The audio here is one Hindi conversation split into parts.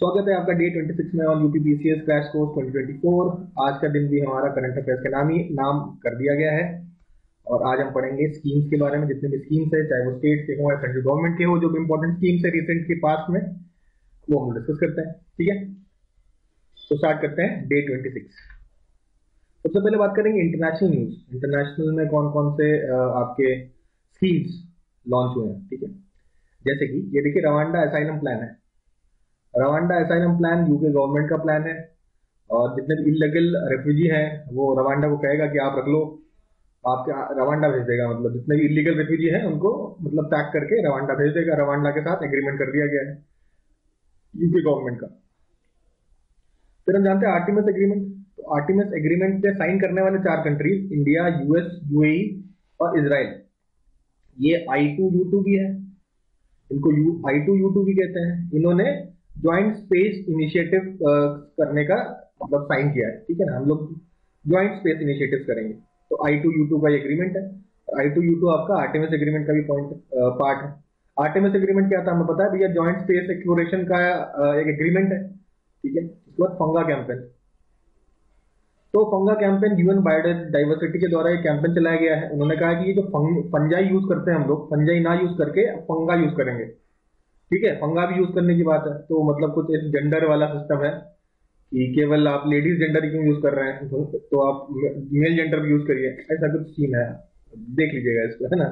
स्वागत है आपका डे 26 में ऑन यूपीपीसीएस क्रैश कोर्स 2024। आज का दिन भी हमारा करंट अफेयर्स के नाम कर दिया गया है और आज हम पढ़ेंगे स्कीम्स के बारे में। जितने भी स्कीम्स है, चाहे वो स्टेट के हो या सेंट्रल गवर्नमेंट के हो, जो भी इंपॉर्टेंट स्कीम्स है रिसेंट के पास्ट में, वो हम डिस्कस करते हैं। ठीक है, तो स्टार्ट करते हैं डे 26। सबसे पहले बात करेंगे इंटरनेशनल न्यूज। इंटरनेशनल में कौन कौन से आपके स्कीम्स लॉन्च हुए हैं। ठीक है, जैसे कि ये देखिए, रवांडा असाइलम प्लान है। Rwanda asylum plan UK government का प्लान है और जितने भी इलीगल रेफ्यूजी हैं वो रवांडा को कहेगा कि आप रख लो, आपके रवांडा भेज देगा। मतलब जितने भी इलीगल रेफ्यूजी हैं उनको मतलब पैक करके रवांडा भेज देगा। रवांडा के साथ एग्रीमेंट कर दिया गया है यूके गवर्नमेंट का। फिर हम जानते हैं आर्टिमस एग्रीमेंट। तो आर्टिमस एग्रीमेंट पे साइन करने वाले 4 कंट्रीज इंडिया, यूएस, यूएई और इजराइल। ये I2U2 भी है, इनको I2U2 भी कहते हैं। इन्होंने ज्वाइंट स्पेस इनिशिएटिव करने का मतलब साइन किया है। ठीक है ना, हम लोग ज्वाइंट स्पेस इनिशिएटिव करेंगे। तो I2U2 का ये एग्रीमेंट है। I2U2 आपका आर्टेमिस एग्रीमेंट का भी पार्ट है। आर्टेमिस एग्रीमेंट क्या था हमें पता है भैया, ज्वाइंट स्पेस एक्सप्लोरेशन का एक एग्रीमेंट है। ठीक है, उसके बाद फंगा कैंपेन। तो फंगा कैंपेन यूएन बायोडाइवर्सिटी के द्वारा ये कैंपेन चलाया गया है। उन्होंने कहा कि ये जो फंजाई यूज करते हैं हम लोग, फंजाई ना यूज करके फंगा यूज करेंगे। ठीक है, फंगा भी यूज करने की बात है। तो मतलब कुछ एक जेंडर वाला सिस्टम है कि केवल आप लेडीज जेंडर क्यों यूज कर रहे हैं, तो आप मेल जेंडर भी यूज करिए, ऐसा कुछ सीन है। देख लीजिएगा इसको, है ना।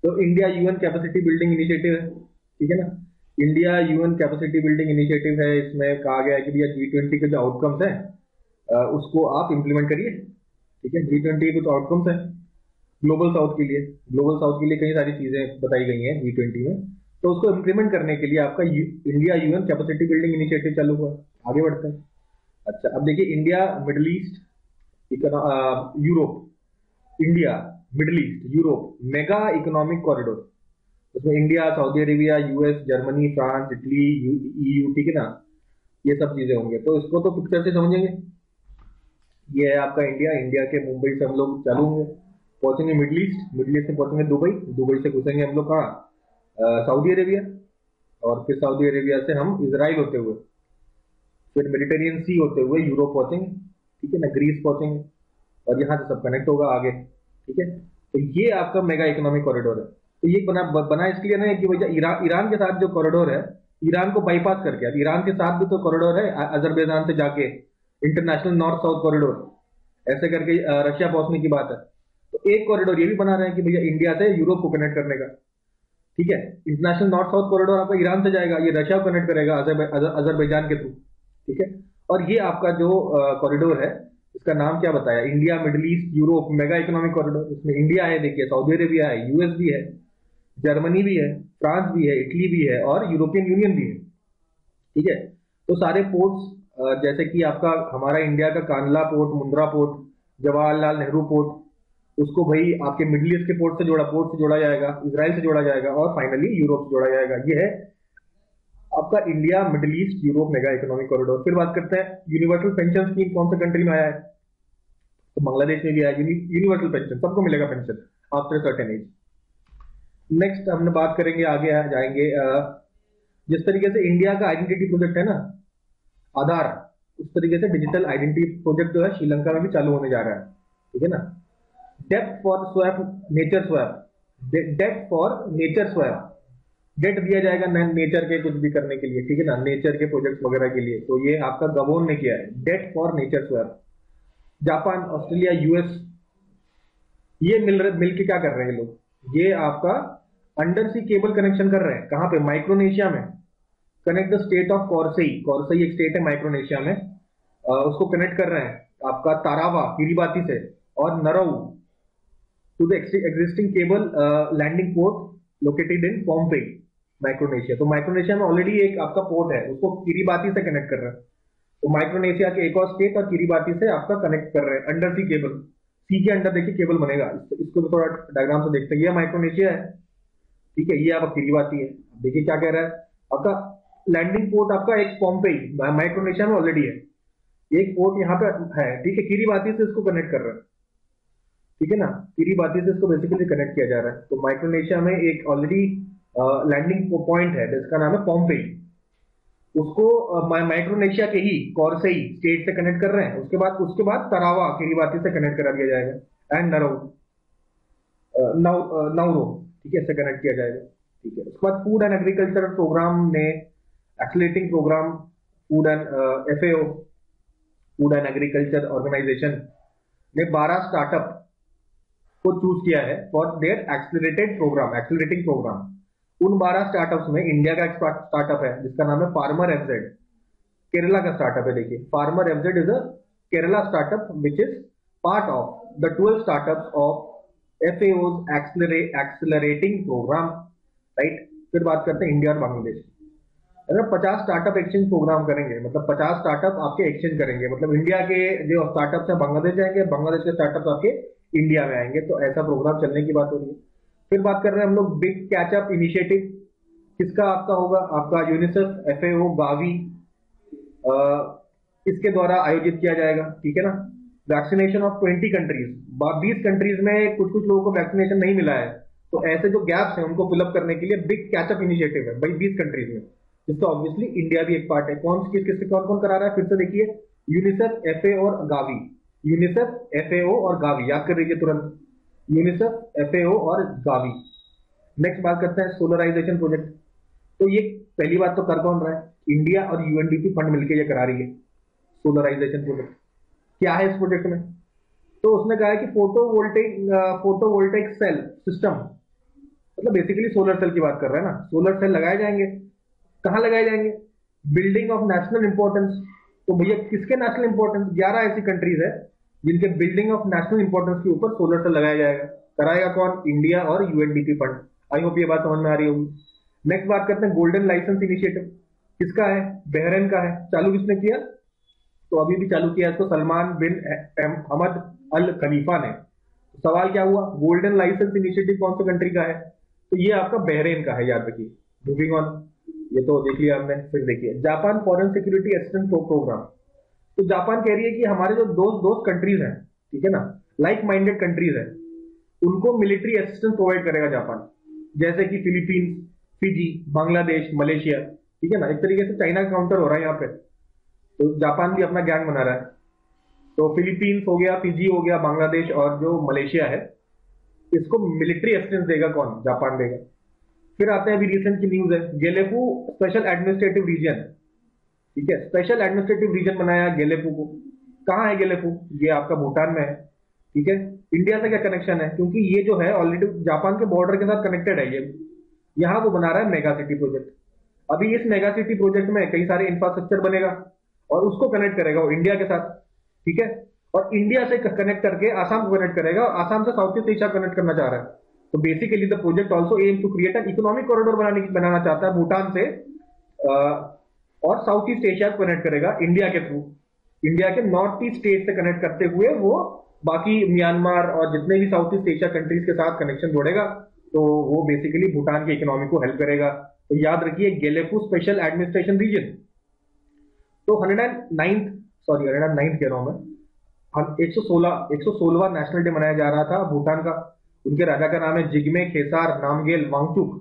तो India UN capacity building initiative है। ठीक है ना, India UN capacity building initiative है। इसमें कहा गया है कि भैया G20 के जो आउटकम्स है उसको आप इंप्लीमेंट करिए। ठीक है, G20 के कुछ आउटकम्स है ग्लोबल साउथ के लिए। ग्लोबल साउथ के लिए कई सारी चीजें बताई गई हैं G20 में, तो उसको इंप्लीमेंट करने के लिए आपका India UN capacity building initiative चालू हुआ। आगे बढ़ते हैं। अच्छा, अब देखिए, India middle east Europe, India middle east Europe mega economic corridor. उसमें India, Saudi Arabia, US, Germany, France, Italy, EU, ठीक है ना, ये सब चीजें होंगे। तो इसको तो पिक्चर से समझेंगे। ये है आपका इंडिया। इंडिया के मुंबई से हम लोग चालू होंगे, पहुंचेंगे मिडिल ईस्ट, मिडिल ईस्ट से पहुंचेंगे दुबई, दुबई से घुसेंगे हम लोग कहाँ, सऊदी अरेबिया, और फिर सऊदी अरेबिया से हम इजराइल होते हुए, फिर मेडिटेरियन सी होते हुए यूरोप पहुंचेंगे। ठीक है ना, ग्रीस पहुंचेंगे और यहाँ से सब कनेक्ट होगा आगे। ठीक है, तो ये आपका मेगा इकोनॉमिक कॉरिडोर है। तो ये बना इसलिए ना कि भैया ईरान के साथ जो कॉरिडोर है, ईरान को बाईपास करके, अब ईरान के साथ भी तो कॉरिडोर है अजरबैजान से जाके, इंटरनेशनल नॉर्थ साउथ कॉरिडोर, ऐसे करके रशिया पहुंचने की बात है। तो एक कॉरिडोर ये भी बना रहे हैं कि भैया इंडिया से यूरोप को कनेक्ट करने का। ठीक है, इंटरनेशनल नॉर्थ साउथ कॉरिडोर आपका ईरान से जाएगा, ये रशिया को कनेक्ट करेगा अजरबैजान के थ्रू। ठीक है, और ये आपका जो कॉरिडोर है, इसका नाम क्या बताया, India middle east Europe mega economic corridor. इसमें इंडिया है, देखिए, सऊदी अरेबिया है, यूएस भी है, जर्मनी भी है, फ्रांस भी है, इटली भी है और यूरोपियन यूनियन भी है। ठीक है, तो सारे पोर्ट्स जैसे कि आपका हमारा इंडिया का Kandla port, Mundra port, Jawaharlal Nehru port, उसको भाई आपके मिडिल ईस्ट के पोर्ट से जोड़ा जाएगा, इजराइल से जोड़ा जाएगा और फाइनली यूरोप से जोड़ा जाएगा। ये है आपका India middle east Europe mega economic corridor. फिर बात करते हैं यूनिवर्सल पेंशन स्कीम कौन सा कंट्री में आया है। तो बांग्लादेश में भी आया यूनिवर्सल पेंशन, सबको मिलेगा pension after certain age. Next हम बात करेंगे, आगे जाएंगे, जिस तरीके से इंडिया का आइडेंटिटी प्रोजेक्ट है ना, आधार, उस तरीके से डिजिटल आइडेंटिटी प्रोजेक्ट जो है श्रीलंका में भी चालू होने जा रहा है। ठीक है ना, डेप्थ for swap, nature swap, debt for nature swap, debt दिया जाएगा नेचर के कुछ भी करने के लिए। ठीक है ना, नेचर के प्रोजेक्ट वगैरह के लिए। तो ये आपका गबोन ने किया है, debt for nature swap. Japan, Australia, US, ये मिल के क्या कर रहे हैं लोग, ये आपका अंडर सी केबल कनेक्शन कर रहे हैं। कहां पे, माइक्रोनेशिया में। कनेक्ट द स्टेट ऑफ कॉर्सई, कॉर्सई एक स्टेट है माइक्रोनेशिया में, उसको कनेक्ट कर रहे हैं आपका तारावा किरीबाती से और Nauru to the existing cable landing port located in Pohnpei, Micronesia. तो माइक्रोनेशिया में ऑलरेडी एक आपका पोर्ट है, उसको किरीबाती से कनेक्ट कर रहे हैं। तो माइक्रोनेशिया के एक और स्टेट और किरीबाती से आपका कनेक्ट कर रहे हैं अंडर सी केबल। सी के अंडर देखिए केबल बनेगा, इसको भी थोड़ा डायग्राम से देखते हैं। ये माइक्रोनेशिया है, ठीक है, ये आपका किरीबाती है। देखिए क्या कह रहा है, आपका लैंडिंग पोर्ट आपका एक पोम्पेई माइक्रोनेशिया में ऑलरेडी है, एक पोर्ट यहाँ पे है। ठीक है, किरीबाती से इसको कनेक्ट कर रहा है। ठीक है ना, किरीबाती से इसको बेसिकली कनेक्ट किया जा रहा है। तो माइक्रोनेशिया में एक ऑलरेडी लैंडिंग पॉइंट है जिसका नाम है पोम्पेई। उसको माइक्रोनेशिया के ही कॉर्सई स्टेट से कनेक्ट कर रहे हैं। उसके बाद तरावा किरीबाती से कनेक्ट करा दिया जाएगा एंड नाउरो, ठीक है, इससे कनेक्ट किया जाएगा। ठीक है, उसके बाद फूड एंड एग्रीकल्चर प्रोग्राम ने accelerating programme food and FAO food and agriculture organisation ने 12 स्टार्टअप को चूज किया है फॉर देयर एक्सलरेटिंग प्रोग्राम। उन 12 स्टार्टअप्स में इंडिया का एक स्टार्टअप है जिसका नाम है फार्मर FZ, केरला का स्टार्टअप है। देखिए, farmer FZ is a Kerala startup which is part of the 12 startups of FAO's accelerating programme, right. फिर बात करते हैं इंडिया और बांग्लादेश की। अगर 50 स्टार्टअप एक्सचेंज प्रोग्राम करेंगे, मतलब 50 स्टार्टअप आपके एक्सचेंज करेंगे, मतलब इंडिया के जो स्टार्टअप्स हैं बांग्लादेश जाएंगे, बांग्लादेश के स्टार्टअप्स आपके इंडिया में आएंगे, तो ऐसा प्रोग्राम चलने की बात हो रही है। फिर बात कर रहे हैं हम लोग बिग कैचअप इनिशिएटिव, किसका आपका होगा, आपका यूनिसेफ, FAO, गावी, इसके द्वारा आयोजित किया जाएगा, ठीक है ना। वैक्सीनेशन ऑफ 20 कंट्रीज, 20 कंट्रीज में कुछ कुछ लोगों को वैक्सीनेशन नहीं मिला है, तो ऐसे जो गैप्स हैं उनको फिलअप करने के लिए बिग कैचअप इनिशिएटिव है भाई 20 कंट्रीज में, जिसका ऑब्वियसली इंडिया भी एक पार्ट है। कौन कौन करा रहा है, फिर से देखिए, यूनिसेफ, FAO और गावी। यूनिसेफ, FAO और गावी, याद कर लीजिए तुरंत, यूनिसेफ, FAO और गावी। नेक्स्ट बात करते हैं सोलराइजेशन प्रोजेक्ट। तो ये पहली बात तो कर कौन रहा है, इंडिया और UNDP फंड मिलकर ये करा रही है सोलराइजेशन प्रोजेक्ट। क्या है इस प्रोजेक्ट में, तो उसने कहा है कि फोटोवोल्टेइक सेल सिस्टम, मतलब बेसिकली सोलर सेल की बात कर रहे हैं ना, सोलर सेल लगाए जाएंगे। कहां लगाए जाएंगे, बिल्डिंग ऑफ नेशनल इंपॉर्टेंस। तो भैया किसके नेशनल इंपॉर्टेंस, 11 ऐसी कंट्रीज है जिनके बिल्डिंग ऑफ नेशनल इंपॉर्टेंस के ऊपर सोलर सेल लगाया जाएगा। कराएगा कौन, इंडिया और UNDP फंड। आई होप ये बात समझ में आ रही होगी। नेक्स्ट बात करते हैं गोल्डन लाइसेंस इनिशिएटिव, किसका है, बहरीन का है। चालू किसने किया, तो अभी भी चालू किया इसको सलमान बिन हमद अल खलीफा ने। सवाल क्या हुआ, गोल्डन लाइसेंस इनिशिएटिव कौन सी कंट्री का है, तो ये आपका बहरीन का है, याद रखिए। मूविंग ऑन, ये तो देख लिया हमने। फिर देखिए Japan foreign security assistance programme. तो जापान कह रही है कि हमारे जो दोस्त कंट्रीज हैं, ठीक है ना, लाइक माइंडेड कंट्रीज हैं, उनको मिलिट्री असिस्टेंस प्रोवाइड करेगा जापान, जैसे कि फिलीपींस, फिजी, बांग्लादेश, मलेशिया, ठीक है ना। एक तरीके से चाइना का काउंटर हो रहा है यहाँ पे, तो जापान भी अपना गैंग बना रहा है। तो फिलीपींस हो गया, फिजी हो गया, बांग्लादेश और जो मलेशिया है, इसको मिलिट्री असिस्टेंस देगा कौन, जापान देगा। फिर आते हैं, अभी रिसेंट की न्यूज है, गेलेफू स्पेशल एडमिनिस्ट्रेटिव रीजन, ठीक है, स्पेशल एडमिनिस्ट्रेटिव रीजन बनाया गेलेफू को। कहां है गेलेफू, ये आपका भूटान में है, ठीक है। इंडिया से क्या कनेक्शन है, क्योंकि ये जो है ऑलरेडी जापान के बॉर्डर के साथ कनेक्टेड है ये। यहां वो बना रहा है मेगा सिटी प्रोजेक्ट। अभी इस मेगा सिटी प्रोजेक्ट में कई सारे इंफ्रास्ट्रक्चर बनेगा और उसको कनेक्ट करेगा वो इंडिया के साथ, ठीक है। और इंडिया से कनेक्ट करके आसाम को कनेक्ट करेगा, और आसाम से साउथ ईस्ट एशिया कनेक्ट करना चाह रहा है। तो basically the project also aim to create an economic corridor बनाना चाहता है भूटान से, और साउथ ईस्ट एशिया को कनेक्ट करेगा इंडिया के थ्रू। इंडिया के नॉर्थ ईस्ट स्टेट से कनेक्ट करते हुए वो बाकी म्यांमार और जितने भी साउथ ईस्ट एशिया कंट्रीज के साथ कनेक्शन जोड़ेगा, तो वो बेसिकली भूटान की इकोनॉमी को हेल्प करेगा। तो याद रखिए गेलेफू स्पेशल एडमिनिस्ट्रेशन रीजन। तो 109th कह रहा हूं मैं, 116वां नेशनल डे मनाया जा रहा था भूटान का। उनके राजा का नाम है जिग्मे खेसार नामगेल वांगचुक।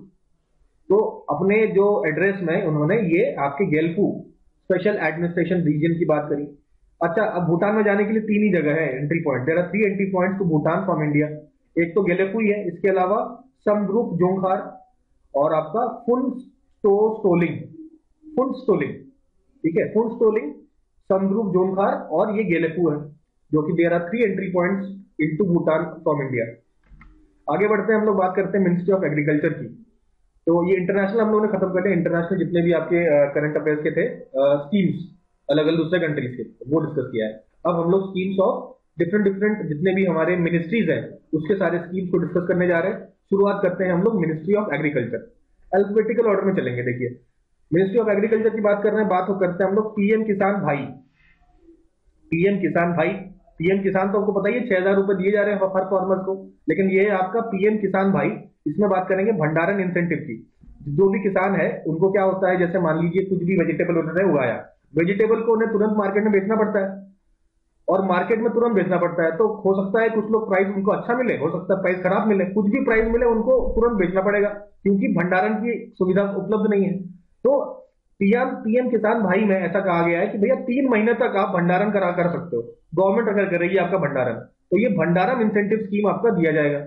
तो अपने जो एड्रेस में उन्होंने ये आपके गेलफू स्पेशल एडमिनिस्ट्रेशन रीजन की बात करी। अच्छा, अब भूटान में जाने के लिए 3 ही जगह है entry point. There are 3 entry points to Bhutan from India. एक तो गेलेफू ही है, इसके अलावा समद्रुप जोंगखार और आपका फुनस्टोलिंग, ठीक है, फुनस्टोलिंग, समद्रुप जोंगखार और ये गेलेफू है, जो कि there are 3 entry points into Bhutan from India. आगे बढ़ते हैं, हम लोग बात करते हैं मिनिस्ट्री ऑफ एग्रीकल्चर की। तो ये इंटरनेशनल हम लोगों ने खत्म कर लिया, इंटरनेशनल जितने भी आपके करंट अफेयर्स के थे स्कीम्स अलग अलग दूसरे कंट्रीज के, वो डिस्कस किया है। अब हम लोग स्कीम्स ऑफ डिफरेंट जितने भी हमारे मिनिस्ट्रीज हैं उसके सारे स्कीम्स को डिस्कस करने जा रहे हैं। शुरुआत करते हैं हम लोग ministry of agriculture, alphabetical order में चलेंगे। देखिए मिनिस्ट्री ऑफ एग्रीकल्चर की बात कर रहे हैं, बात करते हैं हम लोग पीएम किसान भाई। पीएम किसान भाई, पीएम किसान तो आपको पता ही है 6,000 रुपए दिए जा रहे हैं हर फार्मर को, लेकिन ये है आपका पीएम किसान भाई। इसमें बात करेंगे भंडारण इंसेंटिव की। जो भी किसान है उनको क्या होता है, जैसे मान लीजिए कुछ भी वेजिटेबल उन्होंने उगाया, वेजिटेबल को उन्हें तुरंत मार्केट में बेचना पड़ता है, और मार्केट में तुरंत बेचना पड़ता है। तो हो सकता है कुछ लोग प्राइस उनको अच्छा मिले, हो सकता है प्राइस खराब मिले, कुछ भी प्राइस मिले उनको तुरंत बेचना पड़ेगा, क्योंकि भंडारण की सुविधा उपलब्ध नहीं है। तो पीएम पीएम किसान भाई में ऐसा कहा गया है कि भैया 3 महीने तक आप भंडारण करा कर सकते हो, गवर्नमेंट अगर करेगी आपका भंडारण, तो ये भंडारण इंसेंटिव स्कीम आपका दिया जाएगा।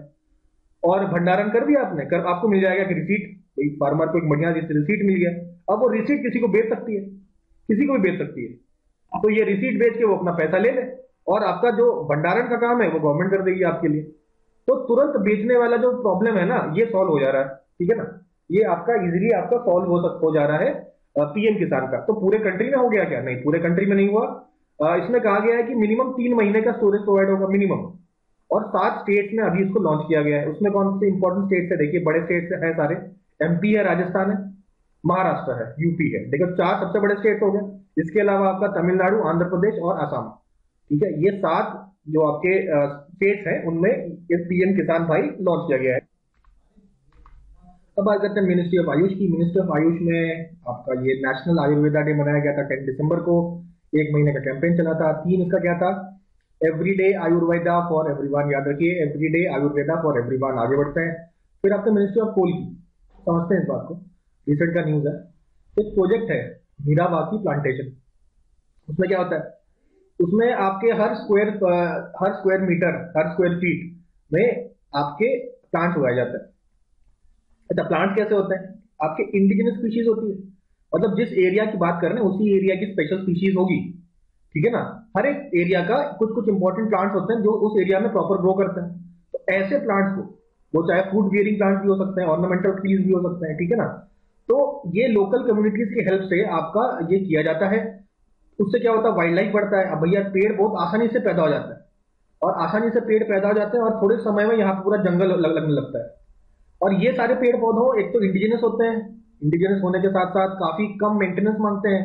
और भंडारण कर दिया आपने, कर आपको मिल जाएगा कि रिसीट, फार्मर को एक बढ़िया रिसीट मिल गया। अब वो रिसीट किसी को बेच सकती है, किसी को भी बेच सकती है, तो ये रिसीट बेच के वो अपना पैसा ले ले, और आपका जो भंडारण का काम है वो गवर्नमेंट कर देगी आपके लिए। तो तुरंत बेचने वाला जो प्रॉब्लम है ना, ये सॉल्व हो जा रहा है, ठीक है ना। ये आपका इजीली आपका सॉल्व हो जा रहा है पीएम किसान का। तो पूरे कंट्री में हो गया क्या? नहीं, पूरे कंट्री में नहीं हुआ। इसमें कहा गया है कि मिनिमम 3 महीने का स्टोरेज प्रोवाइड होगा मिनिमम, और 7 स्टेट्स में अभी इसको लॉन्च किया गया है। उसमें कौन से इंपॉर्टेंट स्टेट्स है देखिए, बड़े स्टेट्स है सारे, एमपी है, राजस्थान है, महाराष्ट्र है, यूपी है, देखो 4 सबसे बड़े स्टेट्स हो गए। इसके अलावा आपका तमिलनाडु, आंध्र प्रदेश और असम, ठीक है। ये 7 जो आपके स्टेट्स हैं उनमें पीएम किसान भाई लॉन्च किया गया है। अब बात करते हैं मिनिस्ट्री ऑफ आयुष की। मिनिस्ट्री ऑफ आयुष में आपका ये नेशनल आयुर्वेदा डे मनाया गया था 10 दिसंबर को। 1 महीने का कैंपेन चला था। थीम इसका क्या था? Everyday Ayurveda for everyone. याद रखिए, एवरीडे आयुर्वेदा फॉर एवरीवन। आगे बढ़ते हैं। फिर आपके मिनिस्ट्री ऑफ कोल की, समझते हैं इस बात को, रिसेंट का न्यूज है। एक प्रोजेक्ट है मीराबाकी प्लांटेशन। उसमें क्या होता है? उसमें आपके हर स्क्वायर मीटर, हर स्क्वायर फीट में आपके प्लांट उगाए जाते हैं। अच्छा, प्लांट कैसे होते हैं? आपके इंडिजिनस स्पीशीज होती है, मतलब जिस एरिया की बात कर रहे हैं उसी एरिया की स्पेशल स्पीशीज होगी, ठीक है ना। हर एक एरिया का कुछ कुछ इंपॉर्टेंट प्लांट्स होते हैं जो उस एरिया में प्रॉपर ग्रो करते हैं। तो ऐसे प्लांट्स को, वो चाहे फूड बियरिंग प्लांट्स भी हो सकते हैं, ऑर्नामेंटल ट्रीज भी हो सकते हैं, ठीक है ना। तो ये लोकल कम्युनिटीज की हेल्प से आपका ये किया जाता है। उससे क्या होता है? वाइल्ड लाइफ बढ़ता है। अब भैया पेड़ बहुत आसानी से पैदा हो जाता है, और आसानी से पेड़ पैदा हो जाते हैं, और थोड़े समय में यहाँ पूरा जंगल लगने लगता है। और ये सारे पेड़ पौधों एक तो इंडिजिनस होते हैं, इंडिजिनस होने के साथ साथ काफी कम मेंटेनेंस मांगते हैं,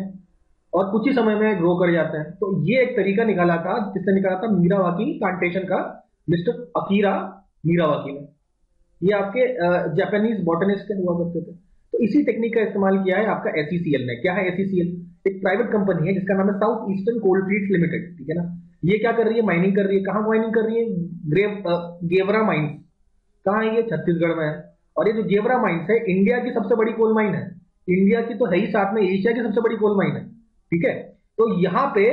और कुछ ही समय में ग्रो कर जाते हैं। तो ये एक तरीका निकाला था, जिसने निकाला था मीराबाकी प्लांटेशन का, मिस्टर अकीरा मीराबाकी ने। ये आपके जापानीज बॉटनिस्ट हुआ करते थे। तो इसी टेक्निक का इस्तेमाल किया है आपका एसईसीएल ने। क्या है एसईसीएल? एक प्राइवेट कंपनी है जिसका नाम है साउथ ईस्टर्न कोलफील्ड्स लिमिटेड, ठीक है ना। ये क्या कर रही है? माइनिंग कर रही है। कहाँ माइनिंग कर रही है? गेवरा माइंस। कहाँ है ये? छत्तीसगढ़ में है। और ये जो गेवरा माइंस है, इंडिया की सबसे बड़ी कोल माइन है। इंडिया की तो है ही, साथ में एशिया की सबसे बड़ी कोल माइन है, ठीक है। तो यहाँ पे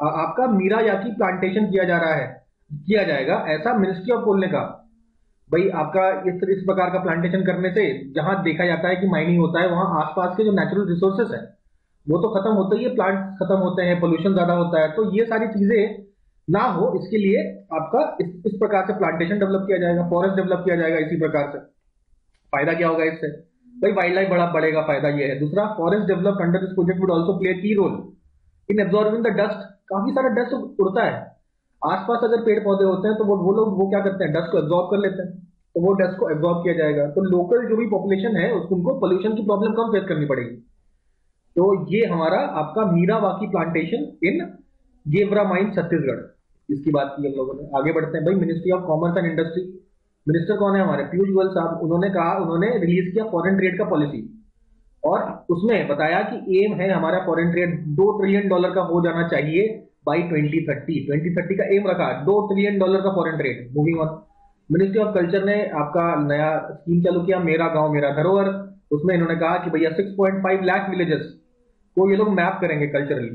आपका मीराबाकी प्लांटेशन किया जा रहा है, किया जाएगा, ऐसा मिनिस्ट्री ऑफ कोल ने कहा। भाई आपका इस प्रकार का प्लांटेशन करने से जहां देखा जाता है कि माइनिंग होता है, वहां आसपास के जो नेचुरल रिसोर्सेस है वो तो खत्म होते ही है, प्लांट खत्म होते हैं, पोल्यूशन ज्यादा होता है। तो ये सारी चीजें ना हो, इसके लिए आपका इस प्रकार से प्लांटेशन डेवलप किया जाएगा, फॉरेस्ट डेवलप किया जाएगा। इसी प्रकार से फायदा क्या होगा इससे? भाई वाइल्ड लाइफ बढ़ेगा, फायदा ये है। दूसरा, forest develop under this project would also play key role in absorbing the dust. काफी सारा डस्ट उड़ता है आसपास, अगर पेड़ पौधे होते हैं तो वो लोग वो क्या करते हैं? डस्ट को एब्जॉर्ब कर लेते हैं। तो वो डस्ट को एब्जॉर्ब किया जाएगा, तो लोकल जो भी पॉपुलेशन है उनको पोल्यूशन की प्रॉब्लम कम फेस करनी पड़ेगी। तो ये हमारा आपका Miyawaki plantation in Gevra mine Chhattisgarh, इसकी बात की हम लोगों ने। आगे बढ़ते हैं भाई, ministry of commerce and industry. Minister कौन है हमारे? पीयूष गोयल साहब। उन्होंने रिलीज किया फॉरेन ट्रेड का पॉलिसी, और उसमें बताया कि एम है हमारा फॉरेन ट्रेड $2 ट्रिलियन का हो जाना चाहिए बाई 2030 का एम रखा, $2 ट्रिलियन का foreign trade. Moving on, ministry of culture ने आपका नया स्कीम चालू किया, मेरा गांव मेरा धरोहर। उसमें इन्होंने कहा कि भैया 6.5 लाख विलेजेस को ये लोग मैप करेंगे कल्चरली,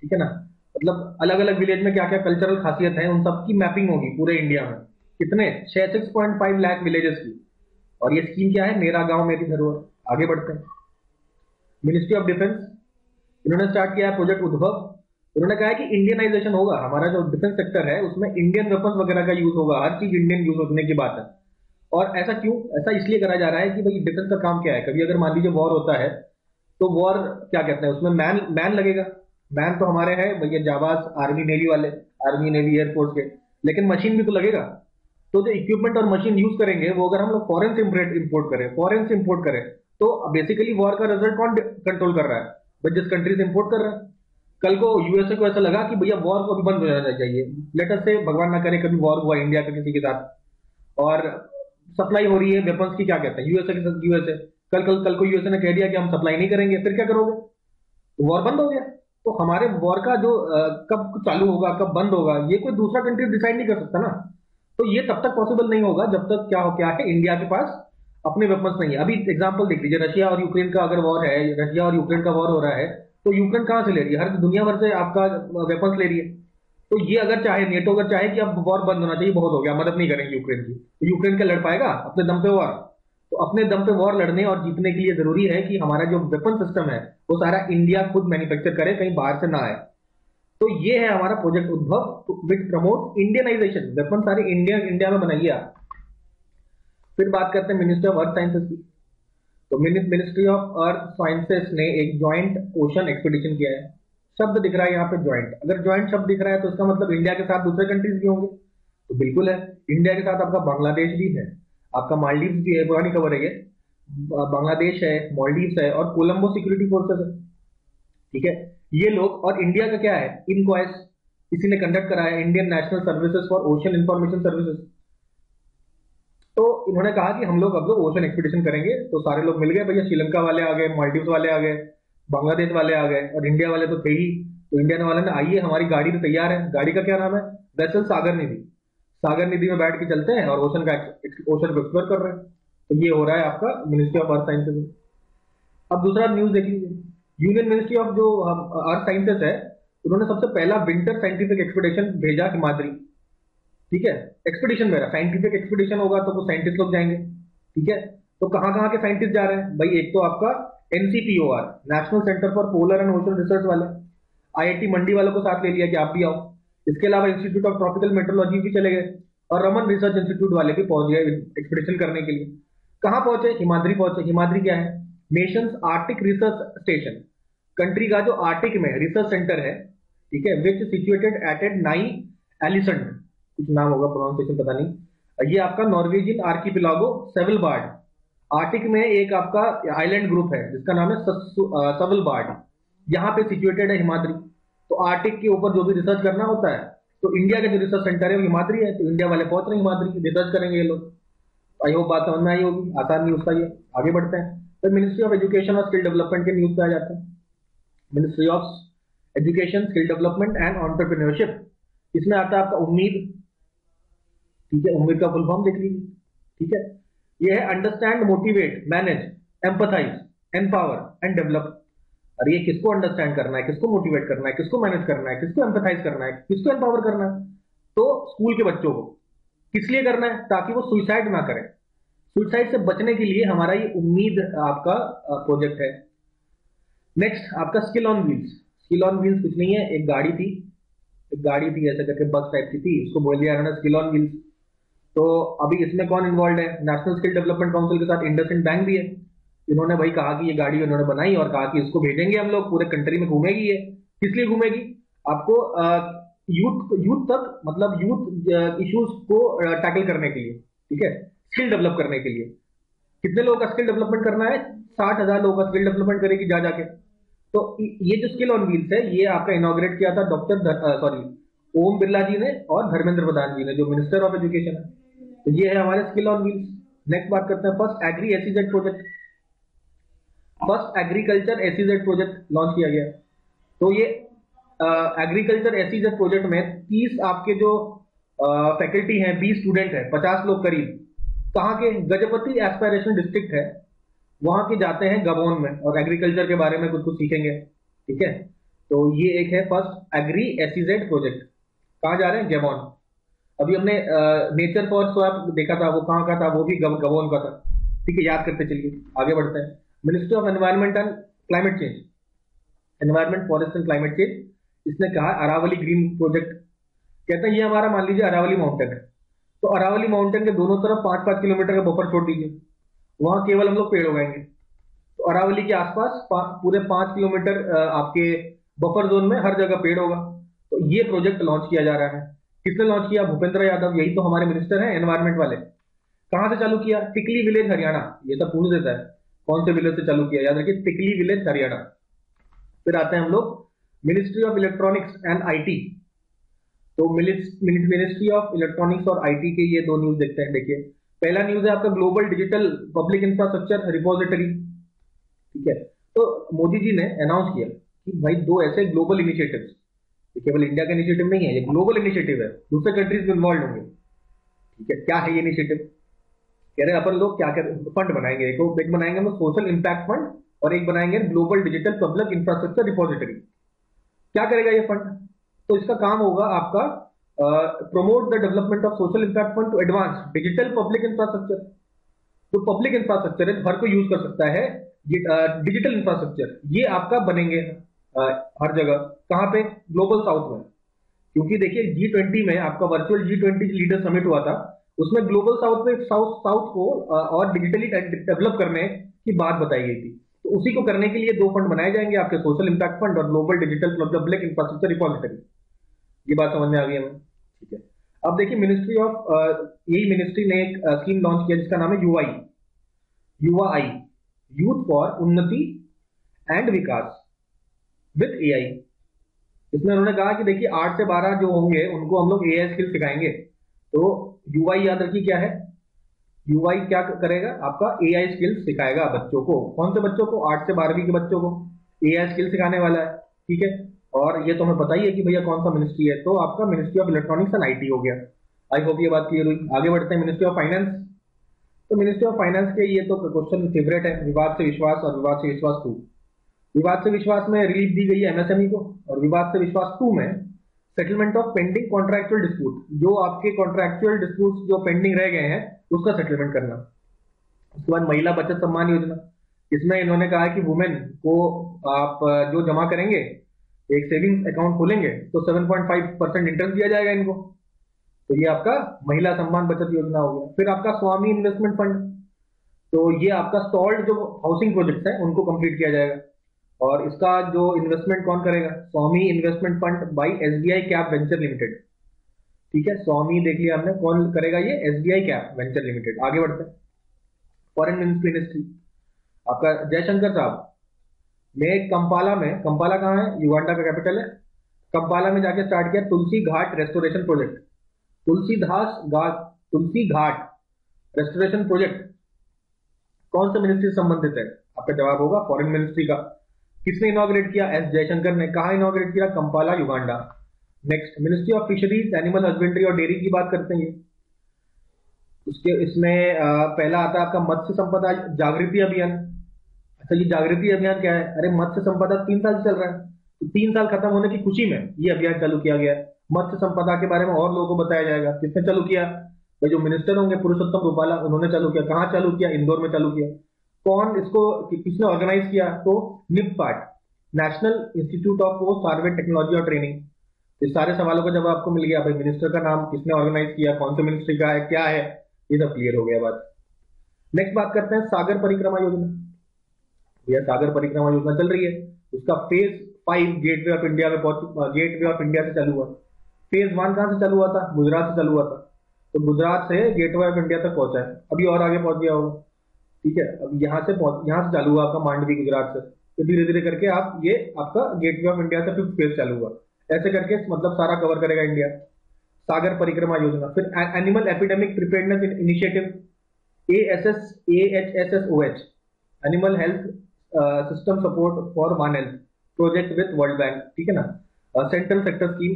ठीक है ना। मतलब अलग अलग विलेज में क्या क्या कल्चरल खासियत है उन सबकी मैपिंग होगी पूरे इंडिया में। कितने? 6.5 लाख विलेजेस की। और ये स्कीम क्या है? मेरा गांव मेरी धरोहर। आगे बढ़ते हैं, मिनिस्ट्री ऑफ डिफेंस, इन्होंने स्टार्ट किया है प्रोजेक्ट उद्भव। उन्होंने कहा है कि इंडियनाइजेशन होगा, हमारा जो डिफेंस सेक्टर है उसमें इंडियन वेपन्स वगैरह का यूज होगा, हर चीज इंडियन यूज होने की बात है। और ऐसा क्यों? ऐसा इसलिए करा जा रहा है कि भाई डिफेंस का काम क्या है, कभी अगर मान लीजिए वॉर होता है तो वॉर क्या कहते हैं, उसमें मैन लगेगा। मैन तो हमारे हैं भैया जाबाज आर्मी नेवी वाले, आर्मी नेवी एयरफोर्स के, लेकिन मशीन भी तो लगेगा। तो जो इक्विपमेंट और मशीन यूज करेंगे वो अगर हम लोग फॉरेन से इंपोर्ट करें तो बेसिकली वॉर का रिजल्ट कौन कंट्रोल कर रहा है? भाई जिस कंट्री से इंपोर्ट कर रहा है। कल को यूएसए को ऐसा लगा कि भैया वॉर को अभी बंद हो जाना चाहिए, लेट अस से भगवान ना करे कभी वॉर हुआ इंडिया का किसी के साथ, और सप्लाई हो रही है वेपन्स की, क्या कहते हैं यूएसए के साथ, यूएसए कल को यूएसए ने कह दिया कि हम सप्लाई नहीं करेंगे, फिर क्या करोगे? तो वॉर बंद हो गया। तो हमारे वॉर का जो कब चालू होगा कब बंद होगा ये कोई दूसरा कंट्री डिसाइड नहीं कर सकता ना। तो ये तब तक पॉसिबल नहीं होगा जब तक क्या है इंडिया के पास अपने वेपन्स नहीं है। अभी एग्जांपल देख लीजिए, रशिया और यूक्रेन का अगर वॉर है, रशिया और यूक्रेन का वॉर हो रहा है, तो यूक्रेन कहाँ से ले रही है? हर दुनिया भर से आपका वेपन्स ले रही है। तो ये अगर चाहे, नेटो अगर चाहे कि अब वॉर बंद होना चाहिए, बहुत हो गया, मदद नहीं करेंगे यूक्रेन की, तो यूक्रेन क्या लड़ पाएगा अपने दम पे वॉर? तो अपने दम पे वॉर लड़ने और जीतने के लिए जरूरी है कि हमारा जो वेपन सिस्टम है वो सारा इंडिया खुद मैन्युफैक्चर करे, कहीं बाहर से ना आए। तो ये है हमारा प्रोजेक्ट उद्भव, विच प्रमोट इंडियनाइजेशन। वेपन सारे इंडिया इंडिया में बनाइए आप। फिर बात करते हैं मिनिस्ट्री ऑफ अर्थ साइंसेस की। तो मिनिस्ट्री ऑफ अर्थ साइंसेस ने एक ज्वाइंट ओशन एक्सपीडिशन किया है। शब्द दिख रहा है यहाँ पे ज्वाइंट, अगर ज्वाइंट शब्द दिख रहा है तो इसका मतलब इंडिया के साथ दूसरे कंट्रीज भी होंगे, तो बिल्कुल है। इंडिया के साथ आपका बांग्लादेश भी है, आपका मालदीव्स भी है, पुरानी खबर है ये। बांग्लादेश है, मालदीव्स है और कोलंबो सिक्योरिटी फोर्सेस है, ठीक है। ये लोग, और इंडिया का क्या है, इनक्वाइस इसी ने कंडक्ट करा है, Indian national services for ocean information services. तो इन्होंने कहा कि हम लोग अब लोग ओशन एक्सपीडिशन करेंगे, तो सारे लोग मिल गए भैया, श्रीलंका वाले आ गए, मालदीव्स वाले आ गए, बांग्लादेश वाले आ गए, और इंडिया वाले तो थे ही। तो इंडिया वाले ने, आइए हमारी गाड़ी तो तैयार है। गाड़ी का क्या नाम है? वेसल सागर निधि। सागर निधि में बैठ के चलते हैं और ओशन को एक्सप्लोर कर रहे हैं। तो ये हो रहा है आपका मिनिस्ट्री ऑफ अर्थ साइंसेज। अब दूसरा न्यूज देख लीजिए, यूनियन मिनिस्ट्री ऑफ जो अर्थ साइंसेस है, उन्होंने सबसे पहला विंटर साइंटिफिक एक्सपीडिशन भेजा हिमाद्री, ठीक है। एक्सपीडिशन भेजा, साइंटिफिक एक्सपीडिशन होगा तो वो साइंटिस्ट लोग जाएंगे, ठीक है। तो कहां कहां के साइंटिस्ट जा रहे हैं भाई? एक तो आपका NCPOR, national centre for polar and ocean research वाले, आईआईटी मंडी वालों को साथ ले लिया कि आप भी आओ। इसके अलावा इंस्टीट्यूट ऑफ ट्रॉपिकल मेट्रोलॉजी भी चले गए, और रमन रिसर्च इंस्टीट्यूट वाले भी पहुंच गए एक्सपीडिशन करने के लिए। कहां पहुंचे? हिमाद्री पहुंचे। हिमाद्री क्या है? Nations Arctic research station, country का जो आर्टिक में रिसर्च सेंटर है, ठीक है, विच सिचुएटेड एट एट नाई एलिसंड, कुछ नाम होगा, प्रोनाउंसिएशन पता नहीं। ये आपका नॉर्वेजियन आर्किपिलागो सेवलबार्ड, आर्टिक में एक आपका आइलैंड ग्रुप है जिसका नाम है सेवलबार्ड, यहाँ पे सिचुएटेड है हिमाद्री। तो आर्टिक के ऊपर जो भी रिसर्च करना होता है, तो इंडिया का जो रिसर्च सेंटर है वो हिमाद्री है, तो इंडिया वाले पहुंच रहे हैं हिमाद्री, रिसर्च करेंगे ये लोग। आई होप बात समझ में आई होगी, आसान न्यूज था ये। आगे बढ़ते हैं, तो मिनिस्ट्री ऑफ एजुकेशन और स्किल डेवलपमेंट के न्यूज पे आ जाते हैं। Ministry of education, skill development and entrepreneurship, इसमें आता है आपका उम्मीद, ठीक है। उम्मीद का फुल फॉर्म देख लीजिए, ठीक है। ये है understand, motivate, manage, empathise, empower and develop. और ये किसको अंडरस्टैंड करना है, किसको मोटिवेट करना है, किसको मैनेज करना है, किसको एम्पथाइज करना है, किसको एम्पावर करना है? तो स्कूल के बच्चों को। किस लिए करना है? ताकि वो सुइसाइड ना करें। सुइसाइड से बचने के लिए हमारा ये उम्मीद आपका प्रोजेक्ट है। नेक्स्ट आपका skill on wheels. Skill on wheels कुछ नहीं है, एक गाड़ी थी, ऐसे करके बस टाइप की थी, उसको बोल दिया उन्होंने स्किल ऑन व्हील्स। तो अभी इसमें कौन इन्वॉल्व है? नेशनल स्किल डेवलपमेंट काउंसिल के साथ इंडसइंड बैंक भी है। इन्होंने भाई कहा कि ये गाड़ी उन्होंने बनाई और कहा कि इसको भेजेंगे हम लोग, पूरे कंट्री में घूमेगी ये। किस लिए घूमेगी? आपको यूथ तक, मतलब यूथ इश्यूज को टैकल करने के लिए, ठीक है, स्किल डेवलप करने के लिए। कितने लोगों का स्किल डेवलपमेंट करना है? 60,000 लोगों का स्किल डेवलपमेंट करेगी जा जाके। तो ये जो स्किल ऑन व्हील्स है, ये आपका इनॉग्रेट किया था ओम बिरला जी ने और धर्मेंद्र प्रधान जी ने, जो मिनिस्टर ऑफ एजुकेशन है। तो ये है हमारे स्किल ऑन व्हील्स। नेक्स्ट बात करते हैं first agri SEZ project. First agriculture SEZ project launch किया गया। तो ये एग्रीकल्चर एसईजेड प्रोजेक्ट में 30 आपके जो फैकल्टी हैं, 20 स्टूडेंट है, 50 लोग करीब, कहाँ के? गजपति एस्पायरेशन डिस्ट्रिक्ट है, वहां के जाते हैं गबोन में, और एग्रीकल्चर के बारे में कुछ कुछ सीखेंगे, ठीक है। तो ये एक है फर्स्ट एग्री एसईजेड प्रोजेक्ट। कहाँ जा रहे हैं? गबोन। अभी हमने नेचर फॉर स्वैप देखा था, वो कहाँ का था? वो भी गबोन का था, ठीक है। याद करते चलिए, आगे बढ़ते हैं। Ministry of environment and climate change, environment, forest and climate change, इसने कहा अरावली ग्रीन प्रोजेक्ट। कहते हैं ये हमारा, मान लीजिए अरावली माउंटेन है, तो अरावली माउंटेन के दोनों तरफ 5-5 किलोमीटर का बफर छोड़ दीजिए, वहां केवल हम लोग पेड़ उगाएंगे। तो अरावली के आसपास पूरे 5 किलोमीटर आपके बफर जोन में हर जगह पेड़ होगा। तो ये प्रोजेक्ट लॉन्च किया जा रहा है। किसने लॉन्च किया? भूपेंद्र यादव, यही तो हमारे मिनिस्टर हैं एनवायरमेंट वाले। कहां से चालू किया? टिकली विलेज हरियाणा। ये सब पूछ देता है कौन से विलेज से चालू किया, याद रखिए टिकली विलेज हरियाणा। फिर आते हैं हम लोग ministry of electronics and IT. तो मिनिस्ट्री ऑफ इलेक्ट्रॉनिक्स और आईटी के ये दो न्यूज देखते हैं। देखिए, पहला न्यूज है आपका global digital public infrastructure repository, ठीक है। तो मोदी जी ने अनाउंस किया कि भाई 2 ऐसे ग्लोबल इनिशिएटिव्स, ये केवल इंडिया का इनिशिएटिव नहीं है, ये ग्लोबल इनिशिएटिव है, दूसरे कंट्रीज भी इन्वॉल्व होंगे, ठीक है। क्या है ये इनिशिएटिव? कह रहे अपन लोग क्या कर फंड बनाएंगे, एक बनाएंगे हम सोशल इम्पैक्ट फंड और एक बनाएंगे global digital public infrastructure repository. क्या करेगा ये फंड? तो इसका काम होगा आपका promote the development of social impact fund to advance digital public infrastructure. जो पब्लिक इंफ्रास्ट्रक्चर है, हर कोई यूज कर सकता है, ये डिजिटल इंफ्रास्ट्रक्चर ये आपका बनेंगे हर जगह। कहाँ पे? ग्लोबल साउथ में। क्योंकि देखिए G20 में आपका वर्चुअल G20 लीडर समिट हुआ था, उसमें ग्लोबल साउथ में साउथ साउथ को और डिजिटली डेवलप करने की बात बताई गई थी। तो उसी को करने के लिए दो फंड बनाए जाएंगे आपके, सोशल इम्पैक्ट फंड और global digital public infrastructure repository. ये बात समझ में आ गई हमें, ठीक है। अब देखिए मिनिस्ट्री ऑफ यही मिनिस्ट्री ने एक स्कीम लॉन्च किया जिसका नाम है युवा आई, यूथ फॉर उन्नति एंड विकास विद एआई। इसमें उन्होंने कहा कि देखिए 8 से 12 जो होंगे उनको हम लोग एआई स्किल सिखाएंगे। तो यूआई याद रखिए क्या है, यूआई क्या करेगा? आपका एआई स्किल सिखाएगा बच्चों को। कौन से बच्चों को? 8 से 12वीं के बच्चों को एआई स्किल सिखाने वाला है, ठीक है। और ये तो हमें पता ही है कि भैया कौन सा मिनिस्ट्री है, तो आपका ministry of electronics and IT हो गया। आई होप ये बात क्लियर हुई। आगे बढ़ते हैं, मिनिस्ट्री ऑफ फाइनेंस। तो मिनिस्ट्री ऑफ फाइनेंस के ये तो क्वेश्चन फेवरेट है, विवाद से विश्वास और विवाद से विश्वास 2। विवाद से विश्वास में रिलीफ दी गई है एमएसएमई को, और विवाद से विश्वास 2 में settlement of pending contractual dispute, जो आपके कॉन्ट्रैक्चुअल डिस्प्यूट जो पेंडिंग रह गए हैं उसका सेटलमेंट करना। उसके बाद महिला बचत सम्मान योजना, इसमें इन्होंने कहा है कि वुमेन को आप जो जमा करेंगे, एक सेविंग्स अकाउंट खोलेंगे तो 7.5% इंटरेस्ट दिया जाएगा इनको। तो ये आपका महिला सम्मान बचत योजना हो गया। फिर आपका स्वामी इन्वेस्टमेंट फंड, तो ये आपका स्टॉल्ड जो हाउसिंग प्रोजेक्ट है उनको कंप्लीट किया जाएगा, और इसका जो इन्वेस्टमेंट कौन करेगा? स्वामी investment fund by SBI cap venture limited, ठीक है। स्वामी देख लिया हमने, कौन करेगा ये? SBI cap venture limited. आगे बढ़ते हैं, फॉरेन मिनिस्ट्री आपका जयशंकर साहब ने कंपाला में, कंपाला कहाँ है? युगांडा का कैपिटल है। कंपाला में जाके स्टार्ट किया Tulsi Ghat restoration project. Tulsi Ghat restoration project कौन सा मिनिस्ट्री से संबंधित है? आपका जवाब होगा फॉरेन मिनिस्ट्री का। किसने इनॉग्रेट किया? एस जयशंकर ने। कहा इनॉग्रेट किया? Kampala, Uganda. Next, ministry of fisheries, animal husbandry और डेयरी की बात करते हैं। उसके इसमें पहला आता है आपका मत्स्य संपदा जागृति अभियान। अच्छा, ये जागृति अभियान क्या है? अरे मत्स्य संपदा 3 साल से चल रहा है, तो 3 साल खत्म होने की खुशी में ये अभियान चालू किया गया है। मत्स्य संपदा के बारे में और लोगों को बताया जाएगा। किसने चालू किया? भाई जो मिनिस्टर होंगे पुरुषोत्तम रूपाला, उन्होंने चालू किया। कहाँ चालू किया? इंदौर में चालू किया। कौन इसको किसने ऑर्गेनाइज किया? तो NIPHT, national institute of post harvest technology और ट्रेनिंग। इस सारे सवालों का जवाब आपको मिल गया। भाई मिनिस्टर का नाम, किसने ऑर्गेनाइज किया, कौन से मिनिस्ट्री का है, क्या है, ये सब क्लियर हो गया बात। नेक्स्ट बात करते हैं सागर परिक्रमा योजना। भैया सागर परिक्रमा योजना चल रही है, उसका फेज 5 गेटवे ऑफ इंडिया में गेटवे ऑफ इंडिया से चालू हुआ। फेज 1 कहां से चालू हुआ था? गुजरात से चालू हुआ था। तो गुजरात से गेटवे ऑफ इंडिया तक पहुंचा है, अभी और आगे पहुंच गया होगा, ठीक है। अब यहाँ से चालू हुआ आपका मांडवी गुजरात से, तो धीरे धीरे करके आप ये आपका गेटवे ऑफ इंडिया से 5th फेज चालू हुआ। ऐसे करके मतलब सारा कवर करेगा इंडिया, सागर परिक्रमा योजना। फिर animal epidemic preparedness initiative AHSSOH, animal health system support for one health project with world bank, ठीक है ना। सेंट्रल सेक्टर स्कीम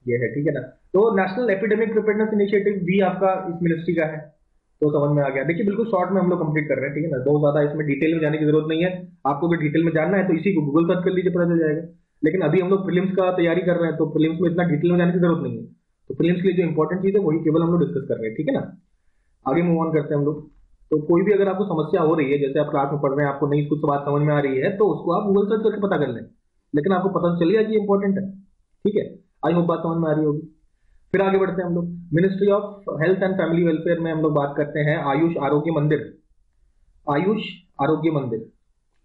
ये है, ठीक है ना। तो नेशनल एपिडेमिक प्रिपेयर्डनेस इनिशिएटिव भी आपका इस मिनिस्ट्री का है, तो समझ में आ गया। देखिए बिल्कुल शॉर्ट में हम लोग कंप्लीट कर रहे हैं, ठीक है ना। बहुत ज्यादा इसमें डिटेल में जाने की जरूरत नहीं है। आपको अगर डिटेल में जानना है तो इसी को गूगल सर्च कर लीजिए, पता चल जाएगा। लेकिन अभी हम लोग प्रीलिम्स का तैयारी कर रहे हैं, तो प्रीलिम्स में इतना डिटेल में जाने की जरूरत नहीं है। तो प्रीलिम्स के लिए जो इंपॉर्टेंट चीज है वही केवल हम लोग डिस्कस कर रहे हैं, ठीक है ना। आगे मूव ऑन करते हैं हम लोग। तो कोई भी अगर आपको समस्या हो रही है, जैसे आप क्लास में पढ़ रहे हैं, आपको नहीं कुछ बात समझ में आ रही है, तो उसको आप गूगल सर्च करके पता कर लें, लेकिन आपको पता चल गया कि ये इंपॉर्टेंट है, ठीक है। आई होप बात समझ में आ रही होगी। फिर आगे बढ़ते हैं हम लोग। Ministry of health and family welfare में हम लोग बात करते हैं आयुष आरोग्य मंदिर, आयुष आरोग्य मंदिर,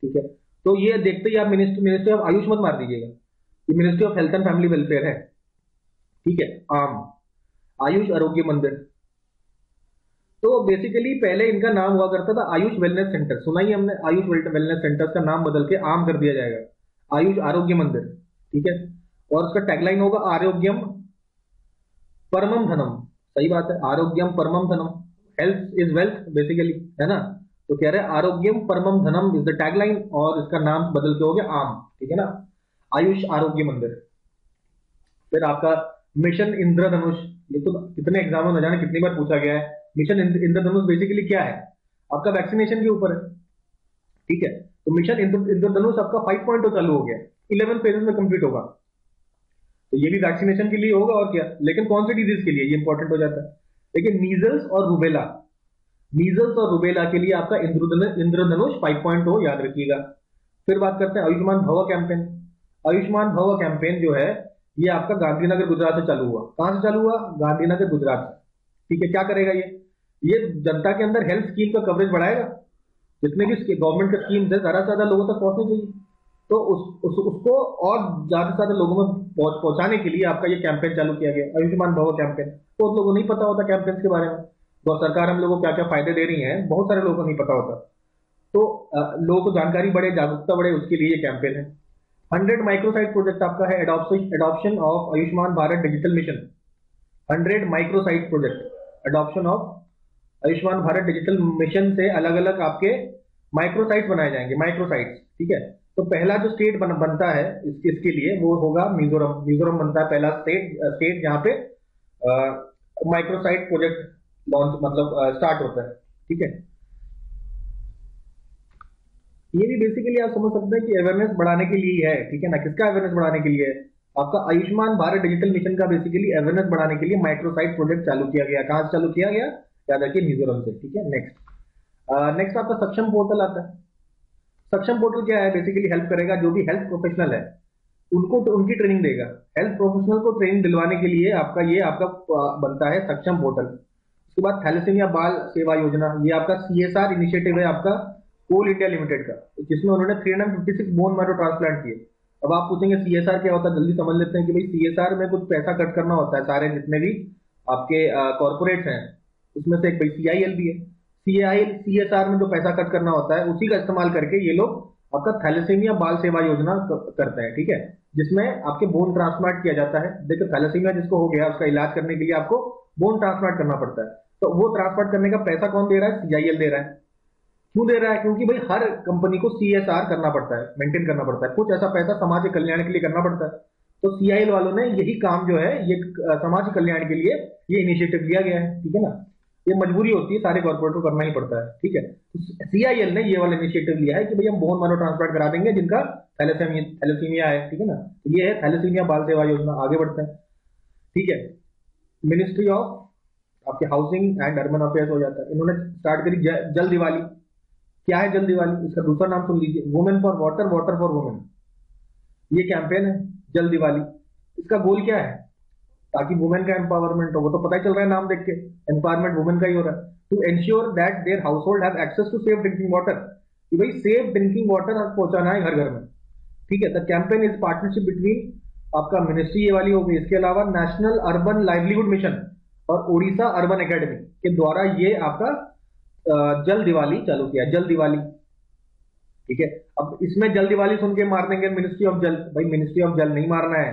ठीक है। तो ये देखते ही आप मिनिस्ट्री ऑफ आयुष मत मार दीजिएगा, ये ministry of health and family welfare है, ठीक है। आयुष आरोग्य मंदिर, तो बेसिकली पहले इनका नाम हुआ करता था आयुष वेलनेस सेंटर, सुना ही हमने। आयुष वेलनेस सेंटर का नाम बदल के आम कर दिया जाएगा, आयुष आरोग्य मंदिर, ठीक है। और उसका टैगलाइन होगा आरोग्यम परमम धनम। सही बात है, आरोग्यम परमम धनम, हेल्थ इज वेल्थ बेसिकली, है ना। तो कह रहे हैं आरोग्यम परमम धनम इज द टैगलाइन, और इसका नाम बदल के हो गया आम, ठीक है ना, आयुष आरोग्य मंदिर। फिर आपका मिशन इंद्रधनुष, ये तो कितने एग्जाम में न जाने कितनी बार पूछा गया है। मिशन इंद्रधनुष बेसिकली क्या है, आपका वैक्सीनेशन के ऊपर है, ठीक है। तो मिशन इंद्रधनुष आपका 5.0 चालू हो गया, 11 फेजेस में कंप्लीट होगा, तो ये भी वैक्सीनेशन के लिए होगा और क्या। लेकिन कौन सी डिजीज के लिए ये इंपॉर्टेंट हो जाता है। लेकिन मीजल्स और रूबेला, मीजल्स और रूबेला के लिए आपका इंद्रधनुष 5.0 याद रखिएगा। फिर बात करते हैं आयुष्मान भव कैंपेन। आयुष्मान भव कैंपेन जो है ये आपका गांधीनगर गुजरात से चालू हुआ। कहां से चालू हुआ, गांधीनगर गुजरात से, ठीक है। क्या करेगा ये जनता के अंदर हेल्थ स्कीम का कवरेज बढ़ाएगा, जितने भी गवर्नमेंट के स्कीम्स है ज्यादा से ज्यादा लोगों तक पहुंचनी चाहिए, तो उसको और ज्यादा से ज्यादा लोगों में पहुंचाने के लिए आपका ये कैंपेन चालू किया गया, आयुष्मान भव कैंपेन। बहुत लोगों को नहीं पता होता कैंपेन के बारे में, तो सरकार हम लोगों को क्या क्या फायदे दे रही है, बहुत सारे लोगों को नहीं पता होता। तो लोगों को जानकारी बढ़े, जागरूकता बढ़े, उसके लिए ये कैंपेन है। 100 माइक्रोसाइट प्रोजेक्ट आपका है, adoption of Ayushman Bharat digital mission. 100 microsite project, adoption of Ayushman Bharat digital mission से अलग अलग आपके माइक्रोसाइट्स बनाए जाएंगे, माइक्रोसाइट्स, ठीक है। तो पहला जो स्टेट बनता है इसके लिए वो होगा मिजोरम। मिजोरम बनता है पहला स्टेट जहां पे माइक्रोसाइट प्रोजेक्ट लॉन्च मतलब स्टार्ट होता है, ठीक है। ये भी बेसिकली आप समझ सकते हैं कि अवेयरनेस बढ़ाने के लिए है, ठीक है ना। किसका अवेयरनेस बढ़ाने के लिए है, आपका आयुष्मान भारत डिजिटल मिशन का बेसिकली अवेयरनेस बढ़ाने के लिए माइक्रोसाइट प्रोजेक्ट चालू किया गया। कहां से चालू किया गया, याद रखिए मिजोरम से, ठीक है। नेक्स्ट आपका सक्षम पोर्टल आता है। सक्षम पोर्टल क्या है, बेसिकली हेल्प करेगा जो भी हेल्थ प्रोफेशनल है उनको, तो उनकी ट्रेनिंग देगा। हेल्थ प्रोफेशनल को ट्रेनिंग दिलवाने के लिए आपका बनता है सक्षम पोर्टल। उसके बाद थैलेसीमिया बाल सेवा योजना, ये आपका CSR इनिशिएटिव है आपका कोल इंडिया लिमिटेड का, जिसमें उन्होंने 356 बोन मैरो ट्रांसप्लांट किए। अब आप पूछेंगे CSR क्या होता है, जल्दी समझ लेते हैं कि भाई CSR में कुछ पैसा कट करना होता है, सारे जितने भी आपके कॉर्पोरेट्स हैं उसमें से एक भाई CIL भी है। CSR में जो पैसा कट करना होता है उसी का इस्तेमाल करके ये लोग आपका थैलेसीमिया बाल सेवा योजना करते हैं, ठीक है, जिसमें आपके बोन ट्रांसप्लांट किया जाता है। देखो थैलेसीमिया जिसको हो गया उसका इलाज करने के लिए आपको बोन ट्रांसप्लांट करना पड़ता है, तो वो ट्रांसप्लांट करने का पैसा कौन दे रहा है, CIL दे रहा है। क्यों दे रहा है, क्योंकि भाई हर कंपनी को CSR करना पड़ता है, मेंटेन करना पड़ता है, कुछ ऐसा पैसा समाज के कल्याण के लिए करना पड़ता है। तो CIL वालों ने यही काम जो है ये समाज कल्याण के लिए ये इनिशिएटिव लिया गया है, ठीक है ना। ये मजबूरी होती है, सारे कॉर्पोरेट को करना ही पड़ता है, ठीक है। तो CIL ने ये वाला इनिशिएटिव लिया है कि भाई हम बोन मैरो ट्रांसप्लांट करा देंगे जिनका थैलेसीमिया है, ठीक है ना। तो ये है थैलेसीमिया बाल सेवा योजना। आगे बढ़ते हैं, ठीक है। मिनिस्ट्री ऑफ आपके हाउसिंग एंड अर्बन अफेयर्स हो जाता है, इन्होंने स्टार्ट करी जल दिवाली। क्या है जल दिवाली, इसका दूसरा नाम सुन लीजिए, women for water, water for women. ये कैंपेन है जल दिवाली। इसका गोल क्या है, ताकि वुमेन का एम्पावरमेंट हो। वो तो पता ही चल रहा है नाम देख के, एम्पावरमेंट वुमेन का ही हो रहा है। To ensure that there household have access to safe drinking water, कि भाई सेफ ड्रिंकिंग वाटर पहुंचाना है घर घर में, ठीक है। The campaign is partnership between आपका मिनिस्ट्री ये वाली होगी, इसके अलावा नेशनल अर्बन लाइवलीहुड मिशन और ओडिशा अर्बन एकेडमी के द्वारा ये आपका जल दिवाली चालू किया, जल दिवाली, ठीक है। अब इसमें जल दिवाली सुन के मार देंगे मिनिस्ट्री ऑफ जल, भाई मिनिस्ट्री ऑफ जल नहीं मारना है,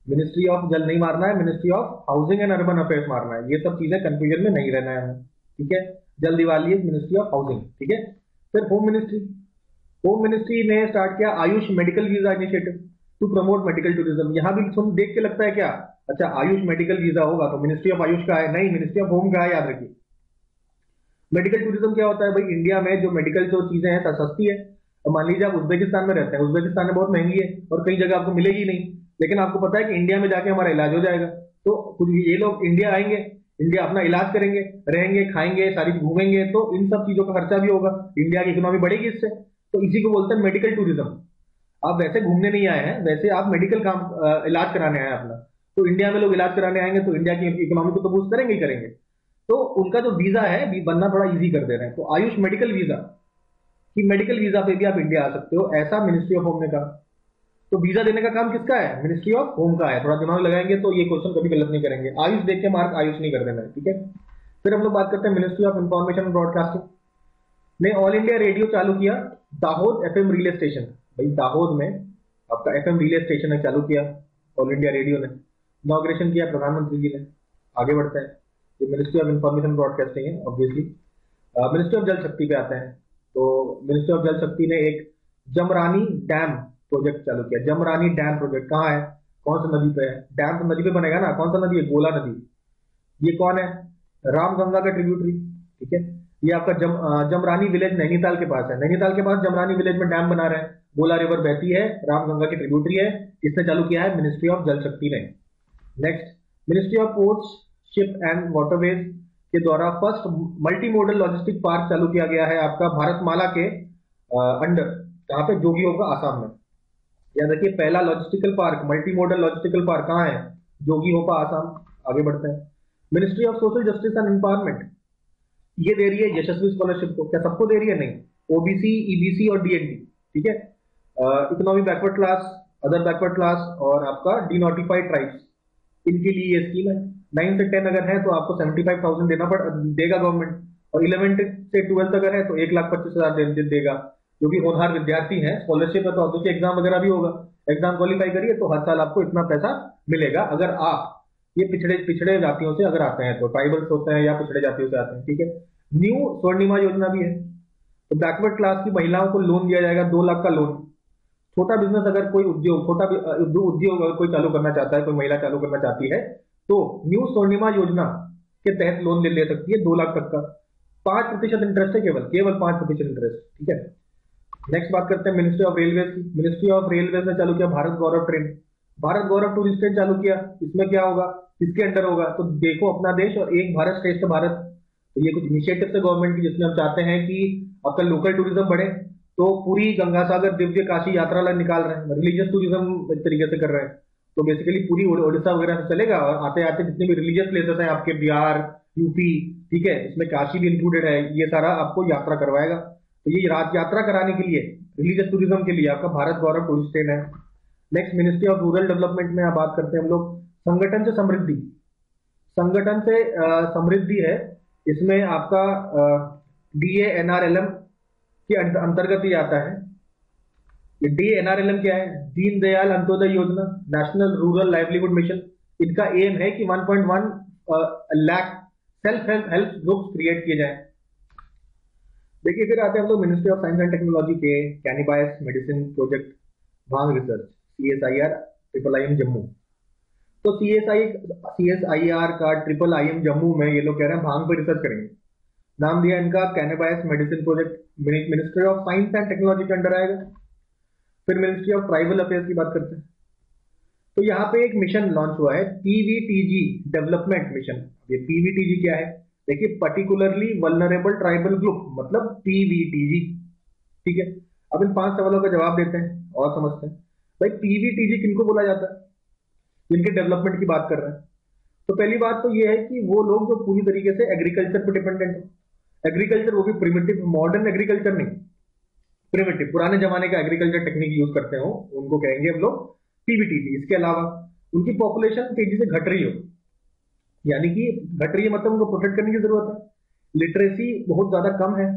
मिनिस्ट्री ऑफ जल नहीं मारना है, ministry of housing and urban affairs मारना है। ये सब चीजें कंफ्यूजन में नहीं रहना है, ठीक है। Jal Diwali is ministry of housing, ठीक है। फिर होम मिनिस्ट्री, होम मिनिस्ट्री ने स्टार्ट किया Ayush medical visa initiative to promote medical tourism. यहां भी सुन देख के लगता है क्या, अच्छा आयुष मेडिकल वीजा होगा तो मिनिस्ट्री ऑफ आयुष का है, नहीं, मिनिस्ट्री ऑफ होम का है, याद रखिए। मेडिकल टूरिज्म क्या होता है, भाई इंडिया में जो मेडिकल जो चीजें हैं सस्ती है। मान लीजिए आप उज्बेकिस्तान में रहते हैं, उज्बेकिस्तान में बहुत महंगी है और कई जगह आपको मिलेगी नहीं, लेकिन आपको पता है कि इंडिया में जाके हमारा इलाज हो जाएगा। तो कुछ ये लोग इंडिया आएंगे, इंडिया अपना इलाज करेंगे, रहेंगे, खाएंगे, सारी घूमेंगे, तो इन सब चीजों का खर्चा भी होगा, इंडिया की इकोनॉमी बढ़ेगी इससे। तो इसी को बोलते हैं मेडिकल टूरिज्म। आप वैसे घूमने नहीं आए हैं, वैसे आप मेडिकल काम इलाज कराने आए हैं अपना, तो इंडिया में लोग इलाज कराने आएंगे तो इंडिया की इकोनॉमी को तो बूस्ट करेंगे ही करेंगे। तो उनका जो वीजा है बनना थोड़ा इजी कर दे रहे हैं। तो आयुष मेडिकल वीजा, कि मेडिकल वीजा पे भी आप इंडिया आ सकते हो, ऐसा मिनिस्ट्री ऑफ होम ने कहा। तो वीजा देने का काम किसका है, मिनिस्ट्री ऑफ होम का है। थोड़ा दिमाग लगाएंगे तो ये क्वेश्चन कभी गलत नहीं करेंगे, आयुष देख के मार्क आयुष नहीं कर देना, ठीक है। फिर हम लोग बात करते हैं मिनिस्ट्री ऑफ इंफॉर्मेशन ब्रॉडकास्टिंग ने ऑल इंडिया रेडियो चालू किया, दाहोद FM रिले स्टेशन। भाई दाहोद में आपका FM रिले स्टेशन है चालू किया ऑल इंडिया रेडियो ने, इनॉग्रेशन किया प्रधानमंत्री जी ने। आगे बढ़ते हैं, ये मिनिस्ट्री ऑफ इंफॉर्मेशन ब्रॉडकास्टिंग है ऑब्वियसली। मिनिस्ट्री ऑफ जल शक्ति पे आते हैं, तो मिनिस्ट्री ऑफ जल शक्ति ने एक जमरानी डैम प्रोजेक्ट चालू किया। जमरानी डैम प्रोजेक्ट कहाँ है, कौन सी नदी पे है, डैम तो नदी पे बनेगा ना, कौन सा नदी है, गोला नदी, ये कौन है? रामगंगा का ट्रिब्यूटरी, ठीक है। ये आपका जमरानी विलेज नैनीताल के पास है। नैनीताल के पास जमरानी विलेज में डैम बना रहे हैं, बोला रिवर बहती है, रामगंगा की ट्रिब्यूटरी है। इसने चालू किया है मिनिस्ट्री ऑफ जल शक्ति ने। Next, ministry of ports, ship and waterways के द्वारा first multi modal logistic park चालू किया गया है आपका भारतमाला के अंडर, कहां पे? जोगी होगा, आसाम में। याद रखिए, पहला logistical park, multi modal logistical park कहां है? जोगी होगा, आसाम। आगे बढ़ते हैं। Ministry of social justice and empowerment, ये दे रही है यशस्वी स्कॉलरशिप को। क्या सबको दे रही है? नहीं, ओबीसी, ईबीसी और डीएनटी, ठीक है। Economy backward class, other backward class और आपका डिनोटिफाइड ट्राइब्स, इनके लिए ये स्कीम है। 9 से 10 अगर है तो आपको 75,000 देगा गवर्नमेंट, और 11 से 12 अगर है तो 1,25,000 देगा। जो भी होनहार विद्यार्थी हैं, स्कॉलरशिप है तो ऑब्वियसली एग्जाम वगैरह भी होगा, एग्जाम क्वालिफाई करिए तो हर साल आपको इतना पैसा मिलेगा। अगर आप ये पिछड़े जातियों से अगर आते हैं, तो ट्राइबल्स होते हैं या पिछड़े जातियों से आते हैं, ठीक है। न्यू स्वर्णिमा योजना भी है, तो बैकवर्ड क्लास की महिलाओं को लोन दिया जाएगा, 2 लाख का लोन। छोटा बिजनेस अगर कोई उद्योग, छोटा उद्योग अगर कोई चालू करना चाहता है, कोई महिला चालू करना चाहती है, तो न्यू स्वर्णिमा योजना के तहत लोन ले सकती है 2 लाख तक का। 5% इंटरेस्ट है, केवल 5% इंटरेस्ट, ठीक है। नेक्स्ट बात करते हैं मिनिस्ट्री ऑफ रेलवे की। मिनिस्ट्री ऑफ रेलवे ने चालू किया भारत गौरव ट्रेन, भारत गौरव टूरिस्ट ट्रेन चालू किया। इसमें क्या होगा, किसके अंडर होगा? तो देखो, अपना देश और एक भारत श्रेष्ठ भारत, तो ये कुछ इनिशिएटिव है गवर्नमेंट की, जिसमें हम चाहते हैं कि आपका लोकल टूरिज्म बढ़े। तो पूरी गंगा सागर दिव्य काशी यात्रा निकाल रहे हैं, रिलीजियस टूरिज्म एक तरीके से कर रहे हैं। तो बेसिकली पूरी ओडिशा वगैरह से चलेगा, और आते आते जितने भी रिलीजियस प्लेसेस हैं आपके, बिहार, यूपी, ठीक है, इसमें काशी भी इंक्लूडेड है, ये सारा आपको यात्रा करवाएगा। तो ये रात यात्रा कराने के लिए, रिलीजियस टूरिज्म के लिए आपका भारत गौरव टूरिस्ट ट्रेन है। Next, ministry of rural development में आप बात करते हैं हम लोग, संगठन से समृद्धि, संगठन से समृद्धि है। इसमें आपका DANRLM के अंतर्गत ही आता है। ये DANRLM क्या है? दीनदयाल अंत्योदय योजना, नेशनल रूरल लाइवलीहुड मिशन। इनका एम है कि 1.1 lakh self help groups create किए जाए। देखिए, फिर आते हैं हम लोग ministry of science and technology के कैनिबाइस मेडिसिन प्रोजेक्ट भांग रिसर्च, CSIR IIM जम्मू। तो CSIR का IIM जम्मू में ये लोग कह रहे हैं भांग पर रिसर्च करेंगे। नाम दिया इनका cannabis medicine project, ministry of science and technology के अंडर आएगा। फिर मिनिस्ट्री ऑफ ट्राइबल अफेयर्स की बात करते हैं, तो यहाँ पे एक मिशन लॉन्च हुआ है, PVTG डेवलपमेंट मिशन। ये PVTG क्या है? देखिए, पर्टिकुलरली वल्नरेबल ट्राइबल ग्रुप, मतलब PVTG, ठीक है। अब इन 5 सवालों का जवाब देते हैं और समझते हैं। भाई, PVTG किनको बोला जाता है? जिनके डेवलपमेंट की बात कर रहे हैं। तो पहली बात तो ये है कि वो लोग जो पूरी तरीके से एग्रीकल्चर पर डिपेंडेंट हो। एग्रीकल्चर वो भी प्रिमिटिव, मॉडर्न एग्रीकल्चर नहीं, प्रिमिटिव, पुराने जमाने का एग्रीकल्चर टेक्निक यूज करते हो, उनको कहेंगे हम लोग PVTG। इसके अलावा उनकी पॉपुलेशन तेजी से घट रही हो, यानी कि घट रही है मतलब उनको प्रोटेक्ट करने की जरूरत है। लिटरेसी बहुत ज्यादा कम है,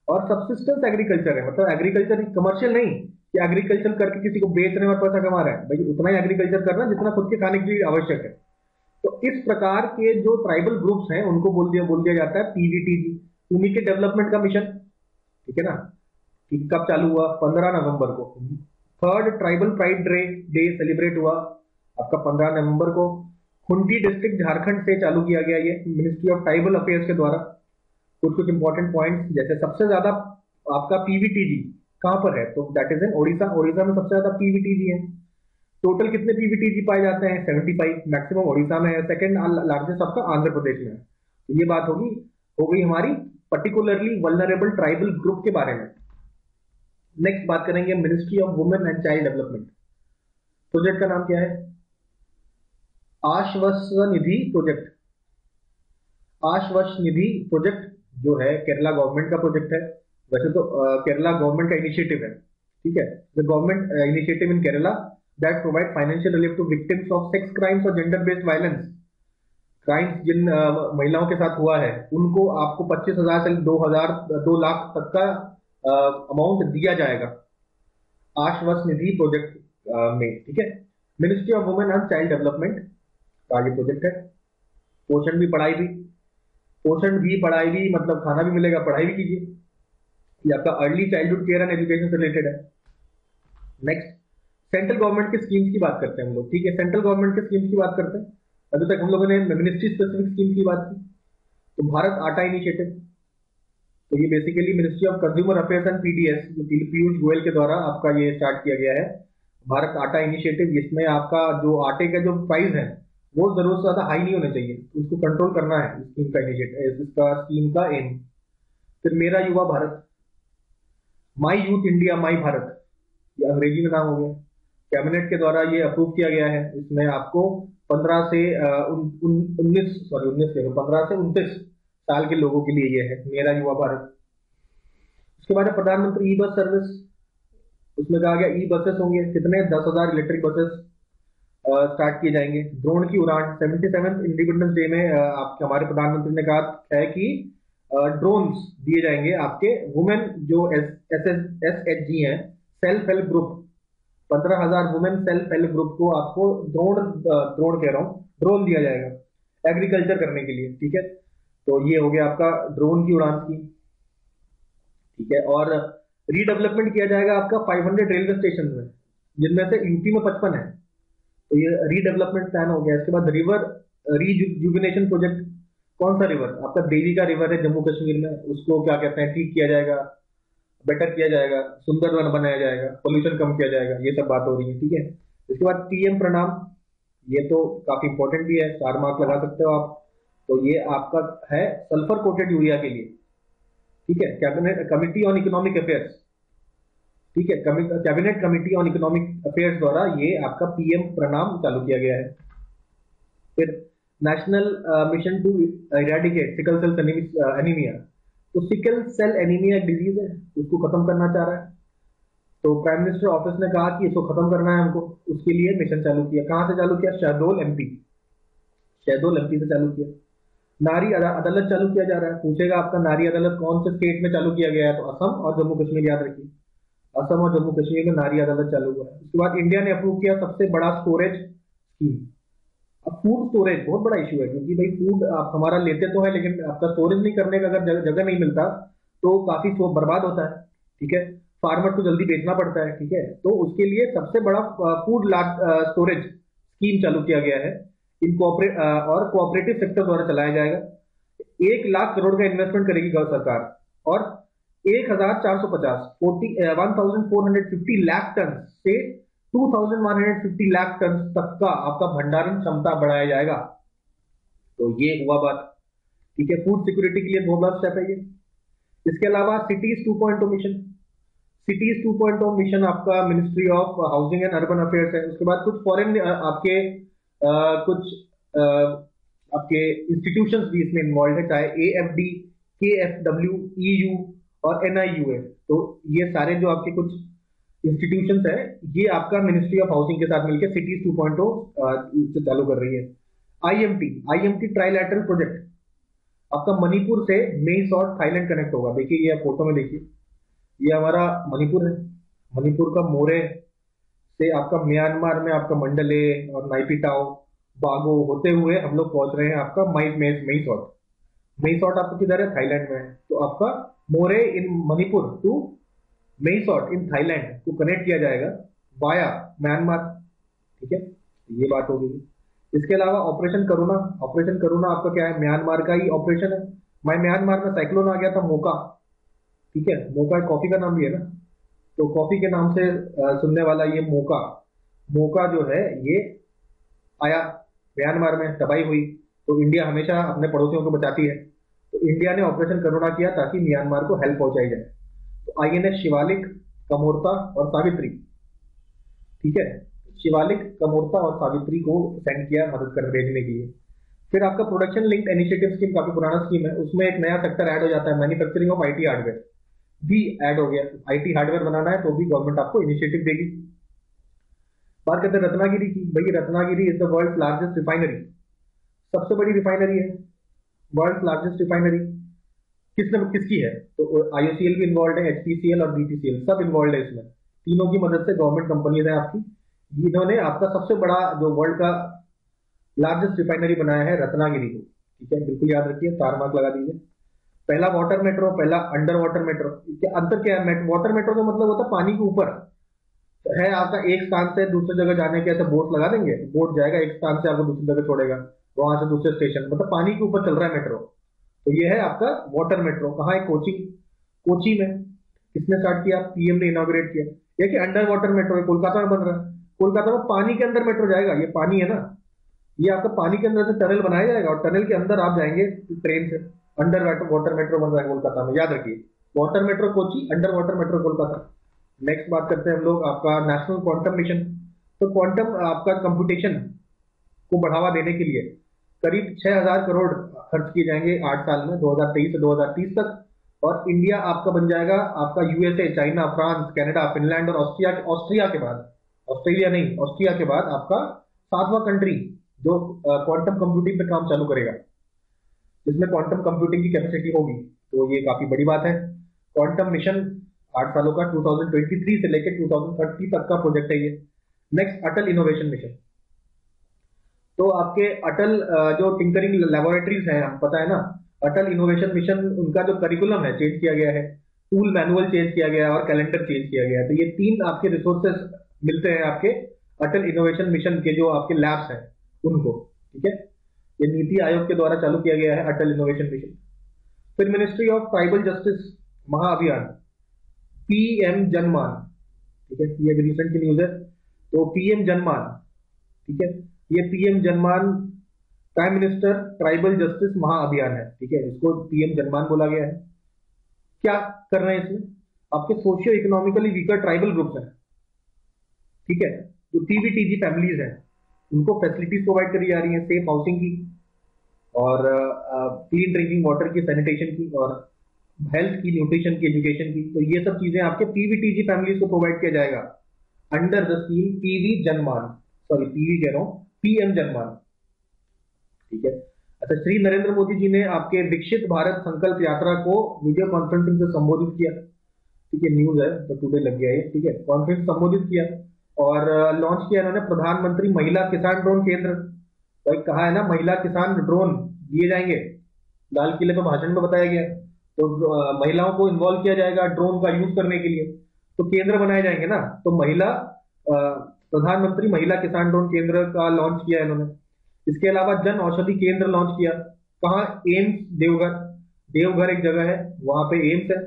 और सबसिस्टेंस एग्रीकल्चर है, मतलब एग्रीकल्चर कमर्शियल नहीं कि एग्रीकल्चर करके किसी को बेच रहे हैं और पैसा कमा रहे हैं। भाई, उतना ही एग्रीकल्चर करना जितना खुद के खाने के लिए आवश्यक है। तो इस प्रकार के जो ट्राइबल ग्रुप्स हैं उनको बोल दिया जाता है PVTG, उन्हीं के डेवलपमेंट का मिशन, ठीक है ना। कि कब चालू हुआ? 15 नवंबर को 3rd tribal pride day celebrate हुआ आपका 15 नवंबर को। खुंटी डिस्ट्रिक्ट झारखंड से चालू किया गया ये मिनिस्ट्री ऑफ ट्राइबल अफेयर्स के द्वारा। कुछ इंपॉर्टेंट पॉइंट्स, जैसे सबसे ज्यादा आपका PVTG कहां पर है? तो that is in Odisha. Odisha में सबसे ज्यादा PVTG है। टोटल कितने PVTG पाए जाते हैं? 75, मैक्सिमम ओडिशा में है, सेकंड लार्जेस्ट आपका आंध्र प्रदेश में है। तो ये बात हो गई हमारी पर्टिकुलरली वल्नरेबल ट्राइबल ग्रुप के बारे में। नेक्स्ट बात करेंगे ministry of women and child development. Project का नाम क्या है? आश्वसनिधि प्रोजेक्ट। आश्वसनिधि प्रोजेक्ट जो है केरला गवर्नमेंट का प्रोजेक्ट है। वैसे तो केरला गवर्नमेंट का इनिशिएटिव है, ठीक है। The government initiative in Kerala that provide financial relief to victims of sex crimes और जेंडर बेस्ड वायलेंस। क्राइम्स जिन महिलाओं के साथ हुआ है उनको आपको 25,000 से 2 लाख तक का अमाउंट दिया जाएगा आश्वसनिधि प्रोजेक्ट में, ठीक है। Ministry of women and child development का ये प्रोजेक्ट है। पोषण भी पढ़ाई भी मतलब खाना भी मिलेगा, पढ़ाई भी कीजिए। ये आपका early childhood care and education से रिलेटेड है। नेक्स्ट, सेंट्रल गवर्नमेंट के स्कीम्स की बात करते हैं हम लोग, ठीक है। सेंट्रल गवर्नमेंट के स्कीम्स की बात करते हैं। अभी तक हम लोगों ने मिनिस्ट्री स्पेसिफिक स्कीम की बात की, तो भारत आटा इनिशिएटिव, तो ये basically ministry of consumer affairs and PDS, जो पीयूष गोयल के द्वारा आपका ये स्टार्ट किया गया है, भारत आटा इनिशिएटिव। इसमें आपका जो आटे का जो प्राइस है वो जरूरत से ज्यादा हाई नहीं होना चाहिए, उसको कंट्रोल करना है स्कीम का इनिशिएटिव, इसका स्कीम का एम। फिर मेरा युवा भारत, माई यूथ इंडिया माई भारत, ये अंग्रेजी में नाम हो गया, कैबिनेट के द्वारा ये अप्रूव किया गया है। इसमें आपको 15 से 15 से 29 साल के लोगों के लिए ये है मेरा युवा भारत। उसके बाद प्रधानमंत्री ई बस सर्विस, उसमें कहा गया ई बसेस होंगे कितने, 10,000 इलेक्ट्रिक बसेस स्टार्ट किए जाएंगे। ड्रोन की उड़ान, 77th इंडिपेंडेंस डे में आपके हमारे प्रधानमंत्री ने कहा है कि ड्रोन्स दिए जाएंगे आपके वुमेन जो SHG हैं, self help group, 15,000 women self help group को आपको ड्रोन कह रहा हूँ, ड्रोन दिया जाएगा एग्रीकल्चर करने के लिए, ठीक है। तो ये हो गया आपका ड्रोन की उड़ान की, ठीक है। और रीडेवलपमेंट किया जाएगा आपका 500 रेलवे स्टेशन में, जिनमें से यूपी में 55 है, तो ये रीडेवलपमेंट प्लान हो गया। इसके बाद रिवर रीजुविनेशन प्रोजेक्ट, कौन सा रिवर, आपका देवी का रिवर है जम्मू कश्मीर में, उसको क्या कहते हैं, ठीक किया जाएगा, बेटर किया जाएगा, सुंदर वन बनाया जाएगा, पोल्यूशन कम किया जाएगा, ये सब बात हो रही है, ठीक है। इसके बाद पीएम प्रणाम, ये तो काफी इंपॉर्टेंट भी है, 4 मार्क लगा सकते हो आप। तो ये आपका है सल्फर कोटेड यूरिया के लिए, ठीक है। Cabinet committee on economic affairs, ठीक है, cabinet committee on economic affairs द्वारा ये आपका पीएम प्रणाम चालू किया गया है। फिर national mission to eradicate sickle cell anaemia, तो सिकल सेल एनीमिया एक डिजीज है, उसको खत्म करना चाह रहा है, तो प्राइम मिनिस्टर ऑफिस ने कहा कि इसको खत्म करना है हमको, उसके लिए मिशन चालू किया। कहां से चालू किया, शहडोल एमपी, शहडोल एमपी से चालू किया। नारी अदालत चालू किया जा रहा है, पूछेगा आपका नारी अदालत कौन से स्टेट में चालू किया गया है, तो असम और जम्मू कश्मीर, याद रखिए असम और जम्मू कश्मीर में नारी अदालत चालू हुआ है। उसके बाद इंडिया ने अप्रूव किया सबसे बड़ा स्टोरेज स्कीम। अब फूड स्टोरेज बहुत बड़ा इशू है, क्योंकि भाई फूड आप हमारा लेते तो है, लेकिन आपका स्टोरेज नहीं करने का अगर जगह नहीं मिलता तो काफी बर्बाद होता है, ठीक है। फार्मर को जल्दी बेचना पड़ता है, ठीक है। तो उसके लिए सबसे बड़ा फूड स्टोरेज स्कीम चालू किया गया है, इन और कोऑपरेटिव सेक्टर द्वारा चलाया जाएगा। 1,00,000 करोड़ का इन्वेस्टमेंट करेगी सरकार, और 1,450 लाख टन से 2,150 लाख टन तक का आपका भंडारण क्षमता बढ़ाया जाएगा। तो ये हुआ बात, ठीक है। फूड सिक्योरिटी के लिए बहुत बड़ा स्टेप है ये। इसके अलावा सिटीज 2.0 मिशन, सिटीज 2.0 मिशन आपका ministry of housing and urban affairs है। उसके बाद कुछ फॉरेन आपके आपके इंस्टीट्यूशंस भी इसमें इन्वॉल्व है, चाहे AFD, KFW, EU और NIUA। तो ये सारे जो आपके कुछ इंस्टीट्यूशंस है, ये आपका मिनिस्ट्री ऑफ हाउसिंग के साथ मिलकर सिटीज 2.0 से चालू कर रही है। IMT ट्राइलैटरल प्रोजेक्ट, आपका मणिपुर से मेइसॉट थाईलैंड कनेक्ट होगा। देखिए ये फोटो में देखिए, ये हमारा मणिपुर है, मणिपुर का मोरे से आपका म्यांमार में आपका मंडले और नाइपीटाओ बागो होते हुए हम लोग पहुंच रहे हैं आपका मेइसॉट। मेइसॉट आपका किधर है, थाईलैंड में है। तो आपका मोरे इन मणिपुर टू मेइसॉट इन थाईलैंड को कनेक्ट किया जाएगा वाया म्यांमार, ठीक है। ये बात हो गई। इसके अलावा ऑपरेशन करुणा, ऑपरेशन करुणा आपका क्या है, म्यांमार का ही ऑपरेशन है। म्यांमार में साइक्लोन आ गया था मोका, ठीक है, मोका कॉफी का नाम भी है ना, तो कॉफी के नाम से सुनने वाला ये मोका जो है ये आया म्यांमार में, तबाही हुई। तो इंडिया हमेशा अपने पड़ोसियों को बचाती है, तो इंडिया ने ऑपरेशन करुणा किया ताकि म्यांमार को हेल्प पहुंचाई जाए। तो INS शिवालिक, कमोरता और सावित्री, ठीक है, शिवालिक, कमोरता और सावित्री को सेंड किया मदद कर भेजने के लिए। फिर आपका प्रोडक्शन लिंक्ड इनिशिएटिव स्कीम काफी पुराना स्कीम है, उसमें एक नया सेक्टर ऐड हो जाता है, मैन्युफैक्चरिंग ऑफ IT हार्डवेयर भी ऐड हो गया। IT हार्डवेयर बनाना है तो भी गवर्नमेंट आपको इनिशिएटिव देगी। बात करते हैं रत्नागिरी की। भाई Ratnagiri is the world largest refinery, सबसे बड़ी रिफाइनरी है, वर्ल्ड लार्जेस्ट रिफाइनरी। किसकी है, तो IOCL भी इन्वॉल्व है, HPCL और BPCL सब इन्वॉल्व है इसमें। तीनों की मदद से गवर्नमेंट कंपनीज है आपकी, इन्होंने आपका सबसे बड़ा जो वर्ल्ड का लार्जेस्ट रिफाइनरी बनाया है रत्नागिरी को, ठीक है, बिल्कुल याद रखिए, 4 मार्क लगा दीजिए। पहला वाटर मेट्रो, पहला अंडर वाटर मेट्रो। क्या अंतर क्या है, वाटर मेट्रो का मतलब होता है पानी के ऊपर है, आपका एक स्थान से दूसरी जगह जाने के ऐसे बोट लगा देंगे, बोट जाएगा एक स्थान से आपको दूसरी जगह छोड़ेगा। वहां से दूसरे स्टेशन, मतलब पानी के ऊपर चल रहा है मेट्रो। तो ये है आपका वाटर मेट्रो। कहाँ है? कोची, कोची में। किसने स्टार्ट किया? पीएम ने इनॉग्रेट किया। ये कि अंडर वाटर मेट्रो है, कोलकाता में बन रहा है। कोलकाता में पानी के अंदर मेट्रो जाएगा, ये पानी है ना, ये आपका पानी के अंदर से टनल बनाया जाएगा और टनल के अंदर आप जाएंगे ट्रेन से। अंडर वाटर मेट्रो बन रहा है कोलकाता में, याद रखिए। Water metro Kochi, under water metro Kolkata. Next बात करते हैं हम लोग आपका नेशनल क्वांटम मिशन। तो क्वांटम आपका कंप्यूटेशन को बढ़ावा देने के लिए करीब 6000 करोड़ खर्च किए जाएंगे 8 साल में, 2023 से 2030 तक। और इंडिया आपका बन जाएगा आपका USA, China, France, Canada, Finland और ऑस्ट्रिया के बाद, ऑस्ट्रेलिया नहीं, ऑस्ट्रिया के बाद आपका 7वां कंट्री जो क्वांटम कंप्यूटिंग पे काम चालू करेगा, जिसमें क्वांटम कंप्यूटिंग की कैपेसिटी होगी। तो ये काफी बड़ी बात है। क्वांटम मिशन 8 सालों का 2023 से लेकर 2030 तक का प्रोजेक्ट है ये। नेक्स्ट, अटल इनोवेशन मिशन। तो आपके अटल जो टिंकरिंग लेबोरेटरीज हैं, पता है ना, अटल इनोवेशन मिशन, उनका जो करिकुलम है चेंज किया गया है, टूल मैनुअल चेंज किया गया है और कैलेंडर चेंज किया गया है। तो ये 3 आपके रिसोर्सेस मिलते हैं आपके अटल इनोवेशन मिशन के जो आपके लैब्स हैं उनको, ठीक है। ये नीति आयोग के द्वारा चालू किया गया है अटल इनोवेशन मिशन। फिर मिनिस्ट्री ऑफ ट्राइबल जस्टिस महाअभियान, पीएम जनमान, ठीक है, ये अभी रिसेंट की न्यूज है। तो पीएम जनमान, ठीक है, ये PM JANMAN prime minister tribal justice Maha Abhiyan है, ठीक है, इसको पीएम जनमान बोला गया है। क्या कर रहे हैं इसमें? आपके socio economically weaker tribal groups हैं, ठीक है, जो पीवीटीजी फैमिलीज हैं, उनको फैसिलिटीज प्रोवाइड करी जा रही है, सेफ हाउसिंग की और क्लीन ड्रिंकिंग वाटर की, सैनिटेशन की और हेल्थ की, न्यूट्रिशन की, एजुकेशन की। तो ये सब चीजें आपके पीवीटीजी फैमिलीज को प्रोवाइड किया जाएगा under the scheme PV JANMAN, sorry PV कह रहा हूं, पीएम जनमान, ठीक है। अच्छा, श्री नरेंद्र मोदी जी ने आपके विकसित भारत संकल्प यात्रा को वीडियो कॉन्फ्रेंसिंग से संबोधित किया, ठीक है, न्यूज है तो टुडे लग गया है, ठीक है, कॉन्फ्रेंस संबोधित किया और लॉन्च किया इन्होंने प्रधानमंत्री महिला किसान ड्रोन केंद्र। भाई कहा है ना, महिला किसान ड्रोन दिए जाएंगे, लाल किले पर भाषण में बताया गया। तो महिलाओं को इन्वॉल्व किया जाएगा ड्रोन का यूज करने के लिए, तो केंद्र बनाए जाएंगे ना। तो प्रधानमंत्री महिला किसान ड्रोन केंद्र का लॉन्च किया इन्होंने। इसके अलावा जन औषधि केंद्र लॉन्च किया। कहाँ? एम्स देवघर, देवघर एक जगह है, वहां पे एम्स है,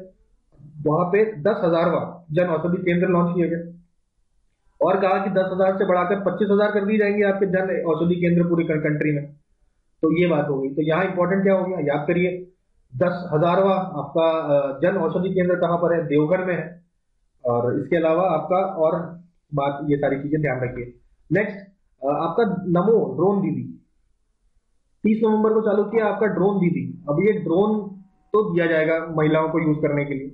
वहां पे 10,000वां जन औषधि केंद्र लॉन्च किया गया। और कहा कि 10,000 से बढ़ाकर 25,000 कर दी जाएंगे आपके जन औषधि केंद्र पूरी कंट्री में। तो ये बात हो गई। तो यहाँ इंपॉर्टेंट क्या हो गया, याद करिए, 10,000वां आपका जन औषधि केंद्र कहाँ पर है? देवघर में है। और इसके अलावा आपका और बात, ये सारी चीजें ध्यान रखिए। नेक्स्ट, आपका नमो ड्रोन दीदी, 30 नवंबर को चालू किया आपका ड्रोन दीदी। अब ये ड्रोन तो दिया जाएगा महिलाओं को यूज करने के लिए।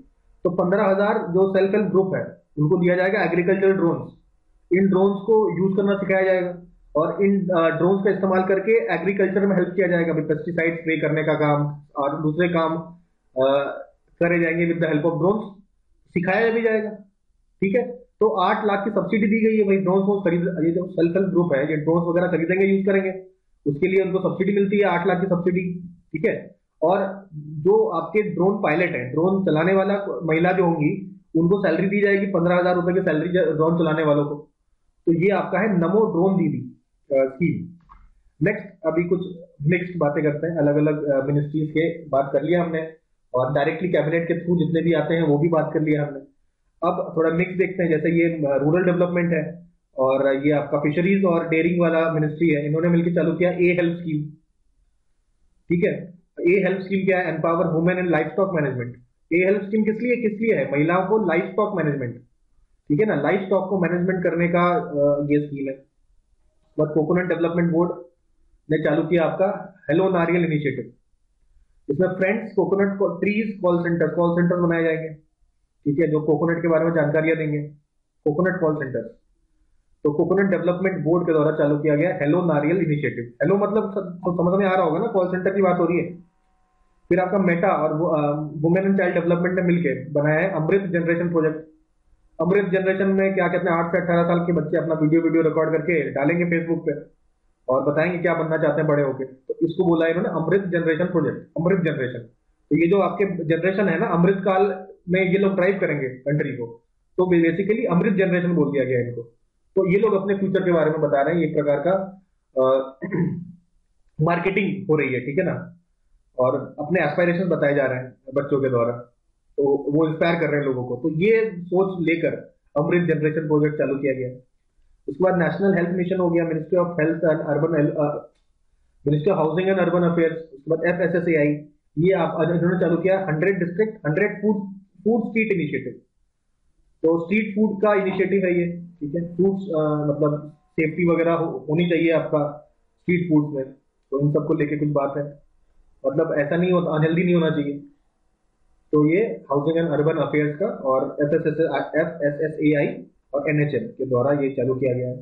तो 15,000 जो सेल्फ हेल्प ग्रुप है उनको दिया जाएगा एग्रीकल्चर ड्रोन्स। इन ड्रोन्स को यूज करना सिखाया जाएगा और इन ड्रोन्स का इस्तेमाल करके एग्रीकल्चर में हेल्प किया जाएगा, पेस्टिसाइड स्प्रे करने का काम और दूसरे काम करे जाएंगे with the help of drones, सिखाया भी जाएगा, ठीक है। तो 8 लाख की सब्सिडी दी गई है भाई, ड्रोन्स खरीद, ये जो सेल्फ हेल्प ग्रुप है ये ड्रोन्स वगैरह खरीदेंगे, यूज करेंगे, उसके लिए उनको सब्सिडी मिलती है 8 लाख की सब्सिडी, ठीक है। और जो आपके ड्रोन पायलट है, ड्रोन चलाने वाला महिला जो होंगी, उनको सैलरी दी जाएगी 15,000 रुपए की सैलरी ड्रोन चलाने वालों को। तो ये आपका है नमो ड्रोन दीदी स्कीम। नेक्स्ट, अभी कुछ मिक्स्ड बातें करते हैं, अलग अलग मिनिस्ट्रीज के बात कर लिया हमने और डायरेक्टली कैबिनेट के थ्रू जितने भी आते हैं वो भी बात कर लिया हमने। अब थोड़ा मिक्स देखते हैं, जैसे ये रूरल डेवलपमेंट है और ये आपका फिशरीज और डेयरिंग वाला मिनिस्ट्री है, इन्होंने मिलकर चालू किया ए हेल्प स्कीम, ठीक है। ए हेल्प स्कीम क्या है? Empower women in life stock management. A help scheme किस लिए है? महिलाओं को लाइफ स्टॉक मैनेजमेंट, ठीक है ना, लाइफ स्टॉक को मैनेजमेंट करने का ये स्कीम है। बट कोकोनट डेवलपमेंट बोर्ड ने चालू किया आपका हेलो नारियल इनिशिएटिव। इसमें friends coconut trees call centre बनाए जाएंगे, ठीक है, जो कोकोनट के बारे में जानकारियां देंगे, कोकोनट कॉल सेंटर। तो कोकोनट डेवलपमेंट बोर्ड के द्वारा चालू किया गया हेलो नारियल इनिशिएटिव। हेलो मतलब तो समझ में आ रहा होगा ना, कॉल सेंटर की बात हो रही है। फिर आपका मेटा और वुमेन एंड चाइल्ड डेवलपमेंट ने मिलकर बनाया है अमृत जनरेशन प्रोजेक्ट। अमृत जनरेशन में क्या कहते हैं, 8 से 18 साल के बच्चे अपना वीडियो रिकॉर्ड करके डालेंगे फेसबुक पे और बताएंगे क्या बनना चाहते हैं बड़े होके। तो इसको बोला है इन्होंने अमृत जनरेशन प्रोजेक्ट, अमृत जनरेशन। तो ये जो आपके जनरेशन है ना, अमृत काल में ये लोग ड्राइव करेंगे कंट्री को, तो बेसिकली अमृत जनरेशन बोल दिया गया इनको। तो ये लोग अपने फ्यूचर के बारे में बता रहे हैं, एक प्रकार का मार्केटिंग हो रही है, ठीक है ना, और अपने एस्पायरेशन बताए जा रहे हैं बच्चों के द्वारा, तो वो इंस्पायर कर रहे हैं लोगों को। तो ये सोच लेकर अमृत जनरेशन प्रोजेक्ट चालू किया गया। उसके बाद नेशनल हेल्थ मिशन हो गया, ministry of health and urban, ministry of housing and urban affairs. उसके बाद FSSAI, ये आप इन्होंने चालू किया 100 district 100 food food street initiative. तो स्ट्रीट फूड का इनिशिएटिव है ये, ठीक है। फूड्स मतलब सेफ्टी वगैरह होनी चाहिए आपका स्ट्रीट फूड में, तो इन सबको लेके कुछ बात है, मतलब ऐसा नहीं होता, अनहेल्दी नहीं होना चाहिए। तो ये हाउसिंग एंड अर्बन अफेयर्स का और FSSAI और NHM के द्वारा ये चालू किया गया है।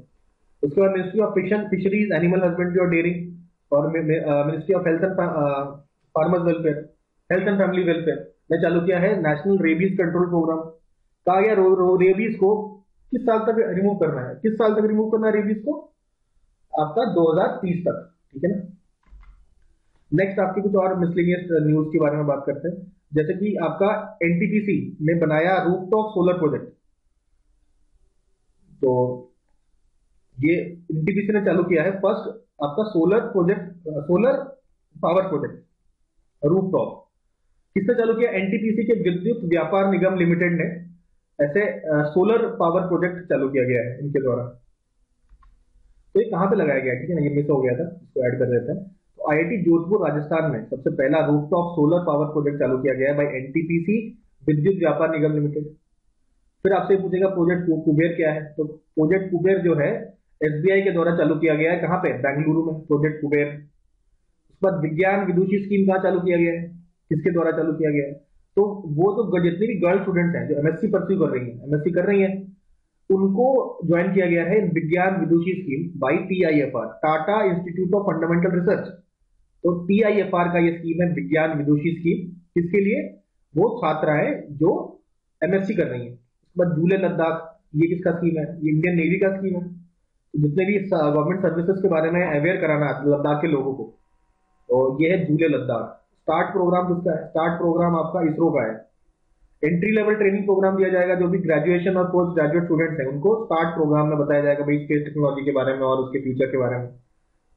उसके बाद ministry of fisheries, animal husbandry और डेयरिंग और ministry of health and farmers welfare, health and family welfare ने चालू किया है नेशनल रेबीज कंट्रोल प्रोग्राम। कहा गया रेबीज को किस साल तक रिमूव करना है, किस साल तक रिमूव करना है रेबीज को, आपका 2030 तक, ठीक है ना। नेक्स्ट आपकी कुछ और मिसलेनियस न्यूज के बारे में बात करते हैं, जैसे कि आपका NTPC ने बनाया रूफटॉप सोलर प्रोजेक्ट। तो ये NTPC ने चालू किया है फर्स्ट आपका solar project, solar power project rooftop. किसने चालू किया? NTPC के विद्युत व्यापार निगम लिमिटेड ने ऐसे सोलर पावर प्रोजेक्ट चालू किया गया है इनके द्वारा। तो ये कहां पे लगाया गया है, ठीक है ना, ये मिस हो गया था, इसको ऐड कर देते हैं। तो IIT जोधपुर राजस्थान में सबसे पहला रूफटॉप सोलर पावर प्रोजेक्ट चालू किया गया है बाय NTPC विद्युत व्यापार निगम लिमिटेड। फिर आपसे पूछेगा प्रोजेक्ट कुबेर क्या है, तो प्रोजेक्ट कुबेर जो है SBI के द्वारा चालू किया गया है। कहां पे? बेंगलुरु में, प्रोजेक्ट कुबेर। उसके बाद विज्ञान विदुषी स्कीम कहां चालू किया गया है, किसके द्वारा चालू किया गया है? तो वो जो जितनी भी गर्ल स्टूडेंट्स हैं जो MSc परस्यू कर रही हैं, MSc कर रही हैं, उनको ज्वाइन किया गया है Vigyan Vidushi scheme by TIFR, Tata Institute of Fundamental Research. तो TIFR का ये स्कीम है विज्ञान विदुषी स्कीम, किसके लिए? वो छात्राएं जो MSc कर रही हैं। उसके बाद झूले लद्दाख, ये किसका स्कीम है? ये इंडियन नेवी का स्कीम है। तो जितने भी गवर्नमेंट सर्विसेज के बारे में अवेयर कराना है लद्दाख के लोगों को, तो ये है झूले लद्दाख। स्टार्ट प्रोग्राम किसका है? स्टार्ट प्रोग्राम आपका इसरो का है। एंट्री लेवल ट्रेनिंग प्रोग्राम दिया जाएगा, जो भी ग्रेजुएशन और पोस्ट ग्रेजुएट स्टूडेंट्स हैं उनको स्टार्ट प्रोग्राम में बताया जाएगा भाई स्पेस टेक्नोलॉजी के बारे में और उसके फ्यूचर के बारे में।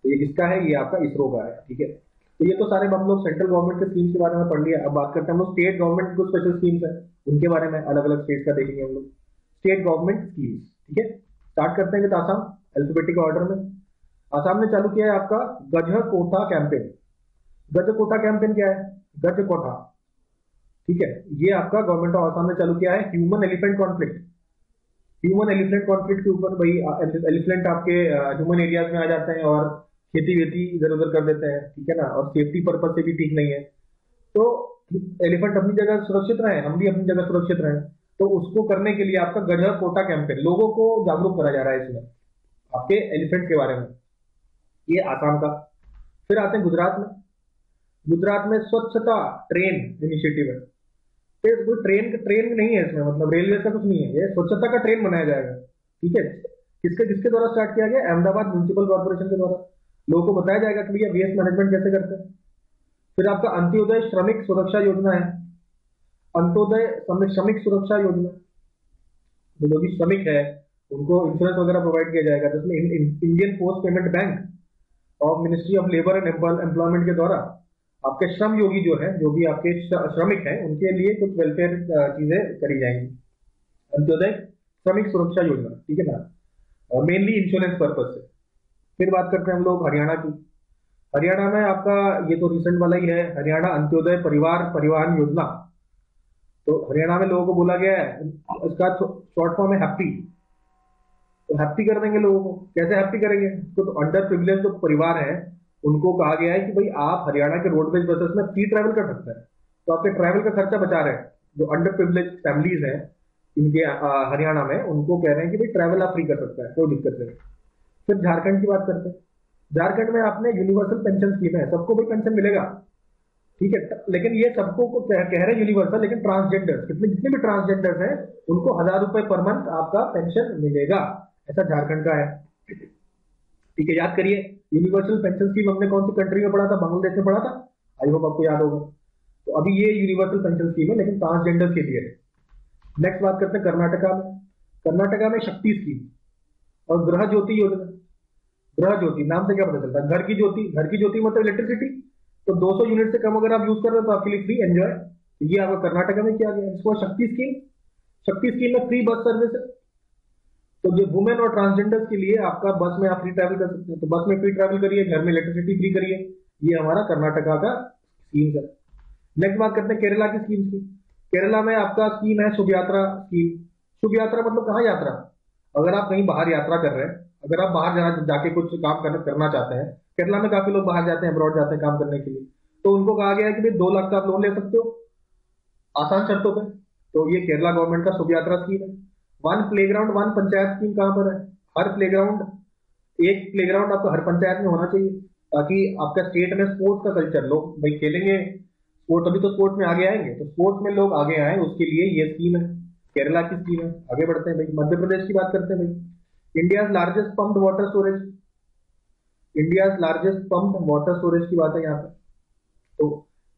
तो ये किसका है? ये आपका इसरो का है, ठीक है। तो ये तो सारे हम लोग सेंट्रल गवर्नमेंट के स्कीम्स के बारे में पढ़ लिया। अब बात करते हैं हम लोग स्टेट गवर्नमेंट कुछ स्पेशल स्कीम्स है, उनके बारे में अलग अलग स्टेट का देखेंगे हम लोग। स्टेट गवर्नमेंट स्कीम्स, ठीक है। स्टार्ट करते हैं विद आसाम, अल्फाबेटिक ऑर्डर में। आसाम ने चालू किया है आपका गज कोठा कैंपेन। गज कोठा कैंपेन क्या है? गज कोठा, ठीक है, ये आपका गवर्नमेंट ऑफ आसाम ने चालू किया है human elephant conflict. Human elephant conflict के ऊपर भाई एलिफेंट आपके ह्यूमन एरियाज में आ जाते हैं और खेती वेती इधर उधर कर देते हैं, ठीक है ना, और सेफ्टी पर्पज से भी ठीक नहीं है। तो एलिफेंट अपनी जगह सुरक्षित रहे, हम भी अपनी जगह सुरक्षित रहे, तो उसको करने के लिए आपका गजह कोटा कैंपेन, लोगों को जागरूक करा जा रहा है इसमें आपके एलिफेंट के बारे में। ये आसाम का। फिर आते हैं गुजरात में। गुजरात में स्वच्छता ट्रेन इनिशिएटिव है। फिर कोई ट्रेन नहीं है इसमें, मतलब रेलवे का कुछ नहीं है, ये स्वच्छता का ट्रेन बनाया जाएगा, ठीक है। किसके किसके द्वारा स्टार्ट किया गया? अहमदाबाद म्युनिसिपल कॉर्पोरेशन के द्वारा। लोगों को बताया जाएगा कि भैया वेस्ट मैनेजमेंट कैसे करते हैं। फिर आपका अंत्योदय श्रमिक सुरक्षा योजना है, अंत्योदय श्रमिक सुरक्षा योजना। तो जो भी श्रमिक है उनको इंश्योरेंस वगैरह प्रोवाइड किया जाएगा, जिसमें इंडियन पोस्ट पेमेंट बैंक और ministry of labour and employment के द्वारा आपके श्रम योगी जो है, जो भी आपके श्रमिक हैं, उनके लिए कुछ वेलफेयर चीजें करी जाएंगी। अंत्योदय श्रमिक सुरक्षा योजना, ठीक है ना, मेनली इंश्योरेंस पर्पज से। फिर बात करते हैं हम लोग हरियाणा की। हरियाणा में आपका ये तो रिसेंट वाला ही है, हरियाणा अंत्योदय परिवार परिवहन योजना। तो हरियाणा में लोगों को बोला गया है, इसका शॉर्ट फॉर्म है हैप्पी। तो हैप्पी कर देंगे लोगों को, कैसे हैप्पी करेंगे? तो अंडर प्रिविलेज जो परिवार है उनको कहा गया है कि भाई आप हरियाणा के रोडवेज बसेस में फ्री ट्रैवल कर सकते हैं, तो आपके ट्रैवल का खर्चा बचा रहे हैं। जो अंडर प्रिविलेज फैमिलीज हैं इनके हरियाणा में, उनको कह रहे हैं कि भाई ट्रैवल आप फ्री कर सकते हैं, कोई दिक्कत नहीं। फिर झारखंड की बात करते हैं। झारखंड में आपने यूनिवर्सल पेंशन स्कीम है, सबको भाई पेंशन मिलेगा, ठीक है, लेकिन ये सबको कह रहे हैं यूनिवर्सल, लेकिन ट्रांसजेंडर जितने भी ट्रांसजेंडर्स हैं उनको 1000 रुपए पर मंथ आपका पेंशन मिलेगा, ऐसा झारखंड का है, ठीक है। याद करिए यूनिवर्सल पेंशन स्कीम हमने कौन सी कंट्री में पढ़ा था? बांग्लादेश में पढ़ा था, आई होप आपको याद होगा। तो अभी ये यूनिवर्सल पेंशन स्कीम है लेकिन ट्रांसजेंडर के लिए है। नेक्स्ट बात करते हैं कर्नाटका में। कर्नाटका में शक्ति स्कीम और गृह ज्योति योजना। गृह ज्योति नाम से क्या पता चलता है? घर की ज्योति, घर की ज्योति मतलब इलेक्ट्रिसिटी। तो 200 यूनिट से कम अगर आप यूज कर रहे हो तो आपके लिए फ्री एंजॉय। ये आपका कर्नाटका में किया गया। इसको शक्ति स्कीम, शक्ति स्कीम में फ्री बस सर्विस है। तो जो वुमेन और ट्रांसजेंडर्स के लिए आपका बस में आप फ्री ट्रैवल कर सकते हैं, तो बस में फ्री ट्रैवल करिए, घर में इलेक्ट्रिसिटी फ्री करिए। ये हमारा कर्नाटका का स्कीम है। नेक्स्ट बात करते हैं केरला की स्कीम की। केरला में आपका स्कीम है शुभ यात्रा स्कीम। शुभ यात्रा मतलब कहाँ यात्रा? अगर आप कहीं बाहर यात्रा कर रहे हैं, अगर आप बाहर जाके कुछ काम करना चाहते हैं, केरला में काफी लोग बाहर जाते हैं, अब्रॉड जाते हैं काम करने के लिए, तो उनको कहा गया है कि भाई 2 लाख का आप लोन ले सकते हो आसान शर्तों पे। तो ये केरला गवर्नमेंट का शुभ यात्रा स्कीम है। One playground one panchayat scheme कहां पर है? हर प्लेग्राउंड, एक प्लेग्राउंड आपका हर पंचायत में होना चाहिए, ताकि आपका स्टेट में स्पोर्ट्स का कल्चर, लोग भाई खेलेंगे स्पोर्ट्स, अभी तो स्पोर्ट्स में आगे आएंगे, तो स्पोर्ट्स में लोग आगे आए, उसके लिए ये स्कीम है, केरला की स्कीम है। आगे बढ़ते हैं भाई, मध्य प्रदेश की बात करते हैं भाई। India largest pumped water storage, India largest pumped water storage की बात है यहाँ पे। तो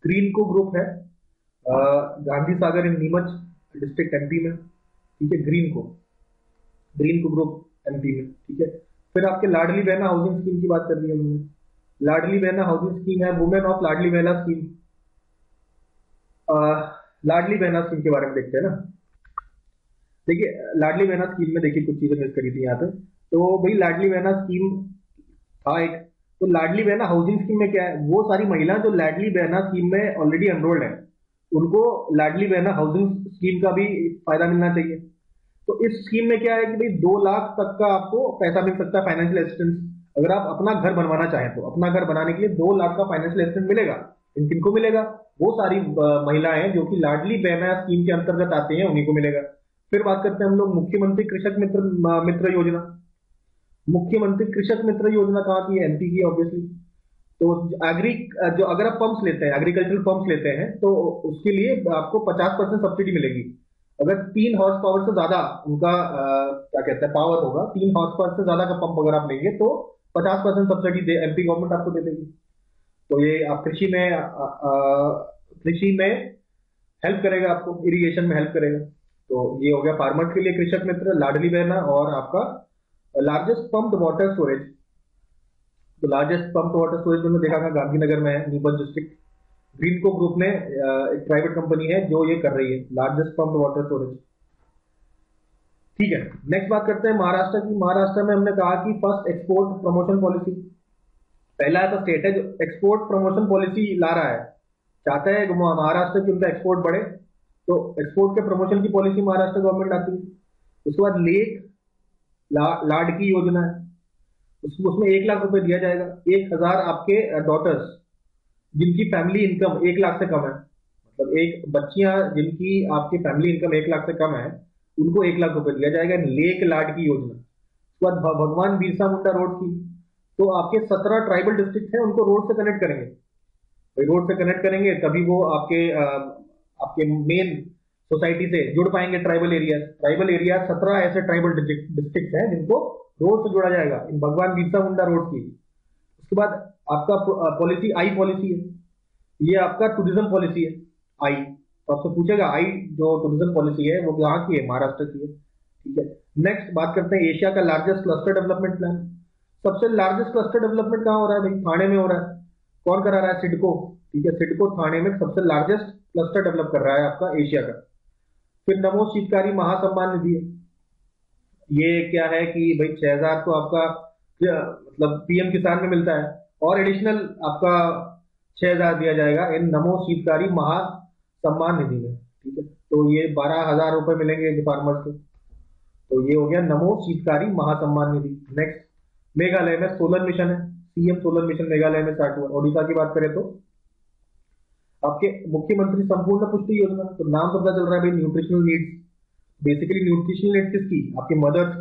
ग्रीन को ग्रुप है, गांधी सागर इन नीमच डिस्ट्रिक्ट एमपी में, ठीक है। ग्रीन को ग्रुप एमपी में, ठीक है। फिर आपके लाडली बहना हाउसिंग स्कीम की बात कर दी है हमने। लाडली बहना हाउसिंग स्कीम है, women of Ladli Behna scheme. Ladli Behna scheme के बारे में देखते हैं ना। देखिए लाडली बहना स्कीम में देखिए कुछ चीजें मिस करी थी यहाँ पे। तो भाई लाडली बहना स्कीम था एक, तो लाडली बहना हाउसिंग स्कीम में क्या है, वो सारी महिलाएं जो लाडली बहना स्कीम में ऑलरेडी एनरोल्ड है, उनको लाडली बहना हाउसिंग स्कीम का भी फायदा मिलना चाहिए। तो इस स्कीम में क्या है कि भाई 2 लाख तक का आपको पैसा मिल सकता है फाइनेंशियल असिस्टेंस। अगर आप अपना घर बनवाना चाहें तो अपना घर बनाने के लिए 2 लाख का फाइनेंशियल असिस्टेंस मिलेगा। किनको मिलेगा? वो सारी महिलाएं जो कि लाडली बहना स्कीम के अंतर्गत आती हैं, उन्हीं को मिलेगा। फिर बात करते हैं हम लोग मुख्यमंत्री कृषक मित्र योजना। मुख्यमंत्री कृषक मित्र योजना कहाँ की है? एमपी की ऑब्वियसली। तो एग्री जो अगर आप पंप्स लेते हैं, एग्रीकल्चरल पंप्स लेते हैं, तो उसके लिए आपको 50% सब्सिडी मिलेगी। अगर 3 हॉर्स पावर से ज्यादा उनका क्या कहते हैं पावर होगा, 3 हॉर्स पावर से ज्यादा का पंप अगर आप लेंगे तो 50% सब्सिडी एमपी गवर्नमेंट आपको दे देगी। तो ये आप कृषि में हेल्प करेगा, आपको इरिगेशन में हेल्प करेगा। तो ये हो गया फार्मर्स के लिए कृषक मित्र, लाडली बहना और आपका लार्जेस्ट पंप्ड वाटर स्टोरेज। तो लार्जेस्ट पंप्ड वाटर स्टोरेज में देखा था गांधीनगर में है, नीमच डिस्ट्रिक्ट। ग्रीन को ग्रुप ने एक प्राइवेट कंपनी है जो ये कर रही है, लार्जेस्ट पंप्ड वाटर स्टोरेज, ठीक है। नेक्स्ट बात करते हैं महाराष्ट्र की। महाराष्ट्र में हमने कहा कि फर्स्ट एक्सपोर्ट प्रमोशन पॉलिसी, पहला ऐसा स्टेट है जो एक्सपोर्ट प्रमोशन पॉलिसी ला रहा है, चाहता है महाराष्ट्र की उनका एक्सपोर्ट बढ़े, तो एक्सपोर्ट के प्रमोशन की पॉलिसी महाराष्ट्र गवर्नमेंट आती है। उसके बाद लाडकी योजना है, उसमें 1 लाख रुपए दिया जाएगा। 1000 आपके डॉटर्स जिनकी फैमिली इनकम 1 लाख से कम है, मतलब एक बच्चियां जिनकी आपकी फैमिली इनकम 1 लाख से कम है, उनको 1 लाख रुपए दिया जाएगा, लेक लाडकी योजना। उसके बाद भगवान बिरसा मुंडा रोड की, तो आपके 17 ट्राइबल डिस्ट्रिक्ट हैं, उनको रोड से कनेक्ट करेंगे। भाई रोड से कनेक्ट करेंगे तभी वो आपके मेन सोसाइटी से जुड़ पाएंगे। ट्राइबल एरिया 17 ऐसे ट्राइबल डिस्ट्रिक्ट हैं जिनको रोड से जोड़ा जाएगा इन भगवान बिरसा मुंडा रोड की। उसके बाद आपका पॉलिसी आई पॉलिसी है, ये आपका टूरिज्म पॉलिसी है आई। तो आपसे पूछेगा आई जो टूरिज्म पॉलिसी है वो कहाँ की है? महाराष्ट्र की है, ठीक है। नेक्स्ट बात करते हैं एशिया का लार्जेस्ट क्लस्टर डेवलपमेंट प्लान। सबसे लार्जेस्ट क्लस्टर डेवलपमेंट कहाँ हो रहा है भाई? थाने में हो रहा है। कौन करा रहा है? सिडको, ठीक है। सिडको थाने में सबसे लार्जेस्ट क्लस्टर डेवलप कर रहा है आपका एशिया का। फिर नमो शीतकारी महासम्मान निधि है, ये क्या है कि भाई 6000 तो आपका मतलब पीएम किसान में मिलता है, और एडिशनल आपका 6000 दिया जाएगा इन नमो शीतकारी महासम्मान निधि में, ठीक है। तो ये 12000 रुपए मिलेंगे फार्मर्स को। तो ये हो गया नमो शीतकारी महासम्मान निधि। नेक्स्ट मेघालय में सोलर मिशन है, सीएम सोलर मिशन मेघालय में स्टार्ट हुआ। ओडिशा की बात करें तो आपके मुख्यमंत्री संपूर्ण पुष्टि योजना, तो नाम से पता चल रहा है भाई nutritional needs, basically nutritional needs किसकी? आपके मदर्स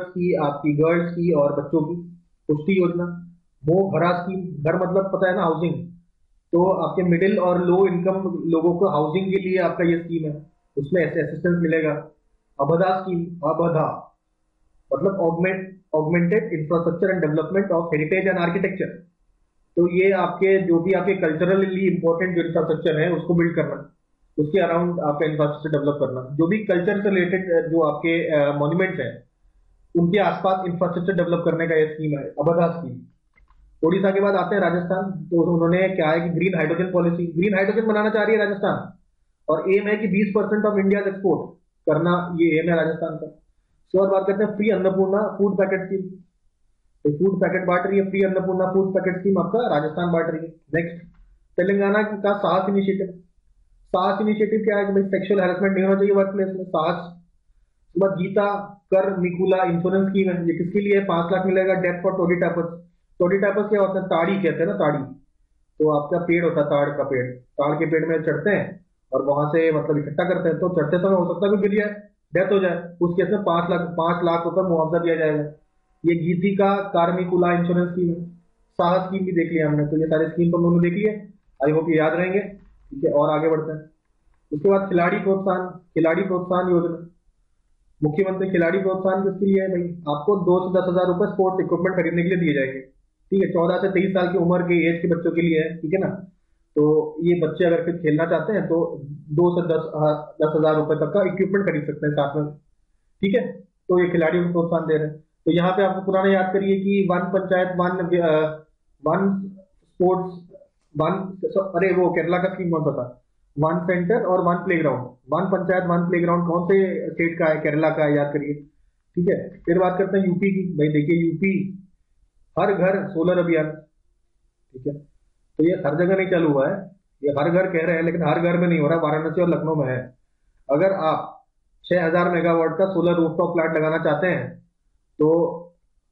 की आपकी गर्ल्स की और बच्चों की पुष्टि योजना। मोह घरा स्कीम, घर मतलब पता है ना हाउसिंग, तो आपके मिडिल और लो इनकम लोगों को हाउसिंग के लिए आपका ये स्कीम है, उसमें ऐसे असिस्टेंस मिलेगा। अबधा स्कीम, अबधा मतलब augmented infrastructure and development of heritage and architecture. तो ये आपके जो भी आपके कल्चरली इंपॉर्टेंट जो इंफ्रास्ट्रक्चर है उसको बिल्ड करना, उसके अराउंड आपका इंफ्रास्ट्रक्चर डेवलप करना, जो भी कल्चर से रिलेटेड जो आपके मॉन्यूमेंट्स हैं उनके आसपास इंफ्रास्ट्रक्चर डेवलप करने का ये स्कीम है, अबधा स्कीम। ओडिशा के बाद आते हैं राजस्थान। तो उन्होंने क्या है कि green hydrogen policy, green hydrogen बनाना चाह रही है राजस्थान, और एम है कि 20% ऑफ इंडिया एक्सपोर्ट करना, ये एम है राजस्थान का। उसके बाद बात करते हैं free Annapurna food packet scheme. तो फूड पैकेट बांट रही है, free Annapurna food packet scheme आपका राजस्थान बांट रही है। नेक्स्ट, तेलंगाना का साहस इनिशिएटिव। साहस इनिशिएटिव क्या है कि भाई सेक्सुअल हैरेसमेंट नहीं होना चाहिए वर्क प्लेस में, साहस। उसके बाद गीता कर मिकुला इंश्योरेंस स्कीम है, ये किसके लिए है? 5 लाख मिलेगा death for Todi types. Todi types क्या होता है? ताड़ी कहते हैं ना, ताड़ी। तो आपका पेड़ होता है ताड़ का पेड़, ताड़ के पेड़ में चढ़ते हैं और वहां से मतलब इकट्ठा करते हैं, तो चढ़ते समय हो सकता है कोई गिर जाए, डेथ हो जाए, उस केस में 5 लाख रुपए मुआवजा दिया जाएगा। ये गीति का कार्मिकुला इंश्योरेंस स्कीम है। साहस स्कीम भी देख लिया हमने, तो ये सारे स्कीम तो हम लोगों ने देख लिए, आई होप ये याद रहेंगे। ठीक है, और आगे बढ़ते हैं। उसके बाद खिलाड़ी प्रोत्साहन, खिलाड़ी प्रोत्साहन योजना। मुख्यमंत्री खिलाड़ी प्रोत्साहन किसके लिए है भाई? आपको 2 से 10 हजार रुपए स्पोर्ट्स इक्विपमेंट खरीदने के लिए दिए जाएंगे। ठीक है, 14 से 23 साल की उम्र के एज के बच्चों के लिए है, ठीक है ना। तो ये बच्चे अगर फिर खेलना चाहते हैं तो 2 से 10 हजार रुपए तक का इक्विपमेंट खरीद सकते हैं साथ में। ठीक है, तो ये खिलाड़ियों को प्रोत्साहन दे रहे हैं। तो यहाँ पे आपको पुराना याद करिए कि one panchayat one sports one, अरे वो केरला का स्कीम कौन सा था? वन सेंटर और one playground. One panchayat one playground कौन से स्टेट का है? केरला का है, याद करिए। ठीक है, फिर बात करते हैं यूपी की। भाई देखिए, यूपी हर घर सोलर अभियान। ठीक है, तो ये हर जगह नहीं चालू हुआ है, ये हर घर कह रहे हैं, लेकिन हर घर में नहीं हो रहा, वाराणसी और लखनऊ में है। अगर आप 6,000 मेगावाट का सोलर रूफटॉप प्लांट लगाना चाहते हैं तो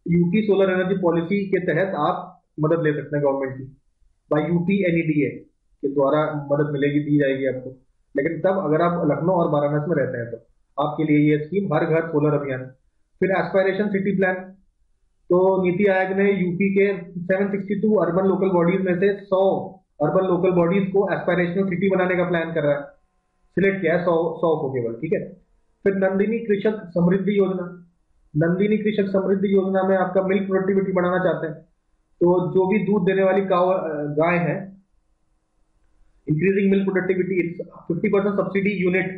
यूपी सोलर एनर्जी पॉलिसी के तहत आप मदद ले सकते हैं गवर्नमेंट की, बाई यूपी एनईडीए के द्वारा मदद मिलेगी, दी जाएगी आपको। लेकिन तब अगर आप लखनऊ और वाराणसी में रहते हैं तो आपके लिए ये स्कीम हर घर सोलर अभियान। फिर एस्पायरेशन सिटी प्लान। तो नीति आयोग ने यूपी के 762 अर्बन लोकल बॉडीज में से 100 अर्बन लोकल बॉडीज को एस्पायरेशनल सिटी बनाने का प्लान कर रहा है, सिलेक्ट किया है 100 को केवल। ठीक है, फिर नंदिनी कृषक समृद्धि योजना। नंदिनी कृषक समृद्धि योजना में आपका मिल्क प्रोडक्टिविटी बढ़ाना चाहते हैं, तो जो भी दूध देने वाली गाय है, increasing milk productivity, 50% subsidy unit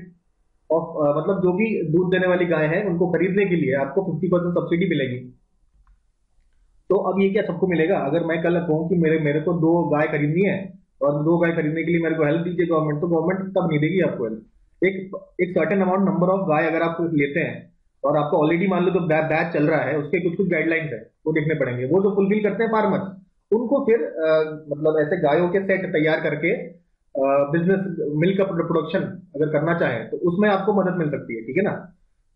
of, मतलब जो भी दूध देने वाली गाय है उनको खरीदने के लिए आपको 50% सब्सिडी मिलेगी। तो अब ये क्या सबको मिलेगा? अगर मैं कल कहूँ कि मेरे मेरे को 2 गाय खरीदनी है और 2 गाय खरीदने के लिए मेरे को हेल्प दीजिए गवर्नमेंट, तो गवर्नमेंट तब नहीं देगी आपको हेल्प। एक certain amount number of guy अगर आप लेते हैं और आपको ऑलरेडी मान लो तो बैच चल रहा है, उसके कुछ कुछ गाइडलाइंस है वो देखने पड़ेंगे, वो जो फुलफिल करते हैं फार्मर्स, उनको फिर मतलब ऐसे गायों के सेट तैयार करके बिजनेस मिल्क का प्रोडक्शन अगर करना चाहें तो उसमें आपको मदद मिल सकती है। ठीक है ना,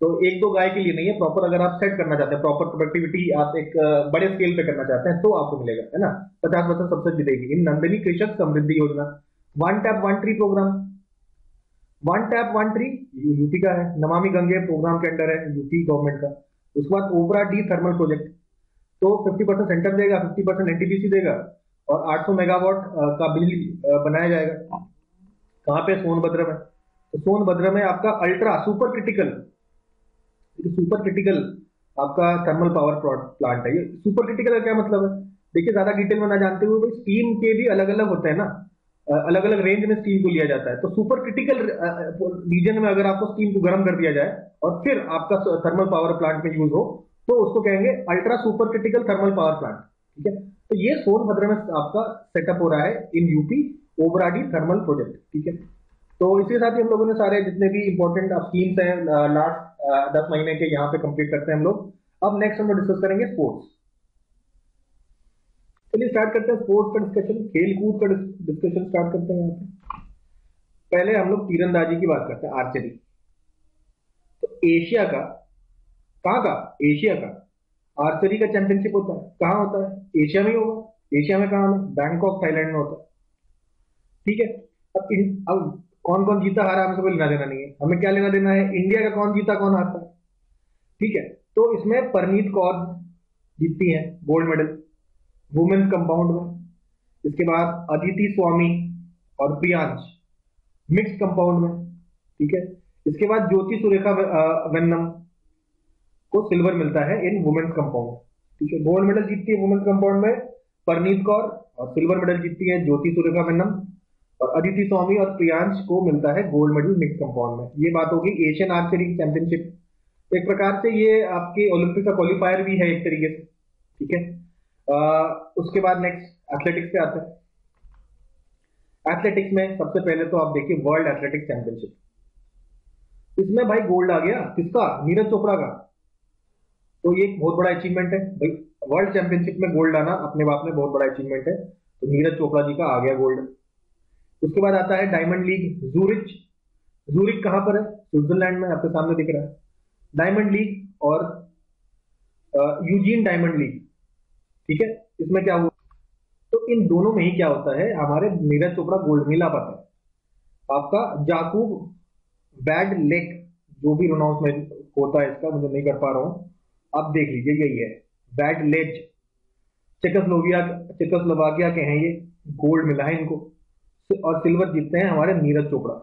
तो 1-2 गाय के लिए नहीं है, प्रॉपर अगर आप सेट करना चाहते हैं, प्रॉपर प्रोडक्टिविटी आप एक बड़े स्केल पे करना चाहते हैं तो आपको मिलेगा, है ना, 50% सब्सिडी देगी इन Nandini Krishak Samriddhi Yojana. One tap one tree programme. One tap one tree UP का है, नमामि गंगे प्रोग्राम के अंडर है, यूपी गवर्नमेंट का। उसके बाद ओबरा डी थर्मल प्रोजेक्ट, तो 50% सेंटर देगा, 50% एनटीपीसी देगा और 800 मेगावाट का बिजली बनाया जाएगा। कहाँ पे? सोनभद्र में। तो सोनभद्र में आपका ultra super critical, super critical आपका थर्मल पावर प्लांट है। ये सुपर क्रिटिकल का क्या मतलब है? देखिए, ज्यादा डिटेल में ना जानते हुए, स्टीम के भी अलग अलग होते हैं ना, अलग अलग रेंज में स्टीम को लिया जाता है। तो सुपर क्रिटिकल रीजन में अगर आपको स्टीम को गर्म कर दिया जाए और फिर आपका थर्मल पावर प्लांट में यूज हो तो उसको कहेंगे ultra super critical thermal power plant. ठीक है, तो ये सोनभद्र में आपका सेटअप हो रहा है इन यूपी, ओबराडी थर्मल प्रोजेक्ट। ठीक है, तो इसके साथ ही हम लोगों ने सारे जितने भी इंपॉर्टेंट स्कीम्स हैं लास्ट 10 महीने के यहाँ पे कंप्लीट करते हैं हम लोग। अब नेक्स्ट हम लोग डिस्कस करेंगे स्पोर्ट्स। चलिए स्टार्ट करते हैं स्पोर्ट्स का डिस्कशन, खेल कूद का डिस्कशन स्टार्ट करते हैं। यहाँ पे पहले हम लोग तीरंदाजी की बात करते हैं, आर्चरी। तो एशिया का, कहाँ का? एशिया का आर्चरी का चैंपियनशिप होता है, कहाँ होता है? एशिया में ही होगा। एशिया में कहाँ में? बैंकॉक थाईलैंड में होता है। ठीक है, अब कौन कौन जीता हारा हमें कोई लेना देना नहीं है, हमें क्या लेना देना है? इंडिया का कौन जीता कौन हारता है। ठीक है, तो इसमें परनीत कौर जीतती हैं गोल्ड मेडल वुमेन्स कंपाउंड में। इसके बाद अदिति स्वामी और प्रियांश मिक्स कंपाउंड में। ठीक है, इसके बाद ज्योति सुरेखा वेन्नम को सिल्वर मिलता है इन वुमेन्स कंपाउंड। ठीक है, गोल्ड मेडल जीतती है वुमेन्स कंपाउंड में परनीत कौर और सिल्वर मेडल जीतती है ज्योति सुरेखा वेन्नम, और अदिति स्वामी और प्रियांश को मिलता है गोल्ड मेडल मिक्स कंपाउंड में। ये बात होगी एशियन आर्चरी चैंपियनशिप। एक प्रकार से ये आपके ओलंपिक का क्वालिफायर भी है एक तरीके से, ठीक है। उसके बाद नेक्स्ट एथलेटिक्स पे आते हैं। एथलेटिक्स में सबसे पहले तो आप देखिए वर्ल्ड एथलेटिक्स चैंपियनशिप, इसमें भाई गोल्ड आ गया किसका, नीरज चोपड़ा का। तो ये एक बहुत बड़ा अचीवमेंट है भाई, वर्ल्ड चैंपियनशिप में गोल्ड आना अपने बाप में बहुत बड़ा अचीवमेंट है। तो नीरज चोपड़ा जी का आ गया गोल्ड। उसके बाद आता है डायमंड लीग जूरिच। जूरिच कहां पर है, स्विट्जरलैंड में, आपके सामने दिख रहा है। डायमंड लीग और यूजीन डायमंड लीग, ठीक है। इसमें क्या हुआ, तो इन दोनों में ही क्या होता है, हमारे नीरज चोपड़ा गोल्ड नहीं ला पाता है। आपका जाकूब बैड लेक, जो भी प्रोनाउंसमेंट होता है इसका, मुझे नहीं कर पा रहा हूं, आप देख लीजिए यही है, बैड लेज। चेकोस्लोवाकिया के हैं ये, गोल्ड मिला है इनको, और सिल्वर जीतते हैं हमारे नीरज चोपड़ा,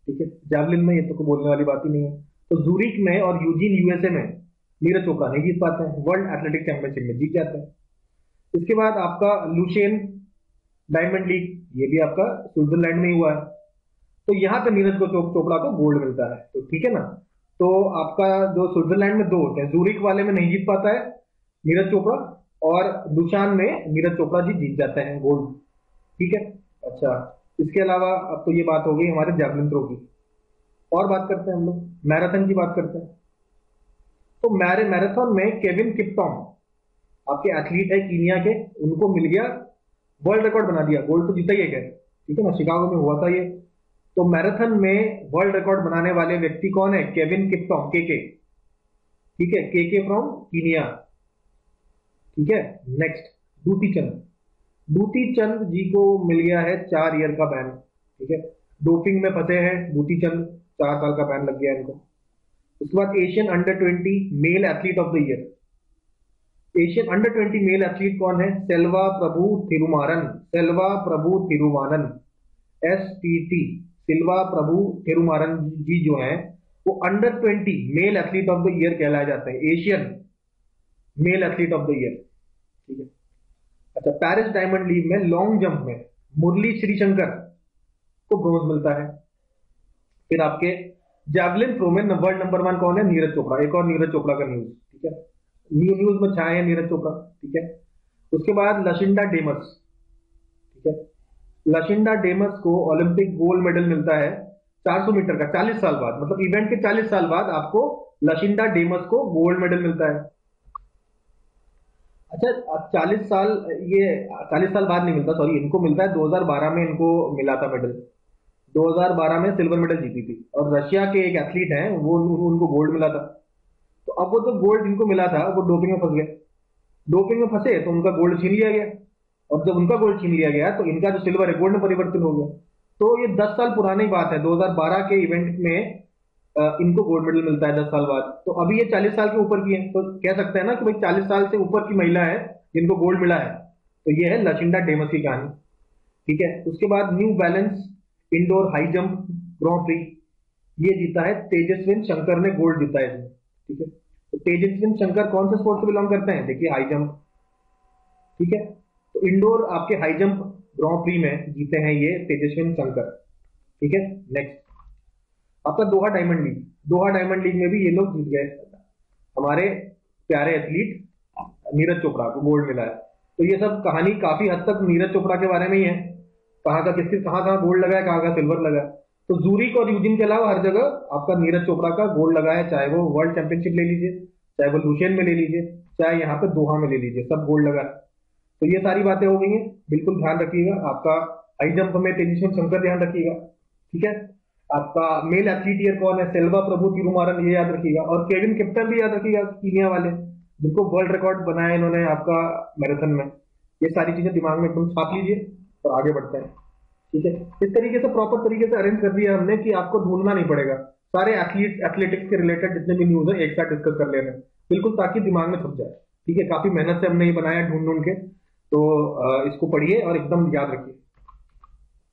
ठीक है। जैवलिन में ये तो बोलने वाली बात ही नहीं है। तो जूरिक में और यूजीन यूएसए में नीरज चोपड़ा नहीं जीत पाते हैं, वर्ल्ड एथलेटिक चैंपियनशिप में जीत जाते हैं। इसके बाद आपका लुशेन डायमंड लीग, ये भी आपका स्विट्जरलैंड में ही हुआ है। तो यहां पे नीरज को चोपड़ा को गोल्ड मिलता है, तो ठीक है ना। तो आपका जो स्विट्जरलैंड में दो होते हैं, जूरिक वाले में नहीं जीत पाता है नीरज चोपड़ा, और लुशान में नीरज चोपड़ा जी जीत जाते हैं गोल्ड, ठीक है। अच्छा, इसके अलावा अब तो ये बात हो गई हमारे जैवलिन थ्रो की, और बात करते हैं हम लोग मैराथन की बात करते हैं। तो मैराथन में केविन किप्टॉम आपके एथलीट है कीनिया के, उनको मिल गया वर्ल्ड रिकॉर्ड बना दिया, गोल्ड तो जीता ही है, ठीक है ना, शिकागो में हुआ था ये। तो मैराथन में वर्ल्ड रिकॉर्ड बनाने वाले व्यक्ति कौन है, केविन किप्टॉम, के, ठीक है, के फ्रॉम कीनिया, ठीक है। नेक्स्ट दूती चंद, दूती चंद जी को मिल गया है 4 ईयर का बैन, ठीक है। डोपिंग में फंसे हैं दूती चंद, 4 साल का बैन लग गया इनको। उसके बाद Asian under 20 male athlete of the year, Asian under 20 male athlete कौन है, सेल्वा प्रभु थिरुमारन, सेल्वा प्रभु थिरुमारन, SPT, सिल्वा प्रभु थिरुमारन जी जो हैं वो under 20 male athlete of the year कहलाए जाते हैं, Asian male athlete of the year, ठीक है। अच्छा, पेरिस डायमंड लीग में लॉन्ग जंप में मुरली श्रीशंकर को ब्रोंज मिलता है। फिर आपके जैवलिन थ्रो में वर्ल्ड नंबर 1 कौन है, नीरज चोपड़ा, एक और नीरज चोपड़ा का न्यूज, ठीक है, न्यूज में छाए हैं नीरज चोपड़ा, ठीक है। उसके बाद लशिंडा डेमस, ठीक है, लशिंडा डेमस को ओलंपिक गोल्ड मेडल मिलता है 400 मीटर का 40 साल बाद, मतलब इवेंट के 40 साल बाद आपको लशिंडा डेमस को गोल्ड मेडल मिलता है। अच्छा, 40 साल, ये 40 साल बाद नहीं मिलता, सॉरी, इनको मिलता है 2012 में, इनको मिला था मेडल, 2012 में सिल्वर मेडल जीती थी, और रशिया के एक एथलीट हैं वो, उनको गोल्ड मिला था। तो अब वो जो गोल्ड जिनको मिला था वो डोपिंग में फंस गए, डोपिंग में फंसे तो उनका गोल्ड छीन लिया गया, और जब उनका गोल्ड छीन लिया गया तो इनका जो सिल्वर है गोल्ड में परिवर्तित हो गया। तो ये 10 साल पुरानी बात है, 2012 के इवेंट में इनको गोल्ड मेडल मिलता है 10 साल बाद। तो अभी ये 40 साल के ऊपर की है, तो कह सकते हैं ना कि भाई 40 साल से ऊपर की महिला है जिनको गोल्ड मिला है। तो ये है लशिंडा डेमस की कहानी, ठीक है। उसके बाद New Balance Indoor High Jump Grand Prix, ये जीता है तेजस्विन शंकर ने, गोल्ड जीता है इसमें, ठीक है। तो तेजस्विन शंकर कौन से स्पोर्ट से बिलोंग करते हैं, देखिए हाई जंप, ठीक है। तो इंडोर आपके हाई जंप ग्रां प्री में जीते हैं ये तेजस्विन शंकर, ठीक है। नेक्स्ट आपका दोहा डायमंड लीग, दोहा डायमंड लीग में भी ये लोग जीत गए, हमारे प्यारे एथलीट नीरज चोपड़ा को गोल्ड मिला है। तो ये सब कहानी काफी हद तक नीरज चोपड़ा के बारे में ही है, कहाँ का किसके कहाँ गोल्ड लगा है, कहाँ का सिल्वर लगा है। तो जूरिक और यूजिन के अलावा हर जगह आपका नीरज चोपड़ा का गोल्ड लगा है, चाहे वो वर्ल्ड चैंपियनशिप ले लीजिए, चाहे वो लुशेन में ले लीजिए, चाहे यहाँ पे दोहा में ले लीजिए, सब गोल्ड लगा है। तो ये सारी बातें हो गई हैं, बिल्कुल ध्यान रखिएगा। आपका हाई जंप में तेजस्विन शंकर ध्यान रखिएगा, ठीक है। आपका मेल एथलीट ईयर कौन है, सेल्वा प्रभु तिरुमारन, ये याद रखिएगा। और केविन किप्टन भी याद रखिएगा, कीनिया वाले, जिनको वर्ल्ड रिकॉर्ड बनाया इन्होंने आपका मैराथन में। ये सारी चीजें दिमाग में एकदम छाप लीजिए और आगे बढ़ते हैं, ठीक है। इस तरीके से प्रॉपर तरीके से अरेंज कर दिया हमने कि आपको ढूंढना नहीं पड़ेगा, सारे एथलेटिक्स के रिलेटेड जितने भी न्यूज है एक साथ डिस्कस कर ले रहे हैं, बिल्कुल, ताकि दिमाग में छप जाए, ठीक है। काफी मेहनत से हमने ये बनाया ढूंढ ढूंढ के, तो इसको पढ़िए और एकदम याद रखिए।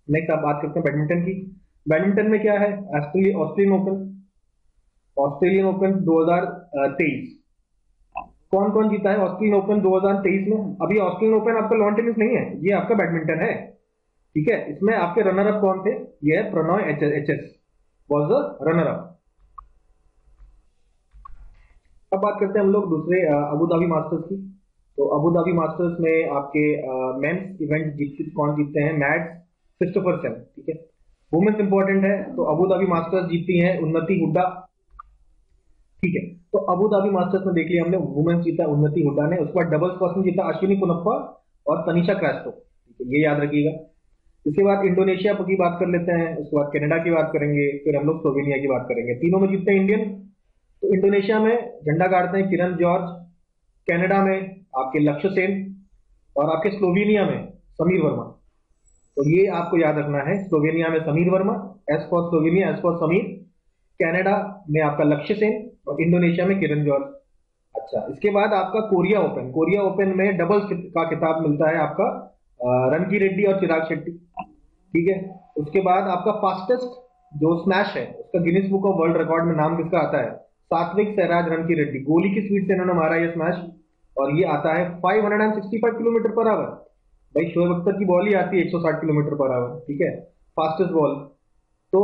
नेक्स्ट आप बात करते हैं बैडमिंटन की। बैडमिंटन में क्या है, ऑस्ट्रेलियन ओपन, ऑस्ट्रेलियन ओपन 2023 कौन कौन जीता है ऑस्ट्रेलियन ओपन 2023 में। अभी ऑस्ट्रेलियन ओपन आपका लॉन टेनिस नहीं है, ये आपका बैडमिंटन है, ठीक है। इसमें आपके रनर अप कौन थे, ये है Prannoy HS was the runner up. अब बात करते हैं हम लोग दूसरे अबू धाबी मास्टर्स की। तो अबू धाबी मास्टर्स में आपके मेंस इवेंट कौन जीतते हैं? मैड्स क्रिस्टोफर सेन, ठीक है। वुमेन्स इंपॉर्टेंट है, तो अबू धाबी मास्टर्स जीतती हैं उन्नति हुड्डा, ठीक है। तो अबू धाबी मास्टर्स में देख लिया हमने, वुमेन्स जीता उन्नति हुड्डा ने, उसके बाद डबल्स पर्सन जीता अश्विनी पोनप्पा और तनिषा क्रास्टो, ठीक है, ये याद रखिएगा। इसके बाद इंडोनेशिया की बात कर लेते हैं, उसके बाद कनाडा की बात करेंगे, फिर हम लोग स्लोवेनिया की बात करेंगे। तीनों में जीतते हैं इंडियन। तो इंडोनेशिया में झंडा गाड़ते हैं किरण जॉर्ज, कनाडा में आपके लक्ष्य सेन, और आपके स्लोवेनिया में समीर वर्मा। तो ये आपको याद रखना है, स्लोवेनिया में Sameer Verma, S for Slovenia, S for Sameer. Canada में आपका लक्ष्य सेन और इंडोनेशिया में किरण जॉर्ज। अच्छा, इसके बाद आपका कोरिया ओपन, कोरिया ओपन में डबल्स का खिताब मिलता है आपका रनकी रेड्डी और चिराग शेट्टी, ठीक है। उसके बाद आपका फास्टेस्ट जो स्मैश है उसका Guinness book of world record में नाम किसका आता है? सात्विक सैराज रनकी रेड्डी, गोली की स्पीड से इन्होंने मारा ये स्मैश, और ये आता है 565 किलोमीटर पर आवर। भाई शोएब अख्तर की बॉल ही आती है 160 किलोमीटर पर आवर, ठीक है, फास्टेस्ट बॉल। तो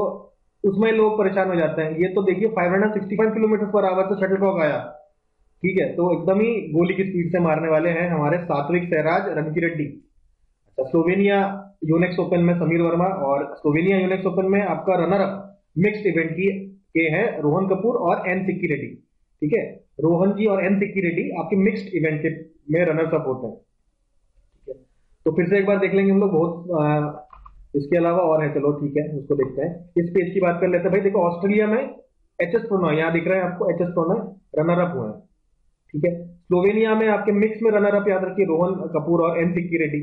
उसमें लोग परेशान हो जाते हैं। ये तो देखिए 565 किलोमीटर पर आवर से शटलकॉक आया, ठीक है, तो एकदम ही गोली की स्पीड से मारने वाले हैं हमारे सात्विक सैराज रनकी रेड्डी। अच्छा, स्लोवेनिया यूनेक्स ओपन में समीर वर्मा, और स्लोवेनिया यूनेक्स ओपन में आपका रनर अप मिक्स्ड इवेंट की के हैं रोहन कपूर और एन सिक्की रेड्डी, ठीक है। रोहन जी और एन सिक्की रेड्डी आपके मिक्स्ड इवेंट के में रनर्स अप होते हैं, ठीक है। तो फिर से एक बार देख लेंगे हम लोग, बहुत इसके अलावा और है, चलो ठीक है, उसको देखते हैं। इस पेज की बात कर लेते हैं। भाई देखो, ऑस्ट्रेलिया में एच एस प्रोनॉय, यहाँ दिख रहे हैं आपको, H S Pronoy runner up हुए हैं, ठीक है। स्लोवेनिया में आपके मिक्स में रनर अप याद रखिए रोहन कपूर और एन सिक्की रेड्डी,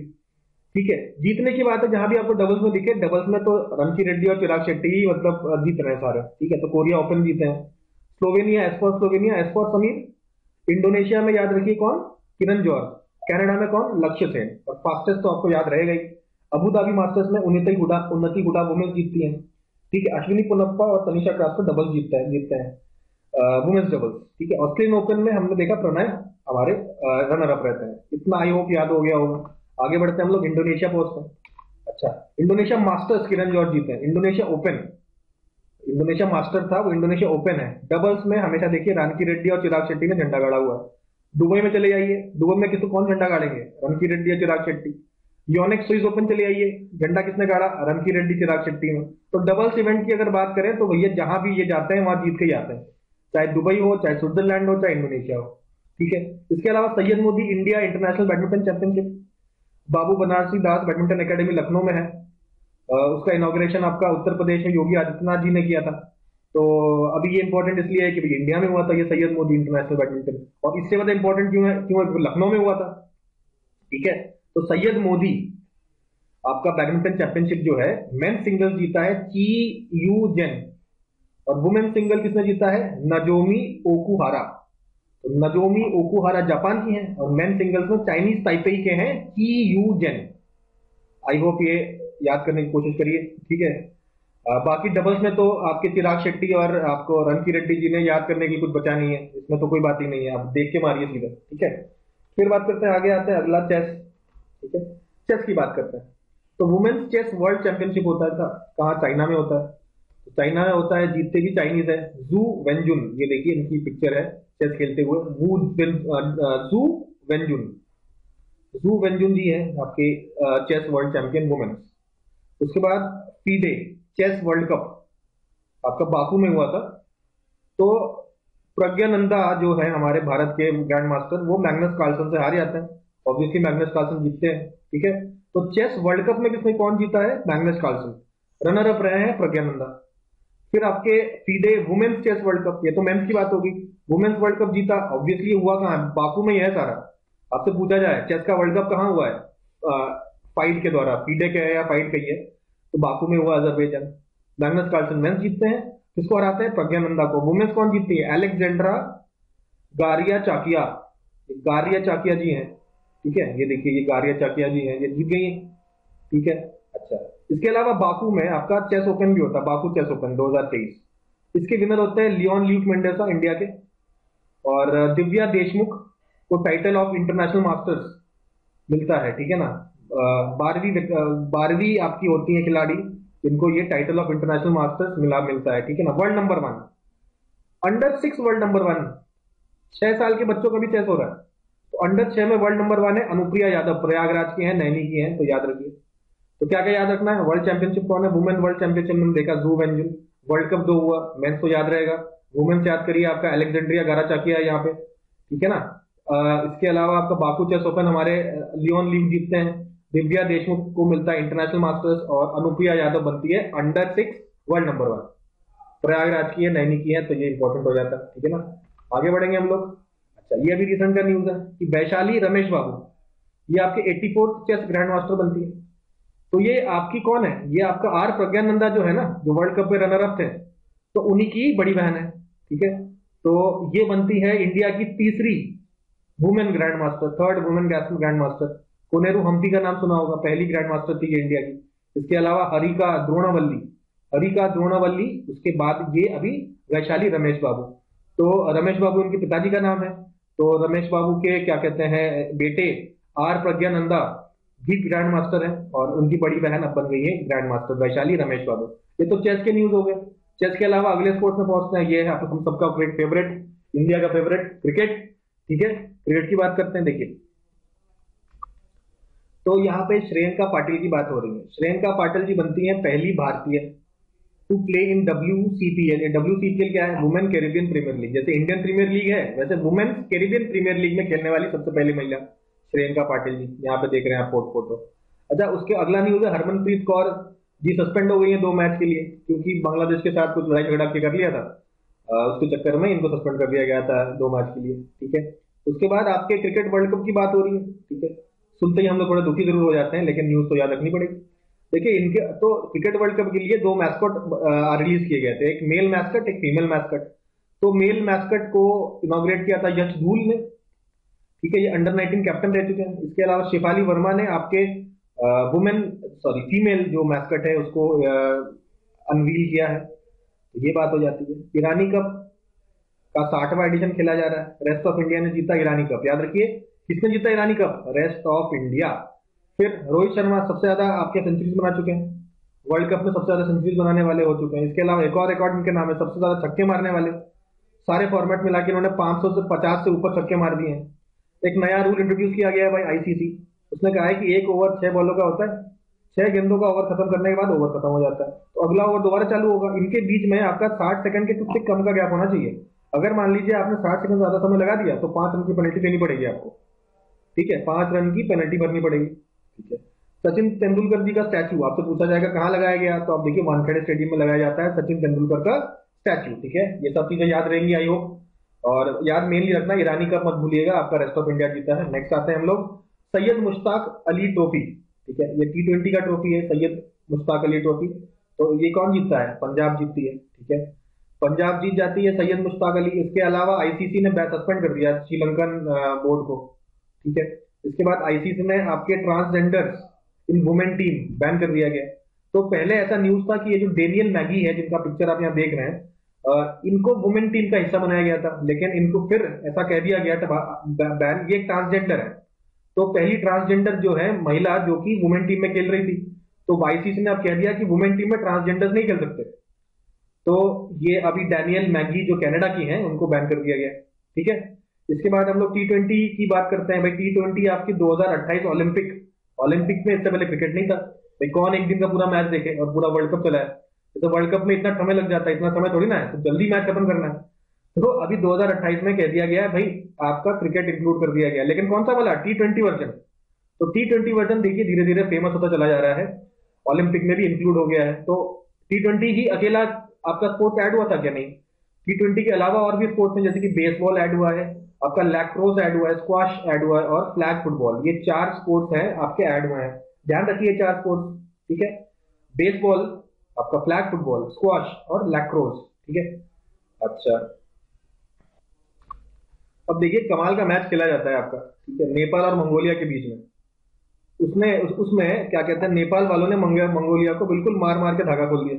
ठीक है। जीतने की बात है, जहां भी आपको डबल्स में दिखे, डबल्स में तो रनकी रेड्डी और चिराग शेट्टी ही मतलब जीत रहे हैं सारे, ठीक है। तो कोरिया ओपन जीते हैं। Slovenia S for Slovenia, S for Sameer. Indonesia में याद रखिए कौन? किरण जॉर्ज। कनाडा में कौन? लक्ष्य सेन। और फास्टेस्ट तो आपको याद रहेगा ही, अबू धाबी मास्टर्स में उन्नति हुडा वुमेन्स जीतती हैं, ठीक है। अश्विनी पोनप्पा और तनिषा क्रास्टो डबल्स जीतते हैं वुमेन्स डबल्स, ठीक है। ऑस्ट्रेलियन ओपन में हमने देखा प्रणय हमारे रनर अप रहते हैं। इतना आई होप याद हो गया होगा। आगे बढ़ते हैं हम लोग इंडोनेशिया पोस्ट में। अच्छा, इंडोनेशिया मास्टर्स किरण जॉर्ज जीते हैं। इंडोनेशिया ओपन, इंडोनेशिया मास्टर था, वो इंडोनेशिया ओपन है। डबल्स में हमेशा देखिए रनकी रेड्डी और चिराग शेट्टी ने झंडा गाड़ा हुआ है। दुबई में चले जाइए, दुबई में किसको कौन झंडा गाड़ेंगे? रनकी रेड्डी और Chirag Shetty. Yonex Swiss open चले आइए, झंडा किसने गाड़ा? रनकी रेड्डी चिराग शेट्टी में। तो डबल्स इवेंट की अगर बात करें तो भैया जहां भी ये जाते हैं वहां जीत के जाते हैं, चाहे दुबई हो, चाहे स्विट्जरलैंड हो, चाहे इंडोनेशिया हो, ठीक है। इसके अलावा Syed Modi India International Badminton Championship, Babu Banarasi Das Badminton Academy Lucknow में है। उसका इनॉग्रेशन आपका उत्तर प्रदेश में योगी आदित्यनाथ जी ने किया था। तो अभी ये इंपॉर्टेंट इसलिए है कि भाई इंडिया में हुआ था ये सैयद मोदी इंटरनेशनल बैडमिंटन, और इससे ज्यादा इंपॉर्टेंट क्यों है? क्यों लखनऊ में हुआ था, ठीक है। तो सैयद मोदी आपका बैडमिंटन चैंपियनशिप जो है मेन सिंगल्स जीता है ची यू जेन, और वुमेन सिंगल किसने जीता है? नजोमी ओकुहारा। तो नजोमी ओकुहारा जापान की हैं, और मेन सिंगल्स में चाइनीज ताइपेई के हैं ची यू जेन। आई होप ये याद करने की कोशिश करिए, ठीक है। बाकी डबल्स में तो आपके चिराग शेट्टी और आपको रनकी रेड्डी जी ने याद करने की कुछ बचा नहीं है, इसमें तो कोई बात ही नहीं है, आप देख के मारिए सीधा, ठीक है। फिर बात करते हैं, आगे आते हैं अगला चेस, ठीक है। चेस की बात करते हैं। तो वुमेन्स चेस वर्ल्ड चैंपियनशिप होता है कहाँ? चाइना में होता है। तो चाइना में होता है, जीतते भी चाइनीज है, जू वेंजुन, ये देखिए इनकी पिक्चर है चेस खेलते हुए, जू वेंजुन। जू वेंजुन जी है आपके चेस वर्ल्ड चैंपियन वुमेन्स। उसके बाद फीडे चेस वर्ल्ड कप आपका बाकू में हुआ था। तो प्रज्ञानंदा जो है हमारे भारत के ग्रैंड मास्टर, वो मैग्नस कार्लसन से हार जाते हैं। ऑब्वियसली मैग्नस कार्लसन जीतते हैं, ठीक है। तो चेस वर्ल्ड कप में किसने कौन जीता है? Magnus Carlsen. रनर अप रहे हैं प्रज्ञानंदा। फिर आपके FIDE women's chess world cup, ये तो मेंस की बात होगी, वुमेन्स वर्ल्ड कप जीता। ऑब्वियसली हुआ कहाँ है? बाकू में ही है सारा। आपसे पूछा जाए चेस का वर्ल्ड कप कहाँ हुआ है फाइट के द्वारा, फीडे के है या फाइट का ही है, तो बाकू में हुआ, अजरबैजान। मैग्नस कार्लसन मेंस जीतते हैं, किसको हराते हैं? प्रज्ञानंदा को। वुमेन्स कौन जीतती है? एलेक्जेंड्रा गारिया चाकिया, गारिया चाकिया जी हैं, ठीक है। ये देखिए ये गारिया चाकिया जी हैं, ये जीत गई हैं, ठीक है। अच्छा, इसके अलावा बाकू में आपका चेस ओपन भी होता है, बाकू चेस ओपन 2023। इसके विनर होते हैं लियोन ल्यूक मेंडेसा इंडिया के, और दिव्या देशमुख को टाइटल ऑफ इंटरनेशनल मास्टर्स मिलता है, ठीक है ना। 12वीं आपकी होती है खिलाड़ी जिनको ये टाइटल ऑफ इंटरनेशनल मास्टर्स मिलता है, ठीक है ना। World number 1, under 6 world number 1 6 साल के बच्चों का भी चेस हो रहा है। तो अंडर 6 में वर्ल्ड नंबर 1 है अनुप्रिया यादव, प्रयागराज की है, नैनी की है, तो याद रखिए। तो क्या क्या याद रखना है, वर्ल्ड चैंपियनशिप कौन है, वुमेन वर्ल्ड चैंपियनशिप में देखा जू वेंजुन, वर्ल्ड कप 2 हुआ, मेंस तो याद रहेगा, वुमेन्स याद करिए आपका अलेक्जेंड्रिया गाराचाकिया है यहाँ पे, ठीक है ना। इसके अलावा आपका बाकू चेस ओपन हमारे लियोन लीग जीतते हैं, दिव्या देशमुख को मिलता है इंटरनेशनल मास्टर्स, और अनुप्रिया यादव बनती है अंडर 6 वर्ल्ड नंबर 1, प्रयागराज की है, नैनी की है, तो ये इंपॉर्टेंट हो जाता है, ठीक है ना। आगे बढ़ेंगे हम लोग। अच्छा, ये अभी रिसेंट का न्यूज है कि वैशाली रमेश बाबू, ये आपके 84th चेस ग्रैंड मास्टर बनती है। तो ये आपकी कौन है, ये आपका आर प्रज्ञानंदा जो है ना, जो वर्ल्ड कप में रनर अप थे, तो उन्हीं की बड़ी बहन है, ठीक है। तो ये बनती है इंडिया की तीसरी women grand master, third women grand master. Koneru Humpy का नाम सुना होगा, पहली ग्रैंड मास्टर थी ये इंडिया की। इसके अलावा हरिका द्रोणावल्ली, उसके बाद ये अभी वैशाली रमेश बाबू। तो रमेश बाबू उनके पिताजी का नाम है, तो रमेश बाबू के क्या कहते हैं बेटे आर प्रज्ञानंदा भी ग्रैंड मास्टर है, और उनकी बड़ी बहन अब बन गई है ग्रैंड मास्टर वैशाली रमेश बाबू। ये तो चेस के न्यूज हो गए। चेस के अलावा अगले स्पोर्ट्स में पहुंचते हैं, ये है हम सबका फेवरेट, इंडिया का फेवरेट, क्रिकेट, ठीक है। क्रिकेट की बात करते हैं, देखिए। तो यहाँ पे श्रेयंका पाटिल की बात हो रही है। श्रेयंका पाटिल जी बनती है पहली भारतीय to play in WCPL। WCPL क्या है, वुमेन कैरिबियन प्रीमियर लीग। जैसे इंडियन प्रीमियर लीग है, वैसे वुमेन कैरिबियन प्रीमियर लीग में खेलने वाली सबसे पहली महिला श्रेयंका पाटिल जी, यहाँ पे देख रहे हैं आप फोटो। अच्छा, उसके अगला न्यूज है हरमनप्रीत कौर जी सस्पेंड हो गई है 2 मैच के लिए, क्योंकि बांग्लादेश के साथ कुछ लड़ाई झगड़ा कर लिया था, उसके चक्कर में इनको सस्पेंड कर दिया गया था 2 मैच के लिए, ठीक है। उसके बाद आपके क्रिकेट वर्ल्ड कप की बात हो रही है, ठीक है। सुनते ही हम लोग थोड़े दुखी जरूर हो जाते हैं, लेकिन न्यूज तो याद रखनी पड़ेगी। देखिए, इनके तो क्रिकेट वर्ल्ड कप के लिए 2 मैस्कट रिलीज किए गए थे, एक मेल मैस्कट, एक फीमेल मैस्कट। तो मेल मैस्कट को इनॉग्रेट किया था यश धूल ने, ठीक है, ये अंडर 19 कैप्टन रह चुके हैं। इसके अलावा शेफाली वर्मा ने आपके फीमेल जो मैस्कट है उसको अनवील किया है, तो ये बात हो जाती है। ईरानी कप का 60वां एडिशन खेला जा रहा है, रेस्ट ऑफ इंडिया ने जीता ईरानी कप, याद रखिए किसने जीता ईरानी कप, रेस्ट ऑफ इंडिया। फिर रोहित शर्मा सबसे ज्यादा आपके सेंचुरीज बना चुके हैं, वर्ल्ड कप में सबसे ज्यादा सेंचुरीज बनाने वाले हो चुके हैं। इसके अलावा एक और रिकॉर्ड इनके नाम है, सबसे ज्यादा छक्के मारने वाले, सारे फॉर्मेट मिला के इन्होंने 500 से 50 से ऊपर छक्के मार दिए हैं। एक नया रूल इंट्रोड्यूस किया गया है भाई ICC, उसने कहा है कि 1 ओवर 6 बॉलों का होता है, 6 गेंदों का ओवर खत्म करने के बाद ओवर खत्म हो जाता है, तो अगला ओवर दोबारा चालू होगा। इनके बीच में आपका 60 सेकंड के कुछ से कम का गैप होना चाहिए। अगर मान लीजिए आपने 60 सेकंड ज्यादा समय लगा दिया तो 5 रन की पेनल्टी देनी पड़ेगी आपको, ठीक है, 5 रन की पेनल्टी भरनी पड़ेगी, ठीक है। सचिन तेंदुलकर जी का स्टैचू आपसे पूछा जाएगा कहाँ लगाया गया, तो आप देखिए वानखेड़े स्टेडियम में लगाया जाता है सचिन तेंदुलकर का स्टैचू, ठीक है। ये सब चीजें याद रहेंगी आई होप, और याद मेनली रखना ईरानी कप मत भूलिएगा, आपका रेस्ट ऑफ इंडिया जीता है। नेक्स्ट आते हैं हम लोग सैयद मुश्ताक अली ट्रॉफी, ठीक है, ये T20 का ट्रॉफी है, सैयद मुश्ताक अली ट्रॉफी। तो ये कौन जीतता है, पंजाब जीतती है, ठीक है, पंजाब जीत जाती है सैयद मुश्ताक अली। इसके अलावा ICC ने सस्पेंड कर दिया श्रीलंकन बोर्ड को, ठीक है। इसके बाद ICC ने आपके ट्रांसजेंडर्स इन वुमेन टीम बैन कर दिया गया। तो पहले ऐसा न्यूज था कि ये जो डेनियल मैगी है जिनका पिक्चर आप यहाँ देख रहे हैं, इनको वुमेन टीम का हिस्सा बनाया गया था, लेकिन इनको फिर ऐसा कह दिया गया था बैन, ये ट्रांसजेंडर है। तो पहली ट्रांसजेंडर जो है महिला जो कि वुमेन टीम में खेल रही थी, तो ICC ने अब कह दिया कि वुमेन टीम में ट्रांसजेंडर्स नहीं खेल सकते। तो ये अभी डैनियल मैगी जो कनाडा की हैं उनको बैन कर दिया गया, ठीक है। इसके बाद हम लोग T20 की बात करते हैं भाई। T20 आपकी 2028 ओलंपिक में, इससे पहले क्रिकेट नहीं था भाई, कौन एक दिन का पूरा मैच देखे और पूरा वर्ल्ड कप चला है, तो वर्ल्ड कप में इतना समय लग जाता है, इतना समय थोड़ी ना है, तो जल्दी मैच खत्म करना है। तो अभी 2028 में कह दिया गया है भाई आपका क्रिकेट इंक्लूड कर दिया गया, लेकिन कौन सा वाला, T20 वर्जन। तो T20 वर्जन देखिए धीरे धीरे फेमस होता चला जा रहा है, ओलंपिक में भी इंक्लूड हो गया है। तो T20 ही अकेला आपका स्पोर्ट्स ऐड हुआ था क्या, नहीं, T20 के अलावा और भी स्पोर्ट्स हैं, जैसे कि बेसबॉल ऐड हुआ है, आपका लैक्रोस ऐड हुआ है, स्क्वाश ऐड हुआ है, और फ्लैग फुटबॉल, ये 4 स्पोर्ट्स हैं आपके ऐड हुए हैं। ध्यान रखिए 4 स्पोर्ट्स, ठीक है, बेसबॉल, आपका फ्लैग फुटबॉल, स्क्वाश और लैक्रोस, ठीक है। अच्छा, अब देखिए कमाल का मैच खेला जाता है आपका, ठीक है, नेपाल और मंगोलिया के बीच में। उसमें क्या कहते हैं, नेपाल वालों ने मंगोलिया को बिल्कुल मार मार के धागा खोल दिया।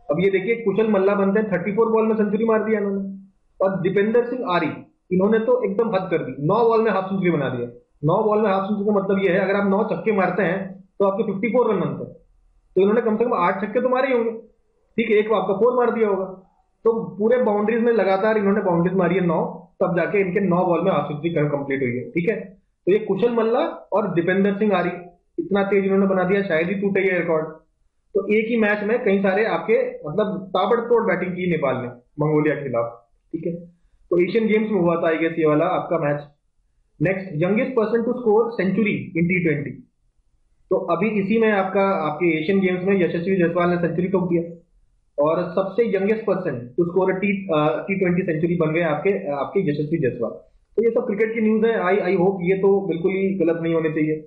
अब ये देखिए कुशल मल्ला बनते हैं, 34 बॉल में सेंचुरी मार दिया इन्होंने, और दीपेंद्र सिंह आर्य, इन्होंने तो एकदम हद कर दी, 9 बॉल में हाफ सेंचुरी बना दिया। 9 बॉल में हाफ सेंचुरी का मतलब ये है अगर आप 9 छक्के मारते हैं तो आपके 54 रन बनते हैं, तो इन्होंने कम से कम 8 छक्के तो मारे होंगे, ठीक है, एक आपका 4 मार दिया होगा। तो पूरे बाउंड्रीज में लगातार इन्होंने बाउंड्रीज मारी है 9, तब जाके इनके 9 बॉल में हाफ सेंचुरी कंप्लीट हुई है। ठीक है, तो ये कुशल मल्ला और दीपेंद्र सिंह आर्य इतना तेज इन्होंने बना दिया, शायद ही टूटे ये रिकॉर्ड। तो एक ही मैच में कई सारे आपके मतलब ताबड़तोड़ बैटिंग की नेपाल ने मंगोलिया के खिलाफ। ठीक है, तो एशियन गेम्स में हुआ था आई गेस ये वाला आपका match. Next, youngest person to score century in T20। तो अभी इसी में आपके एशियन गेम्स में यशस्वी जायसवाल ने सेंचुरी ठोक दिया, और सबसे youngest person to score T20 century बन गए आपके यशस्वी जायसवाल। तो ये सब क्रिकेट की न्यूज है। आई होप ये तो बिल्कुल ही गलत नहीं होने चाहिए।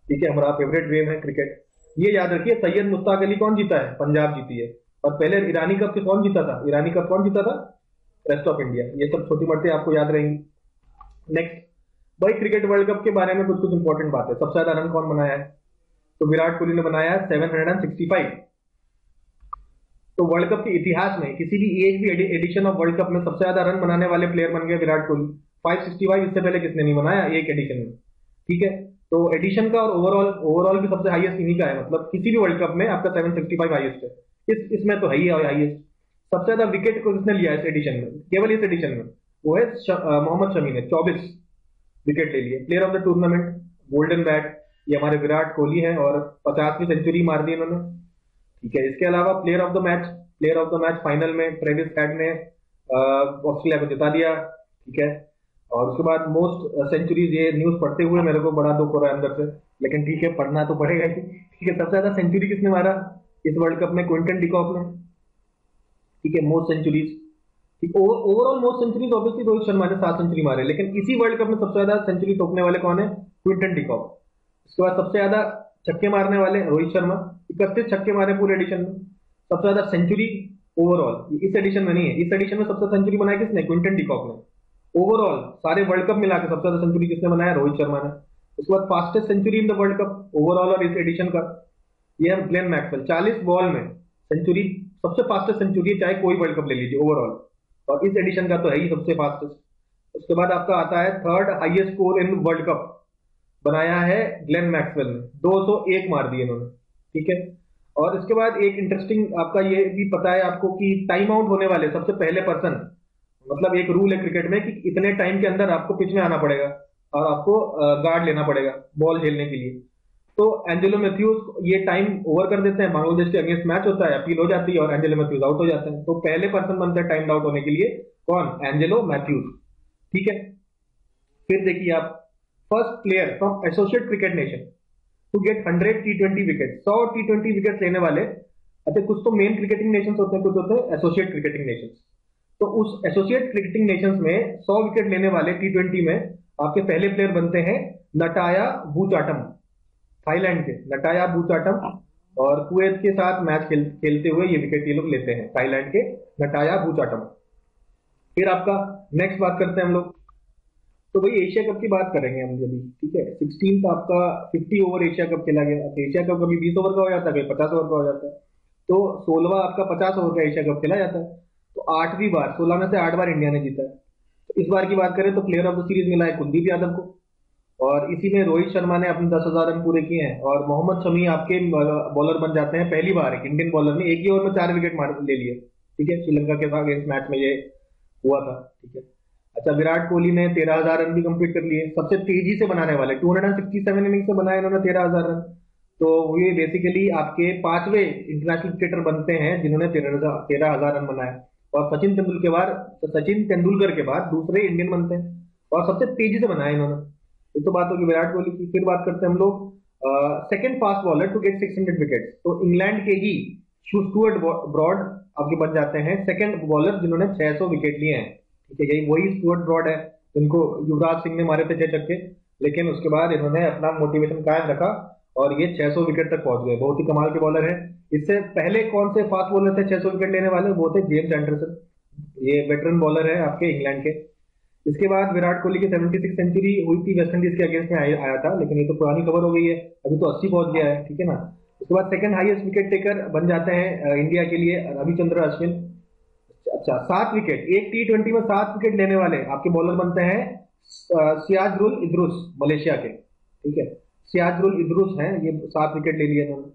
ठीक है, हमारा फेवरेट गेम है क्रिकेट। ये याद रखिए, सैयद मुश्ताक अली कौन जीता है? पंजाब जीती है। और पहले ईरानी कप के कौन जीता था? ईरानी कप कौन जीता था? Rest of India. ये सब छोटी मोटी आपको याद रहेंगी। नेक्स्ट भाई, क्रिकेट वर्ल्ड कप के बारे में कुछ इंपॉर्टेंट बात है। सबसे ज्यादा रन कौन बनाया है? तो विराट कोहली ने बनाया है 765। तो वर्ल्ड कप के इतिहास में किसी भी एक भी एडिशन ऑफ वर्ल्ड कप में सबसे ज्यादा रन बनाने वाले प्लेयर बन गए विराट कोहली। 565 इससे पहले किसने नहीं बनाया एक एडिशन में। ठीक है, तो एडिशन का और ओवरऑल भी सबसे हाईएस्ट इन्हीं का है। मतलब किसी भी वर्ल्ड कप में आपका 765 हाईएस्ट है। इसमें तो है ही हाईएस्ट। सबसे ज्यादा विकेट को किसने लिया इस एडिशन में? केवल इस एडिशन में वो है मोहम्मद शमी ने 24 विकेट ले लिए। Player of the tournament golden bat ये हमारे विराट कोहली हैं, और 50वीं सेंचुरी मार दी इन्होंने। ठीक है, इसके अलावा player of the match final में ट्रेविस हेड ने ऑस्ट्रेलिया को जिता दिया। ठीक है, और उसके बाद मोस्ट सेंचुरीज, ये न्यूज पढ़ते हुए मेरे को बड़ा दुख हो रहा है अंदर से, लेकिन ठीक है पढ़ना तो पड़ेगा ही। ठीक है, सबसे ज्यादा सेंचुरी किसने मारा इस वर्ल्ड कप में? क्विंटन डिकॉक ने। ठीक है, most centuries, overall most centuries obviously Rohit Sharma ने 7 सेंचुरी मारे, लेकिन इसी वर्ल्ड कप में सबसे ज्यादा सेंचुरी ठोकने वाले कौन है? Quinton de Kock. उसके बाद सबसे ज्यादा छक्के मारने वाले रोहित शर्मा, 31 छक्के मारे पूरे एडिशन में। सबसे ज्यादा सेंचुरी ओवरऑल इस एडिशन में नहीं है, इस एडिशन में सबसे सेंचुरी बनाई किसने? क्विंटन डिकॉक ने। ओवरऑल सारे वर्ल्ड कप मिलाकर सबसे ज्यादा सेंचुरी किसने बनाया? रोहित शर्मा ने। उसके बाद fastest century in the world cup overall और इस एडिशन का ये है ग्लेन मैक्सवेल। 40 बॉल में सेंचुरी, सबसे फास्टेस्ट सेंचुरी है चाहे कोई वर्ल्ड कप ले लीजिए ओवरऑल, और इस एडिशन का तो है ही सबसे फास्टेस्ट। उसके बाद आपका आता है third highest score in world cup, बनाया है ग्लेन मैक्सवेल ने, 201 मार दिए इन्होंने। ठीक है, और इसके बाद एक इंटरेस्टिंग आपका ये भी पता है आपको कि टाइम आउट होने वाले सबसे पहले पर्सन, मतलब एक रूल है क्रिकेट में कि इतने टाइम के अंदर आपको पिच में आना पड़ेगा और आपको गार्ड लेना पड़ेगा बॉल झेलने के लिए। तो एंजेलो मैथ्यूज ये टाइम ओवर कर देते हैं, बांग्लादेश के अगेंस्ट मैच होता है, अपील हो जाती है और एंजेलो मैथ्यूज आउट हो जाते हैं। तो पहले पर्सन बनते हैं टाइम आउट होने के लिए, कौन? Angelo Mathews. ठीक है, फिर देखिए आप, first player from associate cricket nation to get 100 T20 wicket, 100 T20 wicket लेने वाले। अच्छा, कुछ तो मेन क्रिकेटिंग नेशंस होते हैं, कुछ होते हैं एसोसिएट क्रिकेटिंग नेशंस। तो उस एसोसिएट क्रिकेटिंग नेशंस में 100 विकेट लेने वाले T20 में आपके पहले प्लेयर बनते हैं नटाया बूचाटम, थाईलैंड के नटाया बूचाटम, और कुवैत के साथ मैच खेलते हुए ये विकेट ये लोग लेते हैं, थाईलैंड के नटाया बूचाटम। फिर आपका नेक्स्ट बात करते हैं हम लोग, तो भाई एशिया कप की बात करेंगे हम अभी। ठीक है, 16 आपका 50 ओवर एशिया कप खेला गया। एशिया कप कभी 20 ओवर का हो जाता है, कभी 50 ओवर का हो जाता है। तो 16वां आपका 50 ओवर का एशिया कप खेला जाता है। तो 8वीं बार, 16 में से 8 बार इंडिया ने जीता है। तो इस बार की बात करें तो प्लेयर ऑफ द सीरीज मिला है कुलदीप यादव को, और इसी में रोहित शर्मा ने अपने 10,000 रन पूरे किए हैं, और मोहम्मद शमी आपके बॉलर बन जाते हैं पहली बार, एक इंडियन बॉलर ने एक ही ओवर में 4 विकेट मार ले लिए। ठीक है, श्रीलंका के साथ इस मैच में ये हुआ था। ठीक है, अच्छा, विराट कोहली ने 13,000 रन भी कंप्लीट कर लिए, सबसे तेजी से बनाने वाले 267 इनिंग से बनाए इन्होंने 13,000 रन। तो ये बेसिकली आपके 5वें इंटरनेशनल क्रिकेटर बनते हैं जिन्होंने 13,000 रन बनाए, और सचिन तेंदुलकर के बाद दूसरे इंडियन बनते हैं, और सबसे तेजी से बनाए इन्होंने। ये तो बात होगी विराट कोहली की। फिर बात करते हैं हम लोग second fast bowler to get 600 wicket. तो इंग्लैंड के ही स्टुअर्ट ब्रॉड आपके बन जाते हैं सेकंड बॉलर जिन्होंने 600 विकेट लिए हैं। ठीक है, यही वही स्टुअर्ट ब्रॉड है जिनको युवराज सिंह ने मारे थे 6 छक्के, लेकिन उसके बाद इन्होंने अपना मोटिवेशन कायम रखा और ये 600 विकेट तक पहुंच गए। बहुत ही कमाल के बॉलर है। इससे पहले कौन से फास्ट बॉलर थे 600 विकेट लेने वाले? वो थे जेम्स एंडरसन, ये वेटरन बॉलर है आपके इंग्लैंड के। इसके बाद विराट कोहली की 76 सेंचुरी हुई थी वेस्टइंडीज के अगेंस्ट में आया था, लेकिन ये तो पुरानी खबर हो गई है, अभी तो 80 पहुंच गया है। ठीक है ना। उसके बाद सेकंड हाईएस्ट विकेट टेकर बन जाते हैं इंडिया के लिए रविचंद्र अश्विन। अच्छा, 7 विकेट, एक T20 में 7 विकेट लेने वाले आपके बॉलर बनते हैं सियाजुल इद्रुस, मलेशिया के। ठीक है, सियाजुल इद्रुस हैं, ये 7 विकेट ले लिए इन्होंने।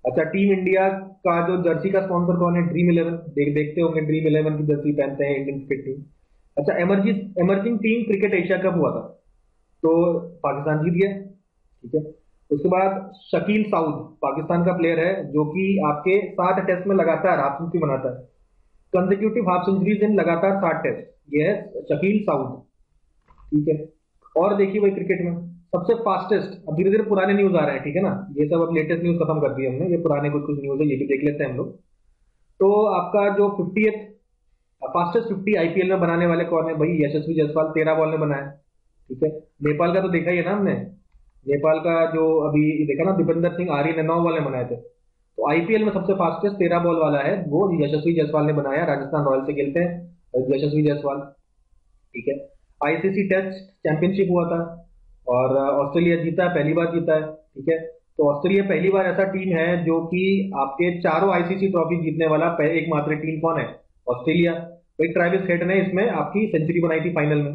अच्छा, टीम इंडिया का जो जर्सी का स्पॉन्सर कौन है? Dream eleven. देखते होंगे, ड्रीम इलेवन की जर्सी पहनते हैं इंडियन क्रिकेट टीम। अच्छा, emerging emerging team cricket Asia cup हुआ था, तो पाकिस्तान जीत गया, ठीक है। उसके बाद शकील साउद पाकिस्तान का प्लेयर है, जो कि आपके 7 टेस्ट में लगातार हाफ सेंचुरी बनाता है, कंसेक्यूटिव हाफ सेंचुरीज इन लगातार 7 टेस्ट, ये है शकील साउद, ठीक है। और देखिए भाई, क्रिकेट में सबसे फास्टेस्ट, अब धीरे धीरे पुराने न्यूज आ रहे हैं, ठीक है ना, ये सब अब लेटेस्ट न्यूज खत्म कर दिए हमने, ये पुराने कुछ कुछ न्यूज है, ये भी देख लेते हैं हम लोग। तो आपका जो 50th फास्टेस्ट 50 आईपीएल में बनाने वाले कौन है भाई? यशस्वी जायसवाल 13 बॉल में बनाया, ठीक है। नेपाल का तो देखा ही है ना हमने, नेपाल का जो अभी देखा ना, दीपेंद्र सिंह आर्य ने 9 बॉल में बनाए थे। तो आईपीएल में सबसे फास्टेस्ट 13 बॉल वाला है वो यशस्वी जायसवाल ने बनाया, राजस्थान रॉयल से खेलते हैं यशस्वी जायसवाल, ठीक है। आईसीसी टेस्ट चैंपियनशिप हुआ था और ऑस्ट्रेलिया जीता है, पहली बार जीता है, ठीक है। तो ऑस्ट्रेलिया पहली बार ऐसा टीम है जो कि आपके चारों आईसीसी ट्रॉफी जीतने वाला एकमात्र टीम कौन है? ऑस्ट्रेलिया। भाई ट्रेविस हेड ने इसमें आपकी सेंचुरी बनाई थी फाइनल में,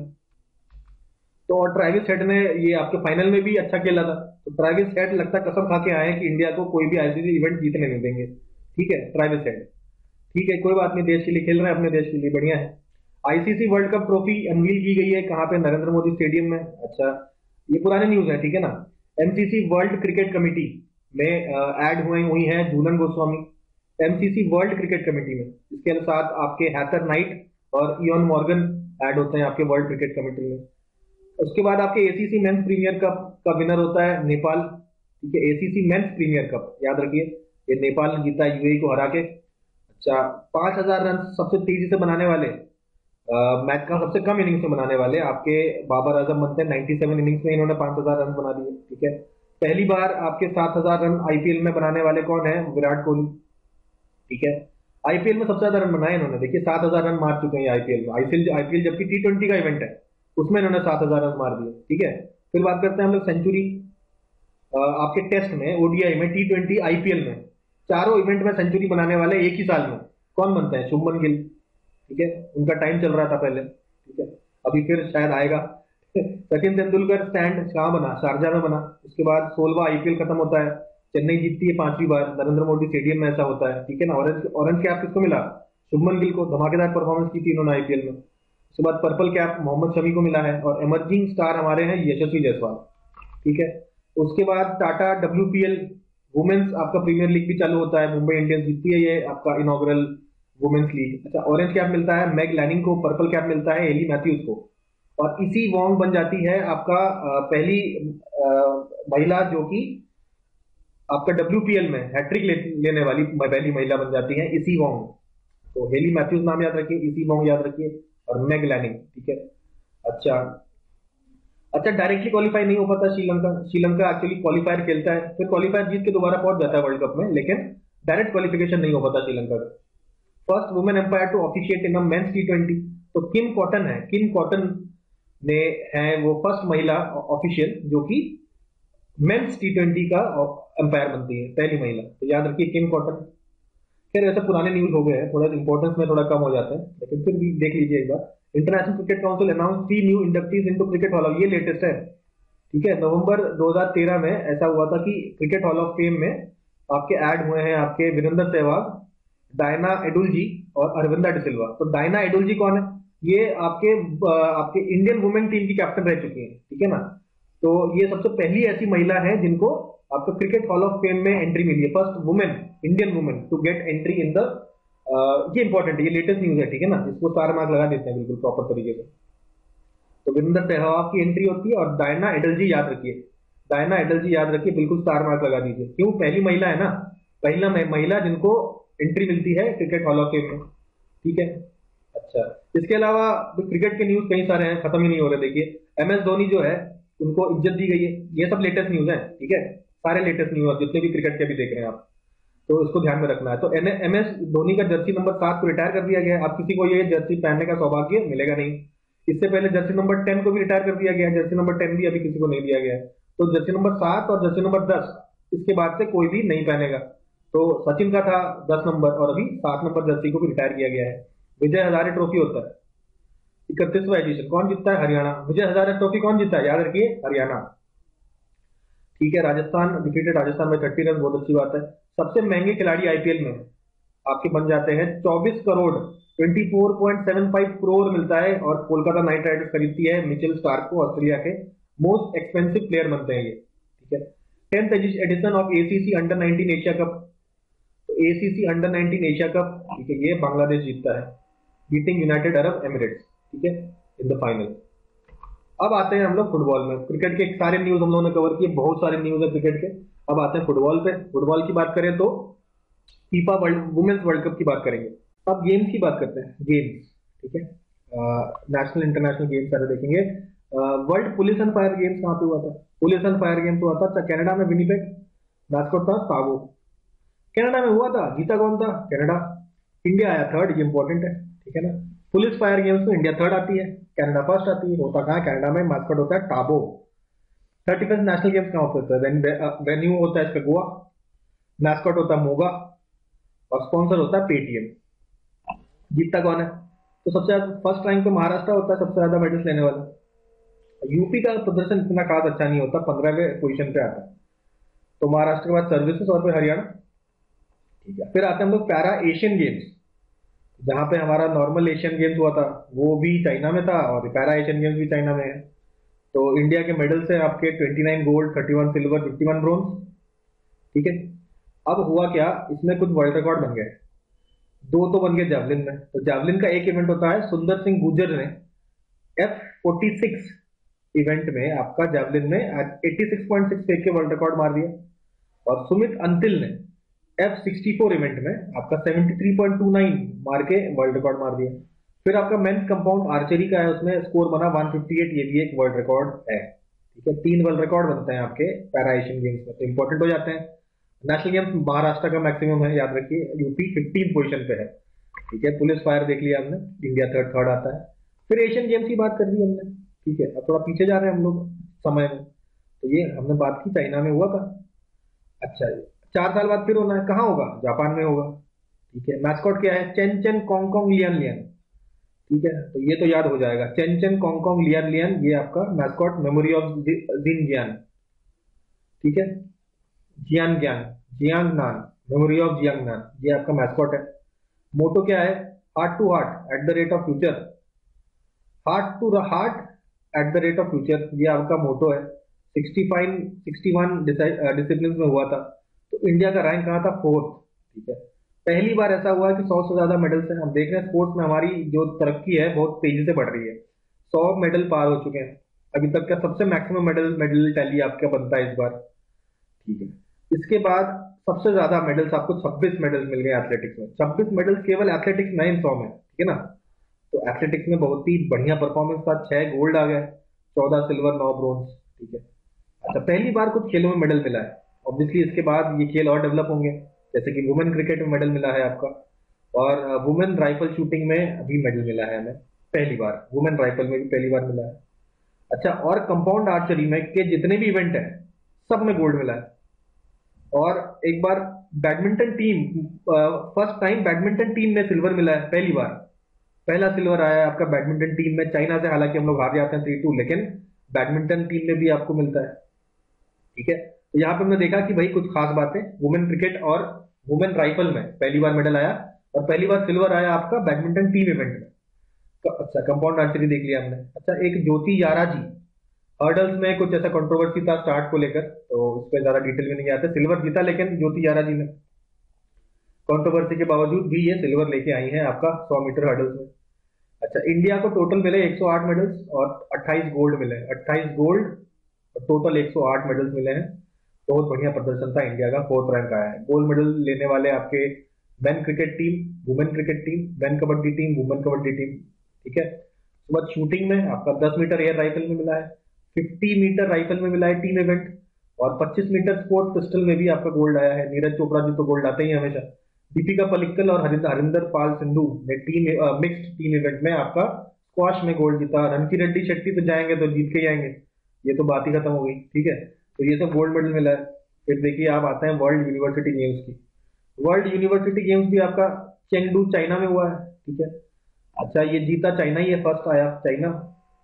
तो और ट्रेविस हेड ने ये आपके फाइनल में भी अच्छा खेला था। तो ट्रेविस हेड लगता कसम खा के आए हैं कि इंडिया को कोई भी आईसीसी इवेंट जीतने नहीं देंगे, ठीक है, ट्रेविस हेड, ठीक है, कोई बात नहीं, देश के लिए खेल रहे हैं, अपने देश के लिए बढ़िया है। ICC world cup trophy unveil की गई है, कहाँ पे? नरेंद्र मोदी स्टेडियम में। अच्छा, ये पुराने न्यूज है, ठीक है ना। एमसीसी वर्ल्ड क्रिकेट कमेटी में ऐड हुई है Jhulan Goswami, MCC World Cricket Committee में। इसके साथ आपके हैथर नाइट और इयन मॉर्गन ऐड होते हैं आपके वर्ल्ड क्रिकेट कमेटी में। उसके बाद आपके एसीसी मेंस प्रीमियर कप का विनर होता है नेपाल, ठीक है, एसीसी मेंस प्रीमियर कप, याद रखिए, ये नेपाल ने जीता यूएई को हरा के। अच्छा, 5,000 रन सबसे तेजी से बनाने वाले, मैच का सबसे कम इनिंग्स में बनाने वाले आपके बाबर आजम बनते हैं, 97 इनिंग्स में इन्होंने 5,000 रन बना दिए, ठीक है। पहली बार आपके 7,000 रन आईपीएल में बनाने वाले कौन है? विराट कोहली, ठीक है। आईपीएल में सबसे ज्यादा रन बनाए इन्होंने, देखिए 7,000 रन मार चुके हैं आईपीएल में। आईपीएल जबकि T20 का इवेंट है, उसमें इन्होंने 7,000 रन मार दिए, ठीक है। फिर बात करते हैं हम लोग सेंचुरी, आपके टेस्ट में, ओडीआई में, T20, आईपीएल में, चारों इवेंट में सेंचुरी बनाने वाले एक ही साल में कौन बनते हैं? शुभमन गिल, ठीक है, उनका टाइम चल रहा था पहले, ठीक है, अभी फिर शायद आएगा। सचिन तेंदुलकर स्टैंड कहाँ बना? शारजा में बना। उसके बाद 16वां आईपीएल खत्म होता है, चेन्नई जीतती है 5वीं बार, नरेंद्र मोदी स्टेडियम में ऐसा होता है, ठीक है ना। ऑरेंज ऑरेंज कैप किसको मिला? शुभमन गिल को, धमाकेदार परफॉर्मेंस की थी इन्होंने आईपीएल में। उसके बाद पर्पल कैप मोहम्मद शमी को मिला है, और एमर्जिंग स्टार हमारे हैं यशस्वी जायसवाल, ठीक है। उसके बाद टाटा WPL वुमेन्स आपका प्रीमियर लीग भी चालू होता है, मुंबई इंडियंस जीतती है ये आपका इनॉग्रल वुमेन्स लीग। अच्छा, ऑरेंज कैप मिलता है मैग लैनिंग को, पर्पल कैप मिलता है एली मैथ्यूज को, और इसी वोंग बन जाती है आपका पहली महिला जो कि आपका WPL में हैट्रिक लेने वाली पहली महिला बन जाती है, इसी वोंग। तो हेली मैथ्यूज नाम याद रखिए, इसी वोंग याद रखिए, और मैग लैनिंग, ठीक है। अच्छा, अच्छा, डायरेक्टली क्वालिफाई नहीं हो पाता श्रीलंका, श्रीलंका एक्चुअली क्वालिफायर खेलता है, फिर क्वालिफायर जीत के दोबारा पहुंच जाता है वर्ल्ड कप में, लेकिन डायरेक्ट क्वालिफिकेशन नहीं हो पाता श्रीलंका का। First women umpire to officiate in men's T20, तो किम कॉटन है, किम कॉटन ने है वो फर्स्ट महिला ऑफिशियल जो कि मेंस T20 का एम्पायर बनती है, पहली महिला, तो याद रखिए किम कॉटन। खैर ऐसे पुराने न्यूज हो गए हैं, थोड़ा इंपॉर्टेंस में थोड़ा कम हो जाते हैं, लेकिन फिर भी देख लीजिए एक बार। International Cricket Council announce 3 new inductees into Cricket hall of, ये लेटेस्ट है, ठीक है। नवंबर 2013 में ऐसा हुआ था कि क्रिकेट हॉल ऑफ फेम में आपके ऐड हुए हैं आपके वीरेंद्र सहवाग, डायना एडुलजी और अरविंदा डिसिल्वा। तो डायना एडुलजी कौन है? ये आपके आपके इंडियन वुमेन टीम की कैप्टन रह चुकी हैं, ठीक है ना। तो ये सबसे पहली ऐसी महिला है जिनको आपको क्रिकेट हॉल ऑफ फेम में एंट्री मिली है, first women, Indian women to get entry in the, ये इंपॉर्टेंट है, ये लेटेस्ट न्यूज है, ठीक है ना, इसको स्टार मार्क लगा देते हैं बिल्कुल प्रॉपर तरीके से। तो वीरेंद्र सहवाग की एंट्री होती है, और डायना एडल्जी याद रखिए, डायना एडल्जी याद रखिए, बिल्कुल स्टार मार्क लगा दीजिए, क्यों? पहली महिला है ना, पहला महिला जिनको एंट्री मिलती है क्रिकेट हॉल ऑफ फेम में, ठीक है। अच्छा, इसके अलावा क्रिकेट के न्यूज कई सारे हैं, खत्म ही नहीं हो रहे। देखिए MS धोनी जो है उनको इज्जत दी गई है, ये सब लेटेस्ट न्यूज है, ठीक है, सारे लेटेस्ट न्यूज जितने भी क्रिकेट के भी देख रहे हैं आप, तो इसको ध्यान में रखना है। तो MS धोनी का जर्सी नंबर 7 को रिटायर कर दिया गया है, अब किसी को ये जर्सी पहनने का सौभाग्य मिलेगा नहीं। इससे पहले जर्सी नंबर 10 को भी रिटायर कर दिया गया है, जर्सी नंबर 10 भी अभी किसी को नहीं दिया गया है। तो जर्सी नंबर 7 और जर्सी नंबर 10 इसके बाद से कोई भी नहीं पहनेगा। तो सचिन का था 10 नंबर, और अभी 7 नंबर जर्सी को भी रिटायर किया गया है। विजय हजारे ट्रॉफी होता है 31वां एडिशन, कौन जीतता है? हरियाणा। विजय हजारे ट्रॉफी कौन जीतता है? याद रखिए, हरियाणा, ठीक है, राजस्थान डिफीटेड राजस्थान में 30 रन, बहुत अच्छी बात है। सबसे महंगे खिलाड़ी आईपीएल में आपके बन जाते हैं 24 करोड़, 24.75 करोड़ मिलता है, और कोलकाता नाइट राइडर्स खरीदती है मिचेल स्टार्क को, ऑस्ट्रेलिया के मोस्ट एक्सपेंसिव प्लेयर बनते हैं ये। ठीक है, 10th edition of ACC under 19 Asia cup. तो एसीसी अंडर 19 एशिया कप, ठीक है, ये बांग्लादेश जीतता है, बीटिंग यूनाइटेड अरब एमिरेट्स, ठीक है, इन द फाइनल। अब आते हैं हम लोग फुटबॉल में। क्रिकेट के सारे न्यूज हम लोगों ने कवर किए, बहुत सारे न्यूज है क्रिकेट के। अब आते हैं फुटबॉल पे। फुटबॉल की बात करें तो फीफा वुमेन्स वर्ल्ड कप की बात करेंगे। अब गेम्स की बात करते हैं, गेम्स, ठीक है, नेशनल इंटरनेशनल गेम्स सारे देखेंगे। World police and fire games कहाँ पे हुआ था? पुलिस एंड फायर गेम्स हुआ था कनाडा में, विनिपेग। मैस्कॉट था तागो। कनाडा में हुआ था, जीता कौन था? कनाडा। इंडिया आया थर्ड, ये इंपॉर्टेंट है, ठीक है ना। पुलिस फायर गेम्स में इंडिया थर्ड आती है, कनाडा फर्स्ट आती है। होता कहाँ है? कनाडा में। मैस्कॉट होता है टाबो। 31st नेशनल गेम्स कहाँ होता है? वेन्यू होता है इसका गोवा। मैस्कॉट होता है मोगा, और स्पॉन्सर होता है पेटीएम। जीतता कौन है? तो सबसे ज्यादा फर्स्ट रैंक पे महाराष्ट्र होता है, सबसे ज्यादा मेडल्स लेने वाला। यूपी का प्रदर्शन इतना खास अच्छा नहीं होता, 15वें पोजीशन पे आता है। तो महाराष्ट्र के बाद सर्विसेज और फिर हरियाणा, ठीक है। फिर आते हैं हम लोग पैरा एशियन गेम्स, जहां पे हमारा नॉर्मल एशियन गेम्स हुआ था वो भी चाइना में था, और पैरा एशियन गेम्स भी चाइना में है। तो इंडिया के मेडल्स हैं आपके 29 गोल्ड, 31 सिल्वर, 51 ब्रोंज, ठीक है। अब हुआ क्या, इसमें कुछ वर्ल्ड रिकॉर्ड बन गए। दो तो बन गए जैवलिन में। तो जैवलिन का एक इवेंट होता है, सुंदर सिंह गुर्जर ने F46 इवेंट में आपका जैवलिन में 86.6 फेंक के वर्ल्ड रिकॉर्ड मार दिया, और सुमित अंतिल ने F64 इवेंट में आपका 73.29 मार के वर्ल्ड रिकॉर्ड मार दिया। फिर आपका मेंस कंपाउंड आर्चरी का है, उसमें स्कोर बना 158, ये भी एक वर्ल्ड रिकॉर्ड है, ठीक है। 3 वर्ल्ड रिकॉर्ड बनते हैं आपके पैरा एशियन गेम्स में, तो इंपॉर्टेंट हो जाते हैं। नेशनल गेम्स महाराष्ट्र का मैक्सिमम है, याद रखिए। यूपी 15 पोजीशन पे है, ठीक है। पुलिस फायर देख लिया हमने, इंडिया थर्ड आता है। फिर एशियन गेम्स की बात कर ली हमने, ठीक है। अब थोड़ा पीछे जा रहे हैं हम लोग समय में। तो ये हमने बात की चाइना में हुआ था। अच्छा, 4 साल बाद फिर होना है, कहाँ होगा? जापान में होगा, ठीक है। मैस्कॉट क्या है? चेन चेन कॉन्ग लियन लियन, ठीक है। तो ये तो याद हो जाएगा, चेन चेन कॉन्ग लियन लियन, ये आपका मैस्कॉट मेमोरी ऑफ जिन ज्ञान, ठीक है। Jiangnan, Jiangnan, memory of Jiangnan, ये आपका मैस्कॉट है। मोटो क्या है? Heart to heart at the rate of future, heart to heart at the rate of future, ये आपका मोटो है। 61 डिसिप्लिन में हुआ था। तो इंडिया का रैंक कहाँ था? 4th, ठीक है। पहली बार ऐसा हुआ है कि 100 से ज्यादा मेडल्स हैं। हम देख रहे हैं स्पोर्ट्स में हमारी जो तरक्की है बहुत तेजी से बढ़ रही है। 100 मेडल पार हो चुके हैं। अभी तक का सबसे मैक्सिमम मेडल टैली आपका बनता है इस बार, ठीक है। इसके बाद सबसे ज्यादा मेडल्स आपको 26 मेडल्स मिल गए एथलेटिक्स में। 26 मेडल्स केवल एथलेटिक्स में, इन 100 में, ठीक है ना। तो एथलेटिक्स में बहुत ही बढ़िया परफॉर्मेंस था। 6 गोल्ड आ गए, 14 सिल्वर, 9 ब्रोंज, ठीक है। अच्छा, पहली बार कुछ खेलों में मेडल मिला है। ऑब्वियसली इसके बाद ये खेल और डेवलप होंगे, जैसे कि वुमेन क्रिकेट में मेडल मिला है आपका, और वुमेन राइफल शूटिंग में भी मेडल मिला है हमें पहली बार, वुमेन राइफल में भी पहली बार मिला है। अच्छा, और कंपाउंड आर्चरी में के जितने भी इवेंट है सब में गोल्ड मिला है। और एक बार badminton team, first time badminton team में सिल्वर मिला है, पहली बार पहला सिल्वर आया है आपका बैडमिंटन टीम में। चाइना से हालांकि हम लोग हार जाते हैं 3-2, लेकिन बैडमिंटन टीम में भी आपको मिलता है, ठीक है। तो यहाँ पे हमने देखा कि भाई कुछ खास बातें, वुमेन क्रिकेट और वुमेन राइफल में पहली बार मेडल आया, और पहली बार सिल्वर आया आपका बैडमिंटन टीम इवेंट में। तो अच्छा, कंपाउंड आर्चरी देख लिया हमने। अच्छा, एक ज्योति यारा जी, हर्डल्स में कुछ ऐसा कंट्रोवर्सी था स्टार्ट को लेकर, तो उस पर ज्यादा डिटेल में नहीं आते। सिल्वर जीता लेकिन ज्योति यारा जी ने, कंट्रोवर्सी के बावजूद भी ये सिल्वर लेके आई है आपका 100 मीटर हर्डल्स में। अच्छा, इंडिया को टोटल मिले 108 मेडल्स और 28 गोल्ड मिले, 28 गोल्ड और टोटल 108 मेडल्स मिले हैं। बहुत बढ़िया प्रदर्शन था इंडिया का, 4th रैंक आया है। गोल्ड मेडल लेने वाले आपके main cricket team, women cricket team, main kabaddi team, women kabaddi team, ठीक है। उसके बाद शूटिंग में आपका 10 मीटर एयर राइफल में मिला है, 50 मीटर राइफल में मिला है टीम इवेंट, और 25 मीटर स्पोर्ट्स पिस्टल में भी आपका गोल्ड आया है। नीरज चोपड़ा जी तो गोल्ड आते ही हमेशा। दीपिका पल्लिकल और हरिंदर पाल सिंधु ने मिक्स्ड टीम इवेंट में आपका स्क्वाश में गोल्ड जीता। रनकी रेड्डी शेट्टी तो जाएंगे तो जीत के ही आएंगे, ये तो बात ही खत्म हो गई, ठीक है। तो ये सब गोल्ड मेडल मिला है। फिर देखिए आप आते हैं वर्ल्ड यूनिवर्सिटी गेम्स की। वर्ल्ड यूनिवर्सिटी गेम्स भी आपका चेंगडू चाइना में हुआ है, ठीक है। अच्छा, ये जीता चाइना ही है, फर्स्ट आया चाइना,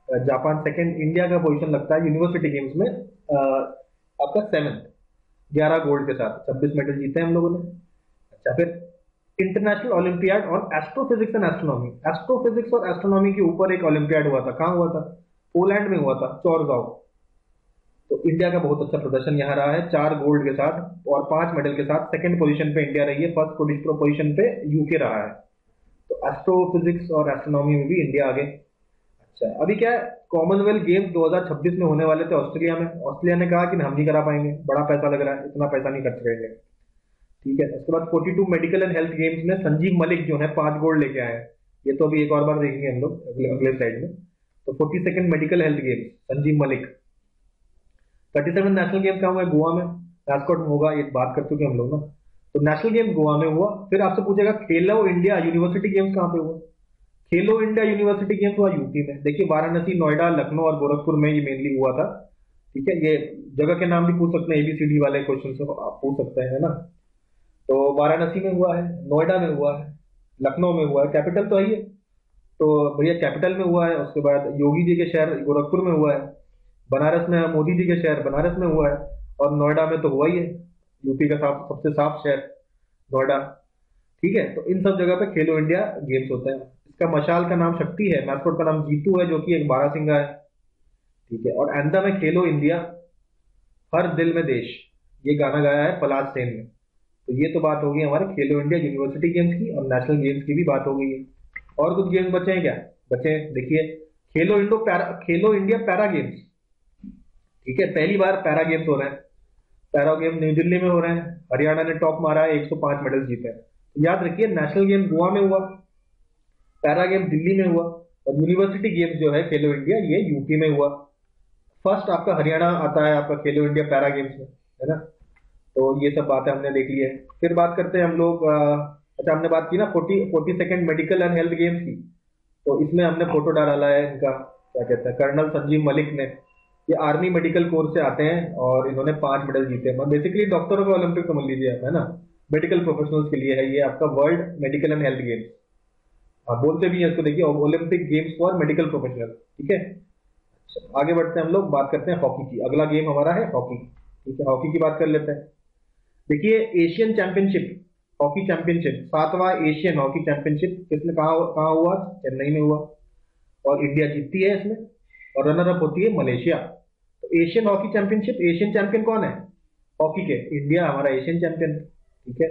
जापान सेकंड, इंडिया का पोजीशन लगता है यूनिवर्सिटी गेम्स में। आपका 7th, 11 गोल्ड के साथ 26 मेडल जीते हैं हम लोगों ने। अच्छा, फिर international olympiad on astrophysics and astronomy. Astrophysics और एस्ट्रोनॉमी के ऊपर एक ओलंपियाड हुआ था। कहाँ हुआ था? पोलैंड में हुआ था, चॉर्जाओ। तो इंडिया का बहुत अच्छा प्रदर्शन यहाँ रहा है, 4 गोल्ड के साथ और 5 मेडल के साथ सेकंड पोजीशन पे इंडिया रही है। फर्स्ट पोजीशन पे यूके रहा है। तो एस्ट्रोफिजिक्स और एस्ट्रोनॉमी में भी इंडिया आगे। अच्छा, अभी क्या है, कॉमनवेल्थ गेम्स 2026 में होने वाले थे ऑस्ट्रेलिया में। ऑस्ट्रेलिया ने कहा कि हम नहीं करा पाएंगे, बड़ा पैसा लग रहा है, इतना पैसा नहीं खर्च करेंगे। ठीक है। उसके बाद 42 मेडिकल एंड हेल्थ गेम्स में संजीव मलिक जो है 5 गोल्ड लेके आए हैं। ये तो अभी एक और बार देखेंगे हम लोग अगले अगले स्लाइड में। तो 42nd medical health games Sanjeev Malik. 37 national games कहाँ हुआ है? गोवा में, राजकोट में होगा, ये बात कर चुके हम लोग ना। तो नेशनल गेम्स गोवा में हुआ। फिर आपसे पूछेगा खेलो इंडिया यूनिवर्सिटी गेम्स कहाँ पे हुआ? खेलो इंडिया यूनिवर्सिटी गेम्स हुआ यूपी में। देखिए, वाराणसी, नोएडा, लखनऊ और गोरखपुर में ये मेनली हुआ था। ठीक है, ये जगह के नाम भी पूछ सकते हैं, एबीसीडी वाले क्वेश्चन से आप पूछ सकते हैं, है ना। तो वाराणसी में हुआ है, नोएडा में हुआ है, लखनऊ में हुआ है, कैपिटल तो है ही है। तो भैया कैपिटल में हुआ है। उसके बाद योगी जी के शहर गोरखपुर में हुआ है, बनारस में मोदी जी के शहर बनारस में हुआ है, और नोएडा में तो हुआ ही है, यूपी का सबसे साफ शहर नोएडा। ठीक है, तो इन सब जगह पे खेलो इंडिया गेम्स होते हैं। इसका मशाल का नाम शक्ति है, मैस्कोट का नाम जीतू है जो कि एक बारहसिंगा है। ठीक है, और एंथम है खेलो इंडिया हर दिल में देश, ये गाना गाया है पलाश सेन ने। तो ये तो बात होगी हमारे खेलो इंडिया यूनिवर्सिटी गेम्स की, और नेशनल गेम्स की भी बात हो गई है। और कुछ गेम्स बचे हैं क्या? बचे हैं, देखिए, खेलो इंडिया पैरा गेम्स। ठीक है, पहली बार पैरा गेम्स हो रहे हैं। पैरा गेम न्यू दिल्ली में हो रहे हैं, हरियाणा ने टॉप मारा है, 105 मेडल जीते हैं। तो याद रखिए, नेशनल गेम गोवा में हुआ, पैरा गेम दिल्ली में हुआ, और यूनिवर्सिटी गेम्स जो है खेलो इंडिया ये यूपी में हुआ। फर्स्ट आपका हरियाणा आता है आपका खेलो इंडिया पैरा गेम्स में, है ना। तो ये सब बातें हमने देख ली है। फिर बात करते हैं हम लोग, अच्छा हमने बात की ना 42nd medical and health games की। तो इसमें हमने फोटो डाला है इनका, क्या कहते हैं, कर्नल संजीव मलिक ने। ये आर्मी मेडिकल कोर्स से आते हैं और इन्होंने 5 मेडल जीते हैं। बेसिकली डॉक्टरों का ओलंपिक समझ लीजिए आप, है ना। मेडिकल प्रोफेशनल्स के लिए है ये आपका world medical and health games. आप बोलते भी हैं इसको, देखिए, Olympic games for medical professional. ठीक है, आगे बढ़ते हैं हम लोग, बात करते हैं हॉकी की। अगला गेम हमारा है हॉकी। ठीक है, हॉकी की बात कर लेते हैं। देखिए, एशियन चैंपियनशिप, हॉकी चैंपियनशिप, 7वां एशियन हॉकी चैंपियनशिप किसने कहा कहा हुआ? चेन्नई में हुआ, और इंडिया जीतती है इसमें, और रनर अप होती है मलेशिया। तो Asian Hockey championship, Asian champion कौन है हॉकी के? इंडिया हमारा एशियन चैंपियन। ठीक है,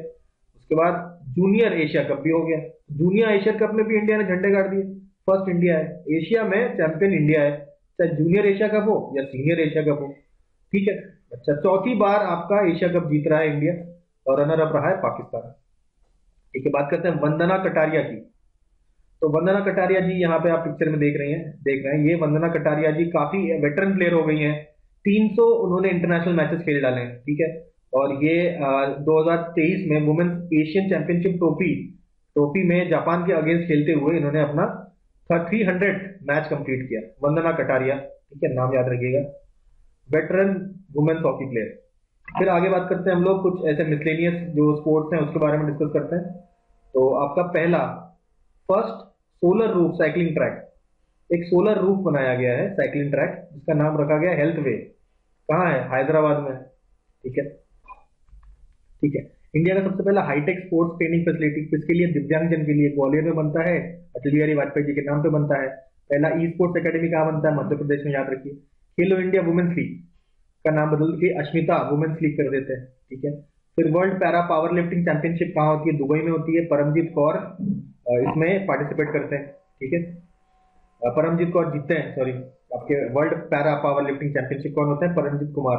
उसके बाद जूनियर एशिया कप भी हो गया। जूनियर एशिया कप में भी इंडिया ने झंडे गाड़ दिए, फर्स्ट इंडिया है एशिया में चैंपियन, इंडिया है, चाहे जूनियर एशिया कप हो या सीनियर एशिया कप हो। ठीक है। अच्छा, चौथी बार आपका एशिया कप जीत रहा है इंडिया, और रनर अप रहा है पाकिस्तान। ठीक है, बात करते हैं वंदना कटारिया की। तो वंदना कटारिया जी यहाँ पे आप पिक्चर में देख रहे हैं, ये वंदना कटारिया जी काफी वेटरन प्लेयर हो गई हैं। 300 उन्होंने इंटरनेशनल मैचेस खेल डाले हैं। ठीक है, और ये 2023 में वुमेन्स एशियन चैंपियनशिप ट्रॉफी में जापान के अगेंस्ट खेलते हुए इन्होंने अपना 300 मैच कंप्लीट किया। वंदना कटारिया, ठीक है, नाम याद रखिएगा, वेटरन वुमेन्स हॉकी प्लेयर। फिर आगे बात करते हैं हम लोग कुछ ऐसे मिसलेनियस जो स्पोर्ट्स हैं उसके बारे में डिस्कस करते हैं। तो आपका पहला, first solar roof cycling track, एक सोलर रूफ बनाया गया है साइकिलिंग ट्रैक, जिसका नाम रखा गया हेल्थ वे। कहाँ है? हैदराबाद में। ठीक है, ठीक है। इंडिया का सबसे पहला हाईटेक स्पोर्ट्स ट्रेनिंग फैसिलिटी किसके लिए? दिव्यांगजन के लिए, ग्वालियर में बनता है, अटल बिहारी वाजपेयी जी के नाम पे बनता है। पहला ई स्पोर्ट्स एकेडमी कहाँ बनता है? मध्य प्रदेश में, याद रखिए। खेलो इंडिया वुमेन्स लीग का नाम बदल के अश्मिता वुमेन्स लीग कर देते हैं। ठीक है, फिर world para power lifting championship कहाँ होती है? दुबई में होती है। परमजीत कौर इसमें पार्टिसिपेट करते हैं। ठीक है, परमजीत कौर जीतते हैं, सॉरी, आपके world para power lifting championship कौन होते हैं? परमजीत कुमार।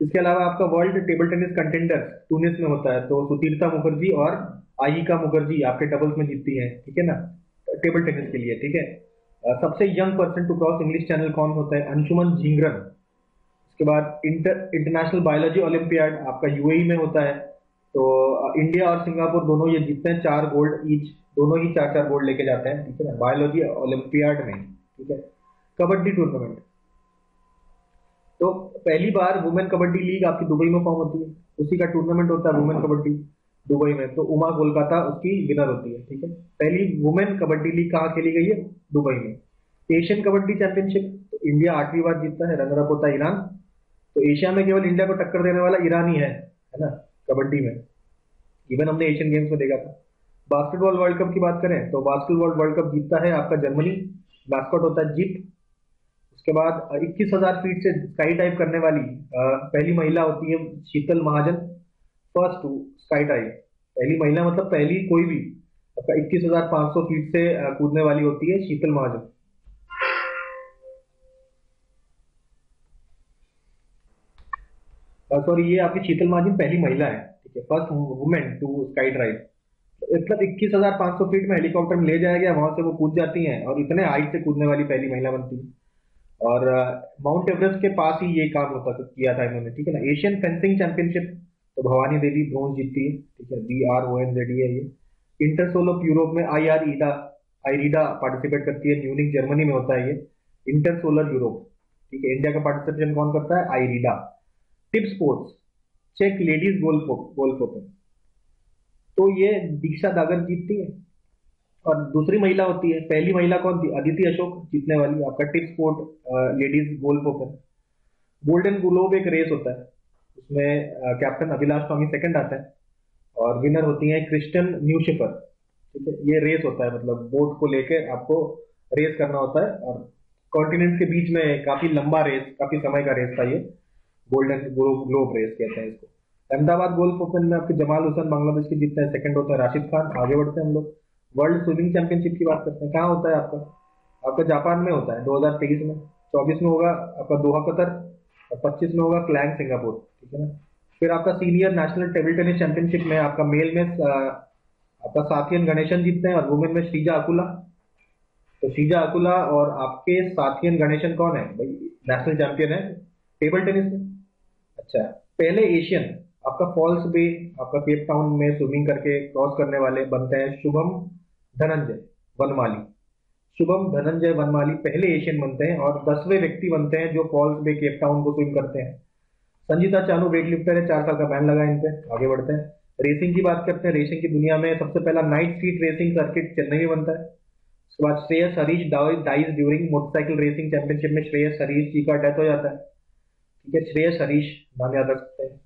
इसके अलावा आपका वर्ल्ड टेबल टेनिस कंटेंडर टूनिस में होता है, तो सुतीर्था मुखर्जी और आयिका मुखर्जी आपके डबल्स में जीतती है। ठीक है ना, टेबल टेनिस के लिए। ठीक है, सबसे young person to cross English channel कौन होता है? अंशुमन झिंगरन। उसके बाद इंटरनेशनल बायोलॉजी ओलंपियाड आपका यूएई में होता है। तो इंडिया और सिंगापुर दोनों ये जीतते हैं 4 गोल्ड ईच, दोनों ही 4-4 गोल्ड लेके जाते हैं। ठीक है ना, बायोलॉजी ओलंपियाड में। ठीक है, कबड्डी टूर्नामेंट, तो पहली बार वुमेन कबड्डी लीग आपकी दुबई में फॉर्म होती है, उसी का टूर्नामेंट होता है वुमेन कबड्डी दुबई में। तो उमा कोलकाता उसकी विनर होती है। ठीक है, पहली वुमेन कबड्डी लीग कहाँ खेली गई है? दुबई में। एशियन कबड्डी चैंपियनशिप, तो इंडिया 8वीं बार जीतता है, रनर अप होता है ईरान। तो एशिया में केवल इंडिया को टक्कर देने वाला ईरान ही है ना, कबड्डी में। इवन हमने एशियन गेम्स में देखा था। बास्केटबॉल वर्ल्ड कप की बात करें तो बास्केटबॉल वर्ल्ड कप जीतता है आपका जर्मनी, मैस्कॉट होता है जीप। उसके बाद 21,000 फीट से स्काई डाइव करने वाली पहली महिला होती है शीतल महाजन, फर्स्ट टू स्काई डाइव। पहली महिला मतलब पहली कोई भी आपका 21,500 फीट से कूदने वाली होती है शीतल महाजन। सॉरी, ये आपकी शीतल महाजन पहली महिला है, ठीक है, first women to sky drive. मतलब 21,500 फीट में हेलीकॉप्टर में ले जाया गया, वहां से वो कूद जाती हैं और इतने हाइट से कूदने वाली पहली महिला बनती है। और माउंट एवरेस्ट के पास ही ये काम होता किया था इन्होंने, ठीक है ना। एशियन फेंसिंग चैंपियनशिप तो भवानी देवी ब्रोंज जीतती है, ठीक है, BRONZ है ये। इंटर सोलो यूरोप में आईरीडा पार्टिसिपेट करती है, म्यूनिक जर्मनी में होता है ये इंटर सोलर यूरोप, ठीक है। इंडिया का पार्टिसिपेशन कौन करता है? आईरीडा। टिप स्पोर्ट्स, चेक लेडीज गोल्फ ओपन, तो ये दीक्षा दागर जीतती है। और दूसरी महिला होती है, पहली महिला कौन थी? अदिति अशोक जीतने वाली आपका tip sport ladies Golf open. Golden globe एक रेस होता है, उसमें कैप्टन अभिलाष टॉमी सेकंड आता है और विनर होती है क्रिस्टन न्यूशिफर, ठीक है। ये रेस होता है, मतलब बोट को लेके आपको रेस करना होता है और कॉन्टिनेंट्स के बीच में काफी लंबा रेस, काफी समय का रेस था ये, गोल्डन ग्लोब रेस कहते हैं इसको। अहमदाबाद गोल्फ ओपन में आपके जमाल हुसैन बांग्लादेश के जीतते हैं, सेकंड होता है राशिद खान। आगे बढ़ते हैं हम लोग, वर्ल्ड स्विमिंग चैंपियनशिप की बात करते हैं। कहाँ होता है आपका जापान में होता है 2023 में। 24 में होगा आपका दोहा कतर और 25 में होगा क्लैंग सिंगापुर, ठीक है ना। फिर आपका senior national table tennis championship में आपका मेल में आपका साथियन गणेशन जीतते हैं और वुमेन में श्रीजा अकुला। तो श्रीजा अकुला और आपके साथियन गणेशन कौन है भाई? नेशनल चैंपियन है टेबल टेनिस में। अच्छा, पहले एशियन आपका फॉल्स बे आपका केप टाउन में स्विमिंग करके क्रॉस करने वाले बनते हैं शुभम धनंजय वनमाली। शुभम धनंजय वनमाली पहले एशियन बनते हैं और 10वें व्यक्ति बनते हैं जो फॉल्स बे केप टाउन को स्विम करते हैं। संजीता चानू वेट लिफ्टर है, 4 साल का बैन लगा इन पे। आगे बढ़ते हैं, रेसिंग की बात करते हैं। रेसिंग की दुनिया में सबसे पहला night street racing circuit Chennai में बनता है। उसके बाद Shreyas Harish dies during motorcycle racing championship में श्रेयस हरीश जी का डेथ हो जाता है, ठीक है। श्रेयस हरीश नाम याद रख सकते हैं।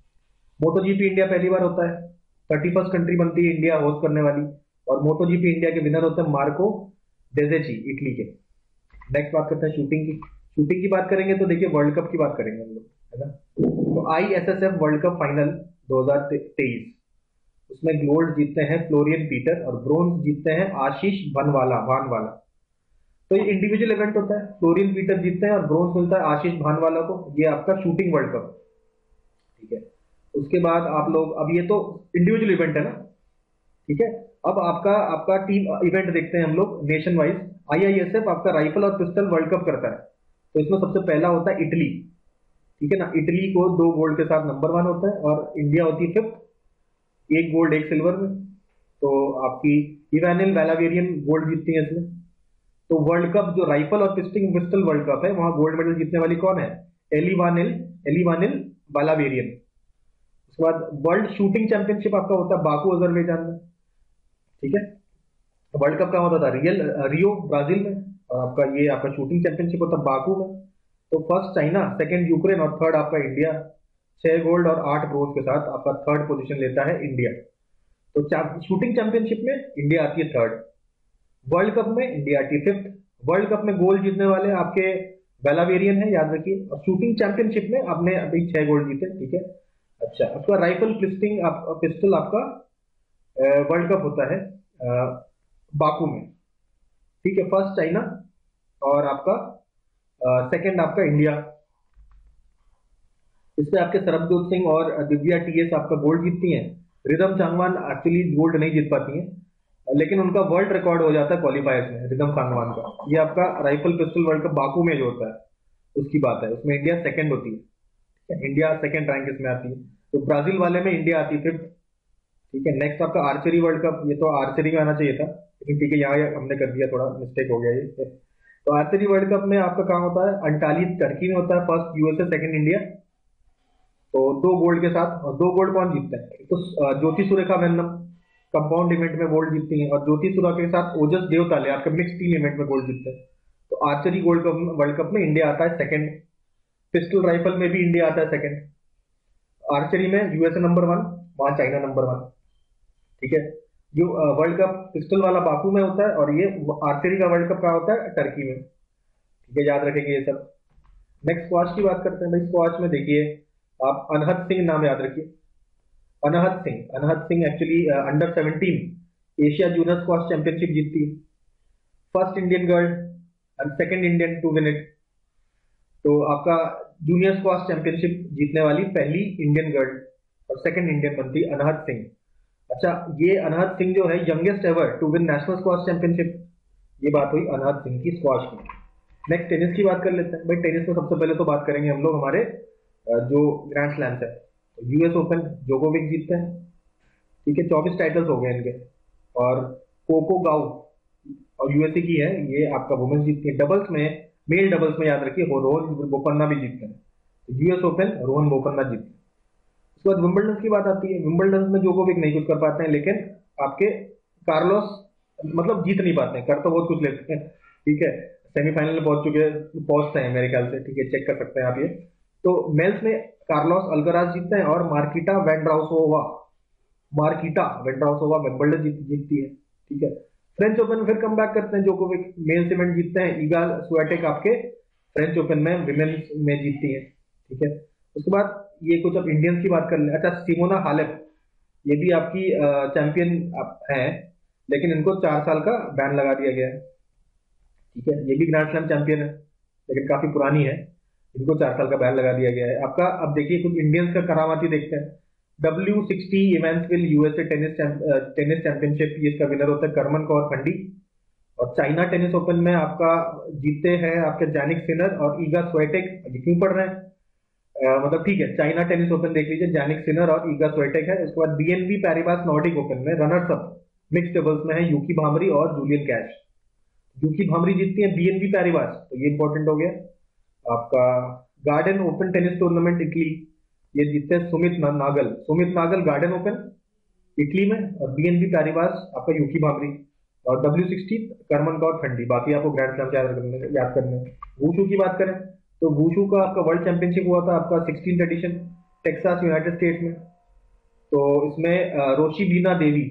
मोटोजीपी इंडिया पहली बार होता है, 31st कंट्री बनती है इंडिया होस्ट करने वाली, और मोटोजीपी इंडिया के विनर होते हैं मार्को डेजेची इटली के। नेक्स्ट बात करते हैं शूटिंग की। शूटिंग की बात करेंगे तो देखिए वर्ल्ड कप की बात करेंगे हम लोग, है ना। तो ISSF वर्ल्ड कप फाइनल 2023, उसमें गोल्ड जीतते हैं फ्लोरियन पीटर और ब्रोंज जीतते हैं आशीष भानवाला। तो ये इंडिविजुअल इवेंट होता है, फ्लोरियन पीटर जीतते हैं और ब्रोंज मिलता है आशीष भानवाला को। ये आपका शूटिंग वर्ल्ड कप, ठीक है। उसके बाद आप लोग, अब ये तो इंडिविजुअल इवेंट है ना, ठीक है। अब आपका टीम इवेंट देखते हैं हम लोग नेशन वाइज। IISF आपका राइफल और पिस्टल वर्ल्ड कप करता है, तो इसमें सबसे पहला होता है इटली, ठीक है ना। इटली को 2 गोल्ड के साथ नंबर 1 होता है और इंडिया होती है 5th, 1 गोल्ड 1 सिल्वर में। तो आपकी इवानिल वैलावेरियन गोल्ड जीतती है इसमें। तो वर्ल्ड कप जो राइफल और पिस्टल वर्ल्ड कप है, वहां गोल्ड मेडल जीतने वाली कौन है? एलिवानिल वालावेरियन। उसके बाद वर्ल्ड शूटिंग चैंपियनशिप आपका होता है बाकू अजरबैजान में, ठीक है। वर्ल्ड कप का होता था रियो ब्राजील में, और आपका ये आपका शूटिंग चैंपियनशिप होता है बाकू में। तो फर्स्ट चाइना, सेकंड यूक्रेन और थर्ड आपका इंडिया। 6 गोल्ड और 8 ब्रोंज के साथ आपका थर्ड पोजीशन लेता है इंडिया। तो शूटिंग चैंपियनशिप में इंडिया आती है थर्ड, वर्ल्ड कप में इंडिया आती है 5th। वर्ल्ड कप में गोल्ड जीतने वाले आपके बेलावेरियन है, याद रखिए। और शूटिंग चैंपियनशिप में आपने अभी 6 गोल्ड जीते, ठीक है। अच्छा, आपका राइफल पिस्टल आपका वर्ल्ड कप होता है बाकू में, ठीक है। फर्स्ट चाइना और आपका सेकंड आपका इंडिया। इसमें आपके सरबजोत सिंह और दिव्या TS आपका गोल्ड जीतती हैं। रिदम चांगवान एक्चुअली गोल्ड नहीं जीत पाती हैं, लेकिन उनका वर्ल्ड रिकॉर्ड हो जाता है क्वालिफायर्स में, रिदम चांगवान का। ये आपका rifle pistol world cup Baku में जो होता है उसकी बात है, उसमें इंडिया सेकंड होती है, इंडिया सेकंड रैंक इसमें आती है। तो ब्राजील वाले में इंडिया आती है 5th, ठीक है। नेक्स्ट आपका आर्चरी वर्ल्ड कप, ये तो आर्चरी में आना चाहिए था, लेकिन ठीक है यहाँ हमने कर दिया, थोड़ा मिस्टेक हो गया ये। तो आर्चरी वर्ल्ड कप में आपका काम होता है अंटाली टर्की में होता है, फर्स्ट USA, सेकंड इंडिया। तो 2 गोल्ड के साथ, और 2 गोल्ड कौन जीतता है? तो ज्योति सुरेखा वेन्नम कंपाउंड इवेंट में गोल्ड जीतती हैं, और ज्योति सुरेखा के साथ ओजस देवताले आपके मिक्स टीम इवेंट में गोल्ड जीतते हैं। तो आर्चरी वर्ल्ड कप में इंडिया आता है सेकंड, पिस्टल राइफल में भी इंडिया आता है सेकंड, आर्चरी में यूएसए नंबर 1, वहां चाइना नंबर 1। ठीक है, जो वर्ल्ड कप पिस्टल वाला बाकू में होता है और ये आर्चरी का वर्ल्ड कप कहाँ होता है, टर्की में। ठीक है, याद रखेंगे ये सब। नेक्स्ट स्क्वाश की बात करते हैं भाई। स्क्वाश में देखिए आप अनहद सिंह नाम याद रखिए। Anahat Singh actually under 17 Asia Junior squash Championship जीतती है, first Indian girl and second Indian to win it. तो आपका जूनियर स्क्वाश चैंपियनशिप जीतने वाली पहली इंडियन गर्ल और सेकंड इंडियन बनती अनहद सिंह। अच्छा, ये अनहद सिंह जो है youngest ever to win National Squash Championship. ये बात हुई अनहद सिंह की स्क्वाश में। नेक्स्ट टेनिस की बात कर लेते हैं भाई। टेनिस में सबसे पहले तो बात करेंगे हम लोग हमारे जो ग्रैंड स्लैम्स है। यूएस ओपन जोकोविक जीतते हैं। ठीक है, 24 टाइटल्स हो गए इनके। और कोको गाउ और यूएसए की है, ये आपका वुमेन्स जीतती है। डबल्स में, मेल डबल्स में याद रखिए रोहन बोपन्ना भी जीतते हैं। यूएस ओपन रोहन बोपन्ना जीतते हैं। उसके बाद विंबलडन की बात आती है। विंबलडन में जोकोविक नहीं कुछ कर पाते हैं, लेकिन आपके कार्लोस मतलब जीत नहीं पाते हैं, कर तो बहुत कुछ लेते हैं। ठीक है, सेमीफाइनल में पहुंचते हैं मेरे ख्याल से। ठीक है, चेक कर सकते हैं आप ये। तो मेल्स में कार्लोस अल्कराज जीतते हैं और मार्किटा वेंड्राउसोवा विंबलडन जीतती है। ठीक है, फ्रेंच ओपन में फिर कम बैक करते हैं जोकोविक, मेल्स इवेंट जीतते हैं। ईगा स्वियाटेक आपके फ्रेंच ओपन में विमेन्स में जीतती है। ठीक है, उसके बाद ये कुछ अब इंडियंस की बात कर ले। अच्छा, सिमोना हालेप, ये भी आपकी चैंपियन है, लेकिन इनको 4 साल का बैन लगा दिया गया है। ठीक है, ये भी ग्रैंड स्लैम चैंपियन है, लेकिन काफी पुरानी है। इनको 4 साल का बैन लगा दिया गया है आपका। अब देखिए कुछ इंडियंस का करामाती देखते हैं। W60 इवेंट्सविल यूएसए टेनिस चैंपियनशिप, ये इसका विनर होता है करमन कौर खंडी। और चाइना टेनिस ओपन में आपका जीतते हैं आपके जैनिक सिनर और ईगा स्वियाटेक। क्यों पढ़ रहे हैं, मतलब ठीक है, चाइना टेनिस ओपन देख लीजिए, जैनिक सिनर और ईगा स्वियाटेक है। उसके बाद बीएनबी पैरिबास नॉर्डिक ओपन में रनर्स अप मिक्स्ड डबल्स में है यूकी भामरी और जूलियन कैश। यूकी भामरी जीतती है बीएनबी पैरिबास, तो ये इंपॉर्टेंट हो गया आपका। Garden open tennis tournament Italy, ये जीतते हैं Sumit Nagal garden open Italy में। और बीएनबी पैरिबास आपका यूकी भामरी। और W60 करमन कौर खंडी। बाकी आपको ग्रैंड स्लैम याद करने। वुशु की बात करें तो वुशु का आपका वर्ल्ड चैंपियनशिप हुआ था आपका 16th addition Texas United states में। तो इसमें रोशी बीना देवी,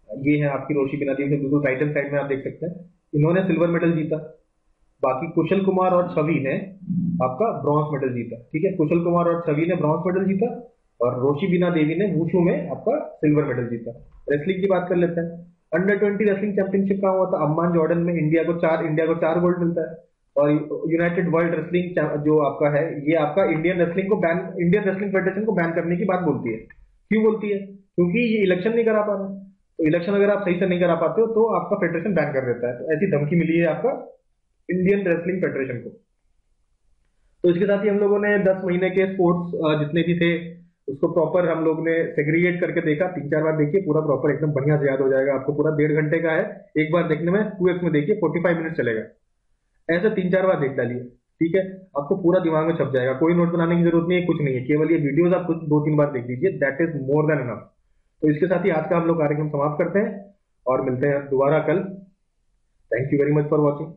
ये है आपकी रोशी बीना देवी, बिल्कुल राइट हैंड साइड में आप देख सकते हैं, इन्होंने सिल्वर मेडल जीता। बाकी कुशल कुमार और छवि ने आपका ब्रॉन्ज मेडल जीता। ठीक है, कुशल कुमार और छवि ने ब्रॉन्ज मेडल जीता और रोशी बीना देवी ने वुशु में आपका सिल्वर मेडल जीता। रेसलिंग की बात कर लेते हैं। अंडर 20 रेसलिंग चैंपियनशिप कहाँ हुआ था, अम्मान जॉर्डन में। इंडिया को 4 गोल्ड मिलता है। और यूनाइटेड वर्ल्ड रेसलिंग जो आपका है, ये आपका इंडियन रेसलिंग फेडरेशन को बैन करने की बात बोलती है। क्यों बोलती है, क्योंकि ये इलेक्शन नहीं करा पा रहे। तो इलेक्शन अगर आप सही से नहीं करा पाते हो तो आपका फेडरेशन बैन कर देता है। तो ऐसी धमकी मिली है आपका इंडियन रेसलिंग फेडरेशन को। तो इसके साथ ही हम लोगों ने 10 महीने के स्पोर्ट्स जितने भी थे उसको प्रॉपर हम लोग ने सेग्रीगेट करके देखा। 3-4 बार देखिए, पूरा प्रॉपर एकदम बढ़िया से याद हो जाएगा आपको। पूरा 1.5 घंटे का है, एक बार देखने में 2x में देखिए 45 मिनट चलेगा। ऐसे 3-4 बार देख डालिए। ठीक है, आपको पूरा दिमाग में छप जाएगा। कोई नोट बनाने की जरूरत नहीं है, कुछ नहीं है, केवल ये वीडियोस आप कुछ 2-3 बार देख लीजिए, that is more than enough. तो इसके साथ ही आज का हम लोग कार्यक्रम समाप्त करते हैं और मिलते हैं दोबारा कल। Thank you very much for watching.